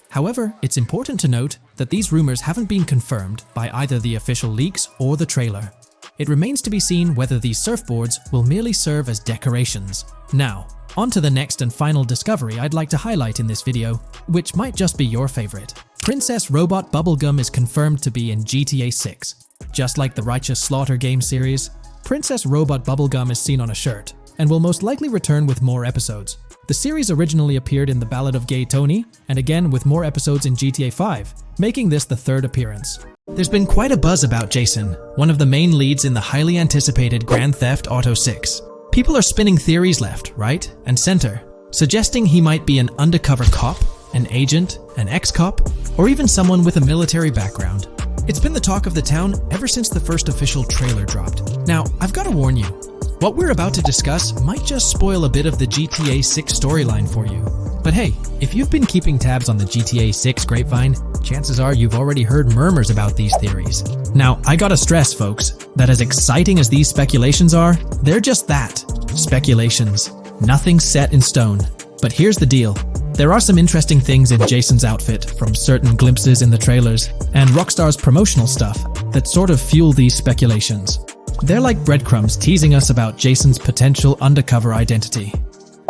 However, it's important to note that these rumors haven't been confirmed by either the official leaks or the trailer. It remains to be seen whether these surfboards will merely serve as decorations. Now, on to the next and final discovery I'd like to highlight in this video, which might just be your favorite. Princess Robot Bubblegum is confirmed to be in GTA 6. Just like the Righteous Slaughter game series, Princess Robot Bubblegum is seen on a shirt, and will most likely return with more episodes. The series originally appeared in The Ballad of Gay Tony, and again with more episodes in GTA 5, making this the third appearance. There's been quite a buzz about Jason, one of the main leads in the highly anticipated Grand Theft Auto 6. People are spinning theories left, right, and center, suggesting he might be an undercover cop, an agent, an ex-cop, or even someone with a military background. It's been the talk of the town ever since the first official trailer dropped. Now, I've got to warn you, what we're about to discuss might just spoil a bit of the GTA 6 storyline for you. But hey, if you've been keeping tabs on the GTA 6 grapevine, chances are you've already heard murmurs about these theories. Now, I gotta stress, folks, that as exciting as these speculations are, they're just that, speculations. Nothing set in stone. But here's the deal. There are some interesting things in Jason's outfit from certain glimpses in the trailers and Rockstar's promotional stuff that sort of fuel these speculations. They're like breadcrumbs teasing us about Jason's potential undercover identity.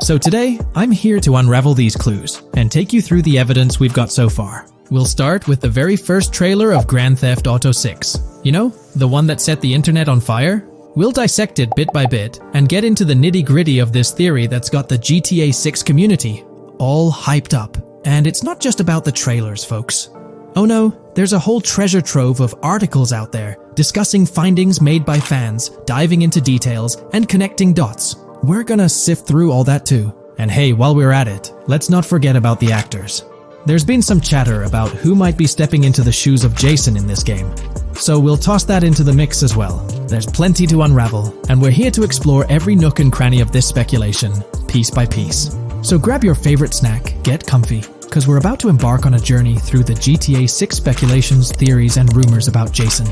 So today, I'm here to unravel these clues and take you through the evidence we've got so far. We'll start with the very first trailer of Grand Theft Auto 6. You know, the one that set the internet on fire? We'll dissect it bit by bit and get into the nitty-gritty of this theory that's got the GTA 6 community all hyped up. And it's not just about the trailers, folks. Oh no, there's a whole treasure trove of articles out there discussing findings made by fans, diving into details, and connecting dots. We're gonna sift through all that too. And hey, while we're at it, let's not forget about the actors. There's been some chatter about who might be stepping into the shoes of Jason in this game. So we'll toss that into the mix as well. There's plenty to unravel, and we're here to explore every nook and cranny of this speculation, piece by piece. So grab your favorite snack, get comfy, because we're about to embark on a journey through the GTA 6 speculations, theories, and rumors about Jason.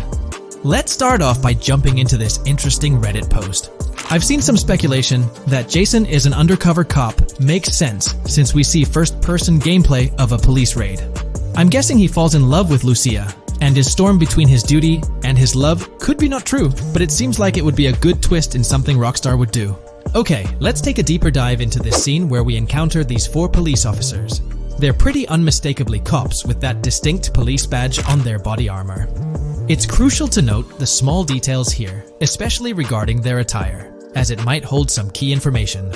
Let's start off by jumping into this interesting Reddit post. I've seen some speculation that Jason is an undercover cop makes sense since we see first-person gameplay of a police raid. I'm guessing he falls in love with Lucia, And his storm between his duty and his love could be not true, but it seems like it would be a good twist in something Rockstar would do. Okay, let's take a deeper dive into this scene where we encounter these 4 police officers. They're pretty unmistakably cops with that distinct police badge on their body armor. It's crucial to note the small details here, especially regarding their attire, as it might hold some key information.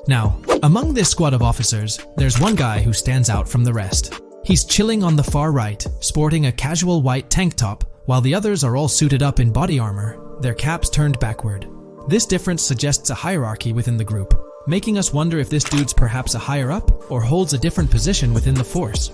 Now, among this squad of officers, there's one guy who stands out from the rest. He's chilling on the far right, sporting a casual white tank top, while the others are all suited up in body armor, their caps turned backward. This difference suggests a hierarchy within the group, making us wonder if this dude's perhaps a higher up or holds a different position within the force.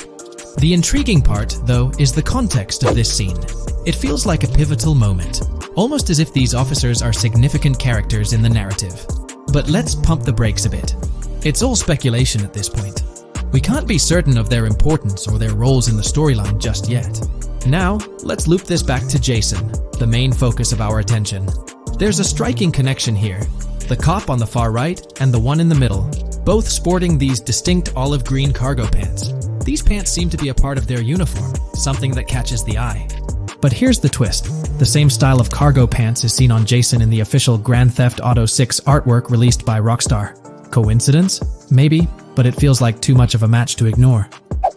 The intriguing part, though, is the context of this scene. It feels like a pivotal moment, almost as if these officers are significant characters in the narrative. But let's pump the brakes a bit. It's all speculation at this point. We can't be certain of their importance or their roles in the storyline just yet. Now, let's loop this back to Jason, the main focus of our attention. There's a striking connection here. The cop on the far right and the one in the middle, both sporting these distinct olive green cargo pants. These pants seem to be a part of their uniform, something that catches the eye. But here's the twist. The same style of cargo pants is seen on Jason in the official Grand Theft Auto 6 artwork released by Rockstar. Coincidence? Maybe, but it feels like too much of a match to ignore.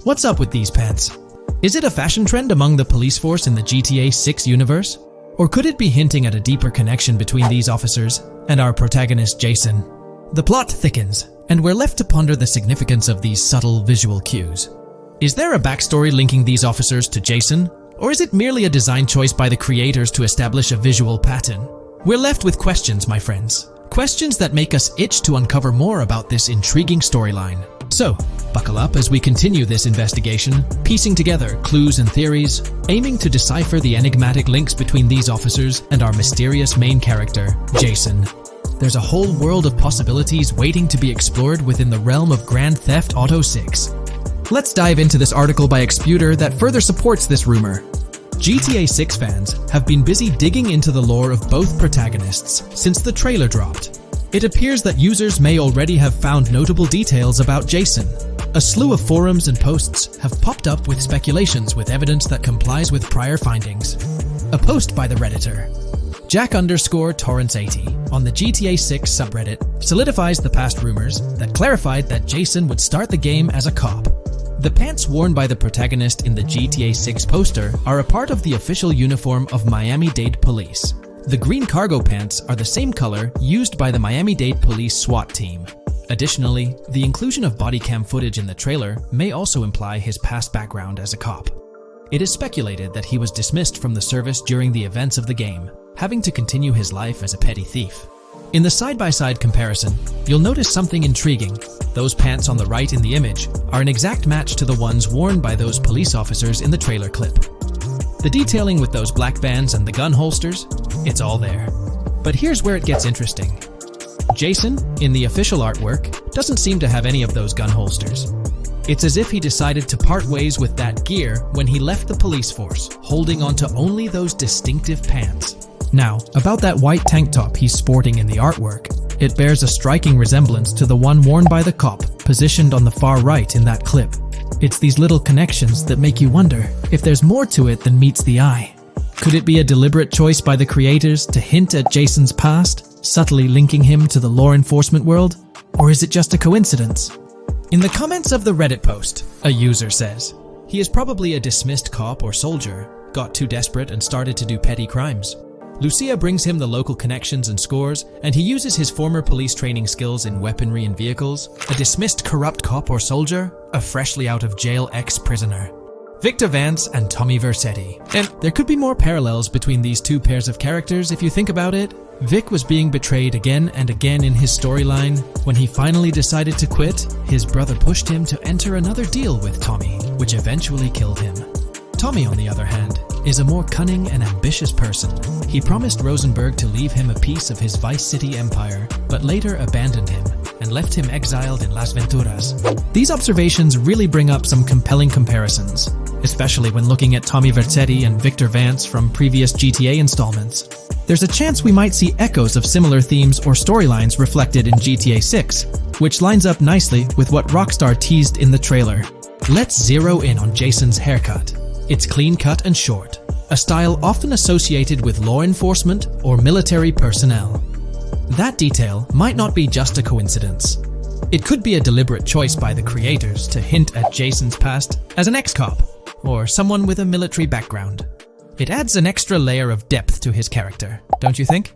What's up with these pants? Is it a fashion trend among the police force in the GTA 6 universe? Or could it be hinting at a deeper connection between these officers and our protagonist Jason? The plot thickens, and we're left to ponder the significance of these subtle visual cues. Is there a backstory linking these officers to Jason? Or is it merely a design choice by the creators to establish a visual pattern? We're left with questions, my friends. Questions that make us itch to uncover more about this intriguing storyline. So, buckle up as we continue this investigation, piecing together clues and theories, aiming to decipher the enigmatic links between these officers and our mysterious main character, Jason. There's a whole world of possibilities waiting to be explored within the realm of Grand Theft Auto 6. Let's dive into this article by Exputer that further supports this rumor. GTA 6 fans have been busy digging into the lore of both protagonists since the trailer dropped. It appears that users may already have found notable details about Jason. A slew of forums and posts have popped up with speculations with evidence that complies with prior findings. A post by the Redditor, Jack_Torrance80, on the GTA 6 subreddit solidifies the past rumors that clarified that Jason would start the game as a cop. The pants worn by the protagonist in the GTA 6 poster are a part of the official uniform of Miami-Dade Police. The green cargo pants are the same color used by the Miami-Dade Police SWAT team. Additionally, the inclusion of body cam footage in the trailer may also imply his past background as a cop. It is speculated that he was dismissed from the service during the events of the game, having to continue his life as a petty thief. In the side-by-side comparison, you'll notice something intriguing. Those pants on the right in the image are an exact match to the ones worn by those police officers in the trailer clip. The detailing with those black bands and the gun holsters, it's all there. But here's where it gets interesting. Jason, in the official artwork, doesn't seem to have any of those gun holsters. It's as if he decided to part ways with that gear when he left the police force, holding onto only those distinctive pants. Now, about that white tank top he's sporting in the artwork, it bears a striking resemblance to the one worn by the cop, positioned on the far right in that clip. It's these little connections that make you wonder if there's more to it than meets the eye. Could it be a deliberate choice by the creators to hint at Jason's past, subtly linking him to the law enforcement world? Or is it just a coincidence? In the comments of the Reddit post, a user says, he is probably a dismissed cop or soldier, got too desperate and started to do petty crimes. Lucia brings him the local connections and scores, and he uses his former police training skills in weaponry and vehicles. A dismissed corrupt cop or soldier, a freshly out of jail ex-prisoner. Victor Vance and Tommy Vercetti. And there could be more parallels between these two pairs of characters if you think about it. Vic was being betrayed again and again in his storyline. When he finally decided to quit, his brother pushed him to enter another deal with Tommy, which eventually killed him. Tommy, on the other hand, is a more cunning and ambitious person. He promised Rosenberg to leave him a piece of his Vice City empire, but later abandoned him and left him exiled in Las Venturas. These observations really bring up some compelling comparisons, especially when looking at Tommy Vercetti and Victor Vance from previous GTA installments. There's a chance we might see echoes of similar themes or storylines reflected in GTA 6, which lines up nicely with what Rockstar teased in the trailer. Let's zero in on Jason's haircut. It's clean-cut and short, a style often associated with law enforcement or military personnel. That detail might not be just a coincidence. It could be a deliberate choice by the creators to hint at Jason's past as an ex-cop or someone with a military background. It adds an extra layer of depth to his character, don't you think?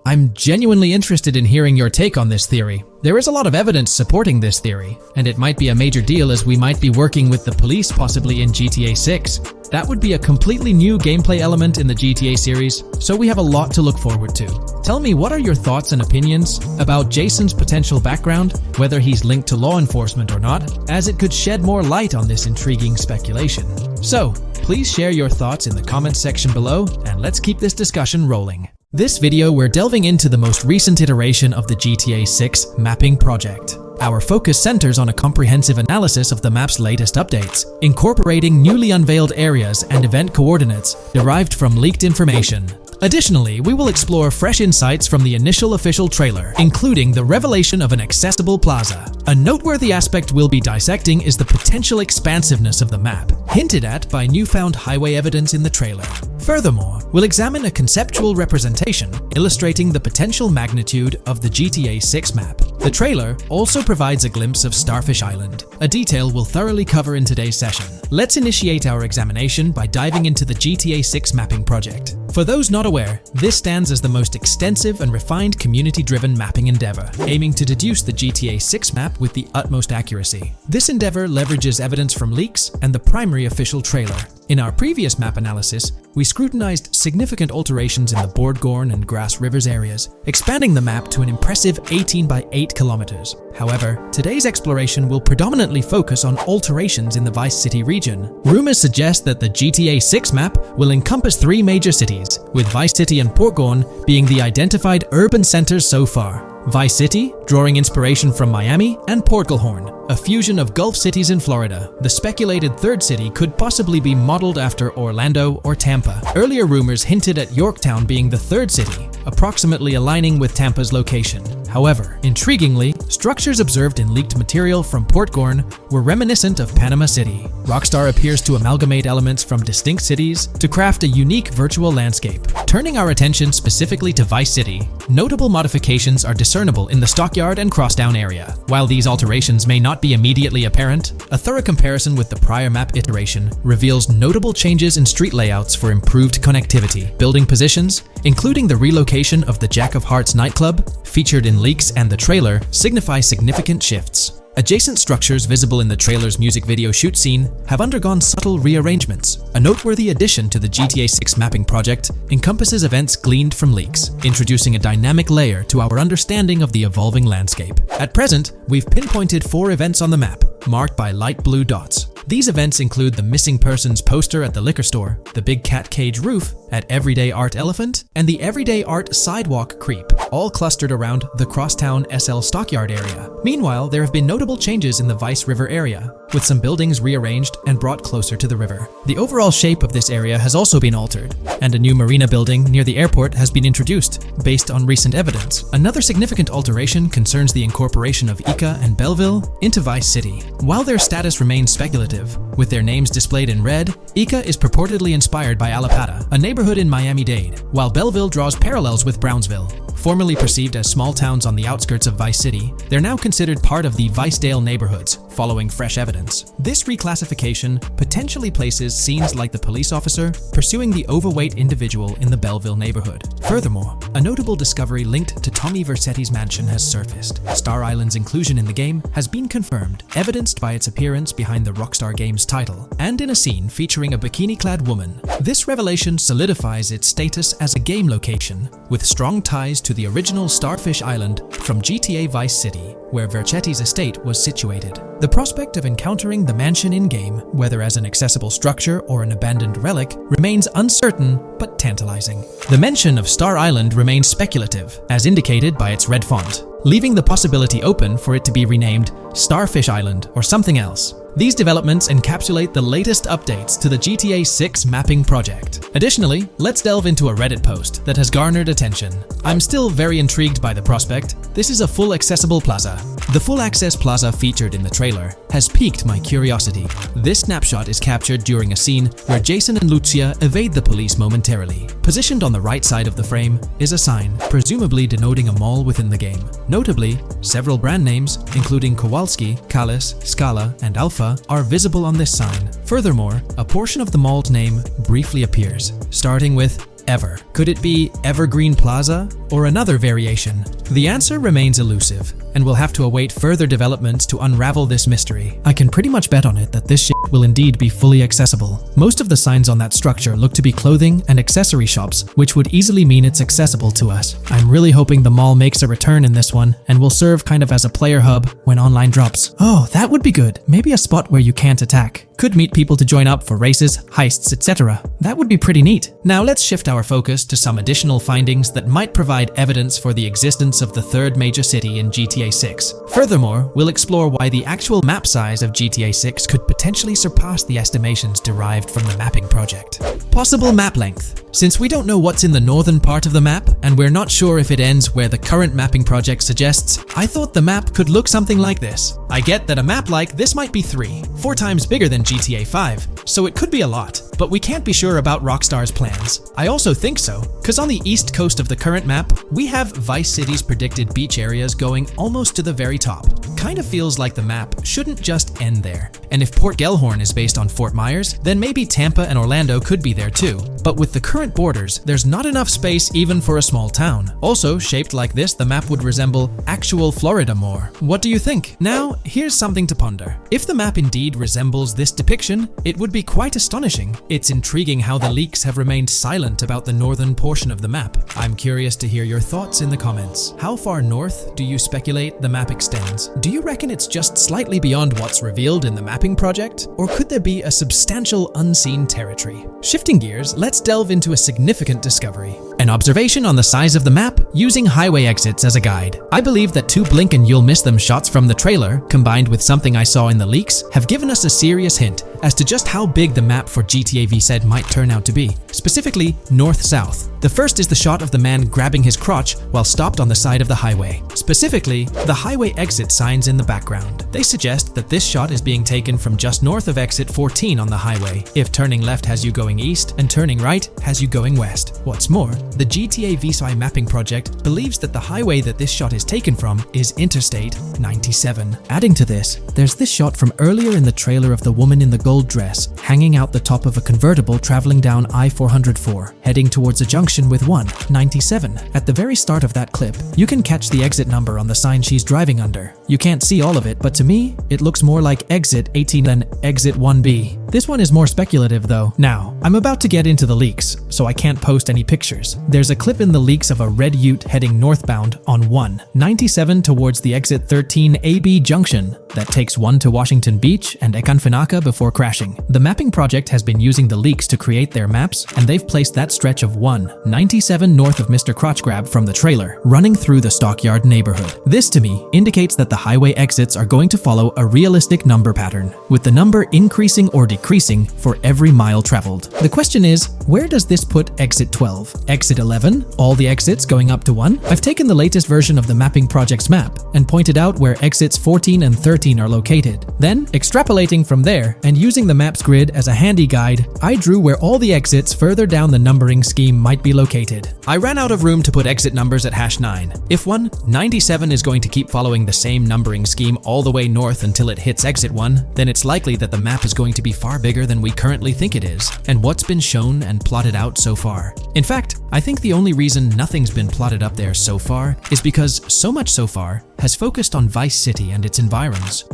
I'm genuinely interested in hearing your take on this theory. There is a lot of evidence supporting this theory, and it might be a major deal as we might be working with the police possibly in GTA 6. That would be a completely new gameplay element in the GTA series, so we have a lot to look forward to. Tell me, what are your thoughts and opinions about Jason's potential background, whether he's linked to law enforcement or not, as it could shed more light on this intriguing speculation. So, please share your thoughts in the comments section below, and let's keep this discussion rolling. This video, we're delving into the most recent iteration of the GTA 6 mapping project. Our focus centers on a comprehensive analysis of the map's latest updates, incorporating newly unveiled areas and event coordinates derived from leaked information. Additionally, we will explore fresh insights from the initial official trailer, including the revelation of an accessible plaza. A noteworthy aspect we'll be dissecting is the potential expansiveness of the map, hinted at by newfound highway evidence in the trailer. Furthermore, we'll examine a conceptual representation illustrating the potential magnitude of the GTA 6 map. The trailer also provides a glimpse of Starfish Island, a detail we'll thoroughly cover in today's session. Let's initiate our examination by diving into the GTA 6 mapping project. For those not aware, this stands as the most extensive and refined community-driven mapping endeavor, aiming to deduce the GTA 6 map with the utmost accuracy. This endeavor leverages evidence from leaks and the primary official trailer. In our previous map analysis, we scrutinized significant alterations in the Boardgorn and Grass Rivers areas, expanding the map to an impressive 18 by 8 kilometers. However, today's exploration will predominantly focus on alterations in the Vice City region. Rumors suggest that the GTA 6 map will encompass 3 major cities, with Vice City and Portgorn being the identified urban centers so far. Vice City, drawing inspiration from Miami, and Portgorn, a fusion of Gulf cities in Florida. The speculated third city could possibly be modeled after Orlando or Tampa. Earlier rumors hinted at Yorktown being the third city, approximately aligning with Tampa's location. However, intriguingly, structures observed in leaked material from Portgorn were reminiscent of Panama City. Rockstar appears to amalgamate elements from distinct cities to craft a unique virtual landscape. Turning our attention specifically to Vice City, notable modifications are discernible in the Stockyard and Crosstown area. While these alterations may not be immediately apparent, a thorough comparison with the prior map iteration reveals notable changes in street layouts for improved connectivity. Building positions, including the relocation of the Jack of Hearts nightclub, featured in leaks and the trailer, signify significant shifts. Adjacent structures visible in the trailer's music video shoot scene have undergone subtle rearrangements. A noteworthy addition to the GTA 6 mapping project encompasses events gleaned from leaks, introducing a dynamic layer to our understanding of the evolving landscape. At present, we've pinpointed 4 events on the map, marked by light blue dots. These events include the missing persons poster at the liquor store, the big cat cage roof at Everyday Art Elephant, and the Everyday Art Sidewalk Creep, all clustered around the Crosstown SL Stockyard area. Meanwhile, there have been notable changes in the Vice River area, with some buildings rearranged and brought closer to the river. The overall shape of this area has also been altered, and a new marina building near the airport has been introduced, based on recent evidence. Another significant alteration concerns the incorporation of Ica and Belleville into Vice City. While their status remains speculative, with their names displayed in red, Ica is purportedly inspired by Alapata, a neighborhood in Miami-Dade, while Belleville draws parallels with Brownsville. Formerly perceived as small towns on the outskirts of Vice City, they're now considered part of the Vicedale neighborhoods, following fresh evidence. This reclassification potentially places scenes like the police officer pursuing the overweight individual in the Belleville neighborhood. Furthermore, a notable discovery linked to Tommy Vercetti's mansion has surfaced. Star Island's inclusion in the game has been confirmed, evidenced by its appearance behind the Rockstar Games title, and in a scene featuring a bikini-clad woman. This revelation solidifies its status as a game location, with strong ties to the original Starfish Island from GTA Vice City, where Vercetti's estate was situated. The prospect of encountering the mansion in-game, whether as an accessible structure or an abandoned relic, remains uncertain but tantalizing. The mention of Star Island remains speculative, as indicated by its red font, leaving the possibility open for it to be renamed Starfish Island or something else. These developments encapsulate the latest updates to the GTA 6 mapping project. Additionally, let's delve into a Reddit post that has garnered attention. I'm still very intrigued by the prospect. This is a full accessible plaza, The full access plaza featured in the trailer has piqued my curiosity. This snapshot is captured during a scene where Jason and Lucia evade the police momentarily. Positioned on the right side of the frame is a sign, presumably denoting a mall within the game. Notably, several brand names, including Kowalski, Kalis, Scala, and Alpha, are visible on this sign. Furthermore, a portion of the mall's name briefly appears, starting with Ever. Could it be Evergreen Plaza or another variation? The answer remains elusive, and we'll have to await further developments to unravel this mystery. I can pretty much bet on it that this shit will indeed be fully accessible. Most of the signs on that structure look to be clothing and accessory shops, which would easily mean it's accessible to us. I'm really hoping the mall makes a return in this one and will serve kind of as a player hub when online drops. Oh, that would be good. Maybe a spot where you can't attack. Could meet people to join up for races, heists, etc. That would be pretty neat. Now let's shift our focus to some additional findings that might provide evidence for the existence of the third major city in GTA 6. Furthermore, we'll explore why the actual map size of GTA 6 could potentially surpass the estimations derived from the mapping project. Possible map length. Since we don't know what's in the northern part of the map, and we're not sure if it ends where the current mapping project suggests, I thought the map could look something like this. I get that a map like this might be 4 times bigger than GTA 5, so it could be a lot, but we can't be sure about Rockstar's plans. I also think so, because on the east coast of the current map, we have Vice City's predicted beach areas going almost to the very top. Kind of feels like the map shouldn't just end there. And if Port Gellhorn is based on Fort Myers, then maybe Tampa and Orlando could be there too. But with the current borders, there's not enough space even for a small town. Also, shaped like this, the map would resemble actual Florida more. What do you think? Now, here's something to ponder. If the map indeed resembles this depiction, it would be quite astonishing. It's intriguing how the leaks have remained silent about the northern portion of the map. I'm curious to hear your thoughts in the comments. How far north do you speculate the map extends? Do you reckon it's just slightly beyond what's revealed in the mapping project? Or could there be a substantial unseen territory? Shifting gears, let's delve into a significant discovery. An observation on the size of the map using highway exits as a guide. I believe that 2 blink and you'll miss them shots from the trailer, combined with something I saw in the leaks, have given us a serious hint as to just how big the map for GTA V said might turn out to be, specifically north-south. The first is the shot of the man grabbing his crotch while stopped on the side of the highway. Specifically, the highway exit signs in the background. They suggest that this shot is being taken from just north of exit 14 on the highway, if turning left has you going east and turning right has you going west. What's more, the GTA V mapping project believes that the highway that this shot is taken from is Interstate 97. Adding to this, there's this shot from earlier in the trailer of the woman in the gold dress hanging out the top of a convertible traveling down I-404, heading towards a junction with 197. At the very start of that clip, you can catch the exit number on the sign she's driving under. You can't see all of it, but to me, it looks more like exit 18 than exit 1B. This one is more speculative though. Now, I'm about to get into the leaks, so I can't post any pictures. There's a clip in the leaks of a red ute heading northbound on 197 towards the exit 13 AB junction that takes 1 to Washington Beach and Ekanfinaka before crashing. The mapping project has been using the leaks to create their maps, and they've placed that stretch of 197 north of Mr. Crotch Grab from the trailer, running through the Stockyard neighborhood. This to me indicates that the highway exits are going to follow a realistic number pattern, with the number increasing or decreasing for every mile traveled. The question is, where does this put exit 12? Exit 11? All the exits going up to 1? I've taken the latest version of the mapping project's map and pointed out where exits 14 and 13 are located. Then, extrapolating from there and using the map's grid as a handy guide, I drew where all the exits further down the numbering scheme might be located. I ran out of room to put exit numbers at #9. If 197 is going to keep following the same numbering scheme all the way north until it hits exit 1, then it's likely that the map is going to be far bigger than we currently think it is, and what's been shown and plotted out so far. In fact, I think the only reason nothing's been plotted up there so far is because so much so far has focused on Vice City and its environs.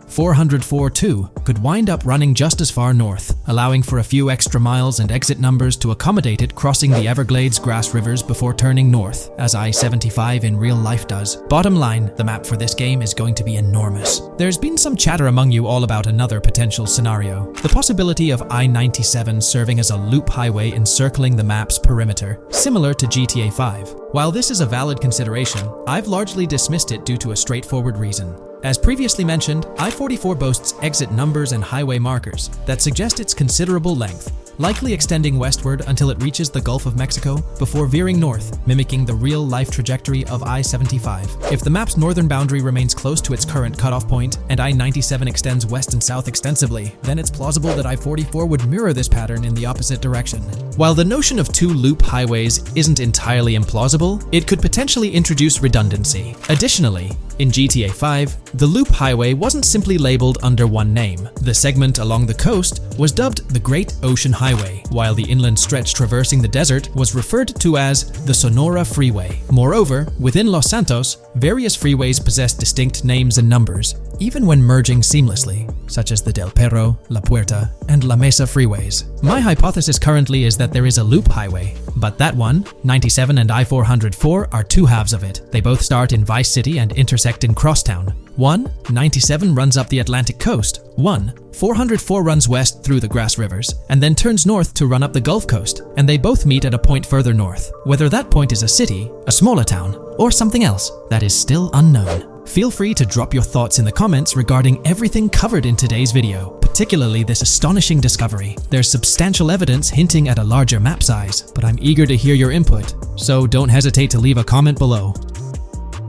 404.2 could wind up running just as far north, allowing for a few extra miles and exit numbers to accommodate it crossing the Everglades grass rivers before turning north, as I-75 in real life does. Bottom line, the map for this game is going to be enormous. There's been some chatter among you all about another potential scenario, the possibility of I-97 serving as a loop highway encircling the map's perimeter, similar to GTA 5. While this is a valid consideration, I've largely dismissed it due to a straightforward reason. As previously mentioned, I-44 boasts exit numbers and highway markers that suggest its considerable length, likely extending westward until it reaches the Gulf of Mexico before veering north, mimicking the real-life trajectory of I-75. If the map's northern boundary remains close to its current cutoff point, and I-97 extends west and south extensively, then it's plausible that I-44 would mirror this pattern in the opposite direction. While the notion of two loop highways isn't entirely implausible, it could potentially introduce redundancy. Additionally, in GTA 5, the loop highway wasn't simply labeled under one name. The segment along the coast was dubbed the Great Ocean Highway, while the inland stretch traversing the desert was referred to as the Sonora Freeway. Moreover, within Los Santos, various freeways possess distinct names and numbers, even when merging seamlessly, such as the Del Perro, La Puerta, and La Mesa freeways. My hypothesis currently is that there is a loop highway, but that one, 97 and I-404, are two halves of it. They both start in Vice City and intersect in Crosstown. 97 runs up the Atlantic coast. 404 runs west through the Grass Rivers, and then turns north to run up the Gulf Coast, and they both meet at a point further north. Whether that point is a city, a smaller town, or something else, that is still unknown. Feel free to drop your thoughts in the comments regarding everything covered in today's video, particularly this astonishing discovery. There's substantial evidence hinting at a larger map size, but I'm eager to hear your input, so don't hesitate to leave a comment below.